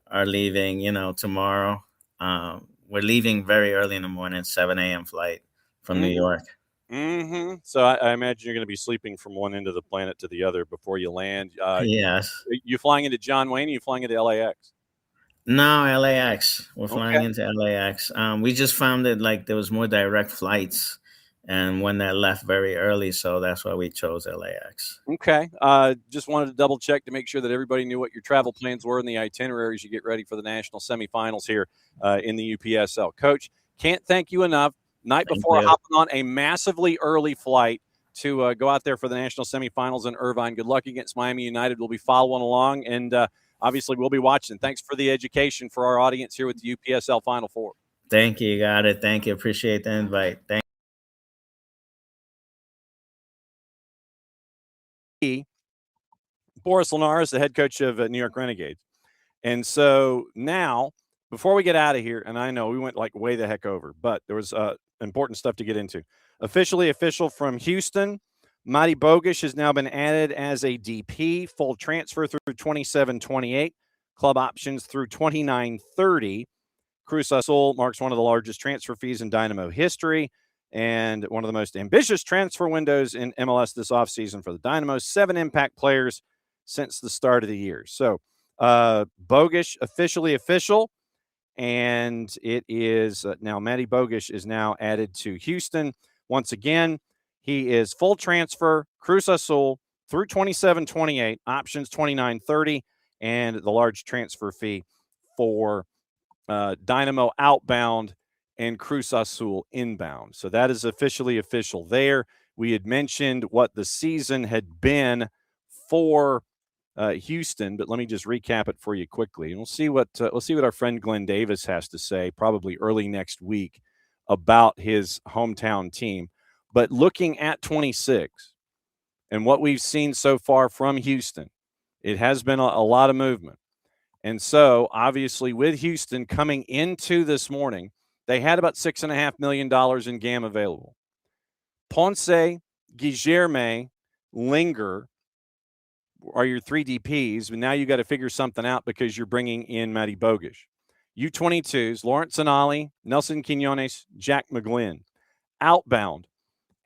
are leaving, tomorrow. We're leaving very early in the morning, 7 a.m. flight from New York. Mm-hmm. So I imagine you're going to be sleeping from one end of the planet to the other before you land. Yes. You flying into John Wayne, or you flying into LAX? No, LAX. We're flying into LAX. We just found it like there was more direct flights, and one that left very early, so that's why we chose LAX. Okay. Just wanted to double check to make sure that everybody knew what your travel plans were and the itineraries you get ready for the national semifinals here in the UPSL. Coach, can't thank you enough. Night before hopping on a massively early flight to go out there for the national semifinals in Irvine. Good luck against Miami United. We'll be following along, and obviously we'll be watching. Thanks for the education for our audience here with the UPSL Final Four. Thank you. Got it. Thank you. Appreciate the invite. Thank you. Boris Linares, the head coach of New York Renegades. And so now, before we get out of here, and I know we went like way the heck over, but there was important stuff to get into. Official from Houston, Mati Bogish has now been added as a DP, full transfer through 27-28, club options through 29-30. Cruz Azul marks one of the largest transfer fees in Dynamo history and one of the most ambitious transfer windows in MLS this offseason for the Dynamo. 7 impact players since the start of the year. So Bogish officially official, and it is now Mati Bogish is now added to Houston. Once again, he is full transfer, Cruz Azul through 27-28, options 29-30, and the large transfer fee for Dynamo outbound and Cruz Azul inbound. So that is officially official there. We had mentioned what the season had been for Houston, but let me just recap it for you quickly, and we'll see what our friend Glenn Davis has to say probably early next week about his hometown team. But looking at 26 and what we've seen so far from Houston, it has been a lot of movement. And so, obviously, with Houston coming into this morning, they had about $6.5 million in GAM available. Ponce, Guilherme, Linger are your 3 DPs, but now you got to figure something out because you're bringing in Mati Bogish. U22s, Lawrence Anali, Nelson Quinones, Jack McGlynn. Outbound,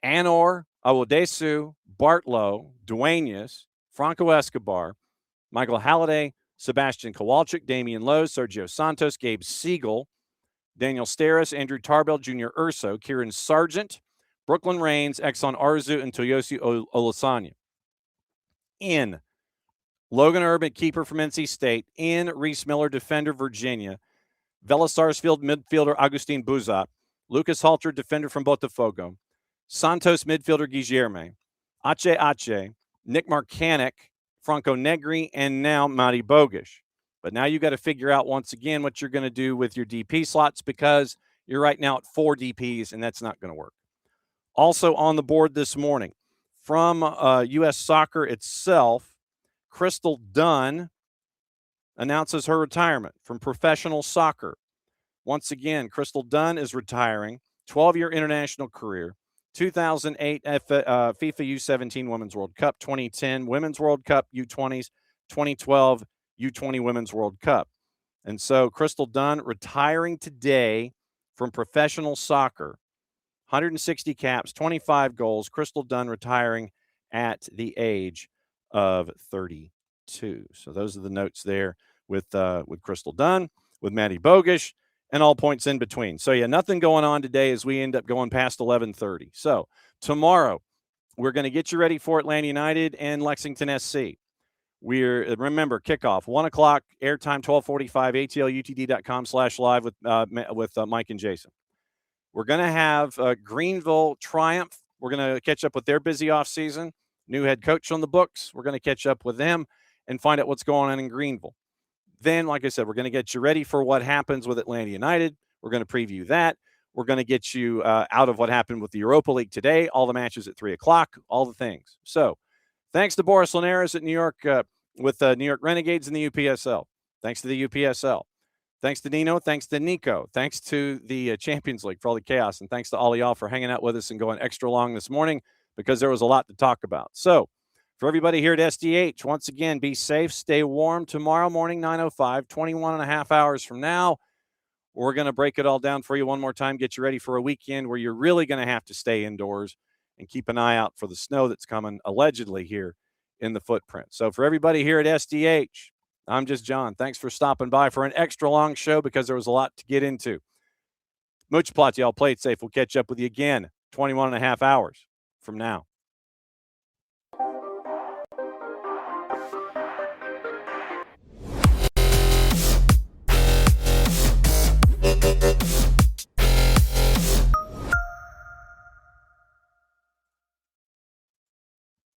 Anor, Awodesu, Bartlow, Duenas, Franco Escobar, Michael Halliday, Sebastian Kowalczyk, Damian Lowe, Sergio Santos, Gabe Siegel, Daniel Steris, Andrew Tarbell, Junior Urso, Kieran Sargent, Brooklyn Rains, Exxon Arzu, and Toyosi Olasanya. In Logan Urban, keeper from NC State. In Reese Miller, defender, Virginia. Vela Sarsfield, midfielder, Agustin Buzat. Lucas Halter, defender from Botafogo. Santos, midfielder, Guilherme. Ache, Nick Marcanic, Franco Negri, and now Mati Bogish. But now you got to figure out once again what you're going to do with your DP slots because you're right now at 4 DPs, and that's not going to work. Also on the board this morning from U.S. Soccer itself, Crystal Dunn announces her retirement from professional soccer. Once again, Crystal Dunn is retiring, 12-year international career, 2008 FIFA U17 Women's World Cup, 2010 Women's World Cup U20s, 2012 U20 Women's World Cup. And so Crystal Dunn retiring today from professional soccer. 160 caps, 25 goals. Crystal Dunn retiring at the age of 32. So those are the notes there with Crystal Dunn, with Mati Bogish, and all points in between. So, yeah, nothing going on today as we end up going past 11:30. So tomorrow we're going to get you ready for Atlanta United and Lexington SC. Remember, kickoff, 1 o'clock, airtime 12:45, atlutd.com/live with Mike and Jason. We're going to have Greenville Triumph. We're going to catch up with their busy offseason. New head coach on the books. We're going to catch up with them and find out what's going on in Greenville. Then, like I said, we're going to get you ready for what happens with Atlanta United. We're going to preview that. We're going to get you out of what happened with the Europa League today, all the matches at 3 o'clock, all the things. So thanks to Boris Linares at New York with New York Renegades and the UPSL. Thanks to the UPSL. Thanks to Nino. Thanks to Nico. Thanks to the Champions League for all the chaos. And thanks to all of y'all for hanging out with us and going extra long this morning because there was a lot to talk about. So for everybody here at SDH, once again, be safe, stay warm. Tomorrow morning, 9:05, 21 and a half hours from now, we're going to break it all down for you one more time, get you ready for a weekend where you're really going to have to stay indoors and keep an eye out for the snow that's coming allegedly here in the footprint. So for everybody here at SDH, I'm just John. Thanks for stopping by for an extra long show because there was a lot to get into. Much plot, y'all. Play it safe. We'll catch up with you again 21 and a half hours from now.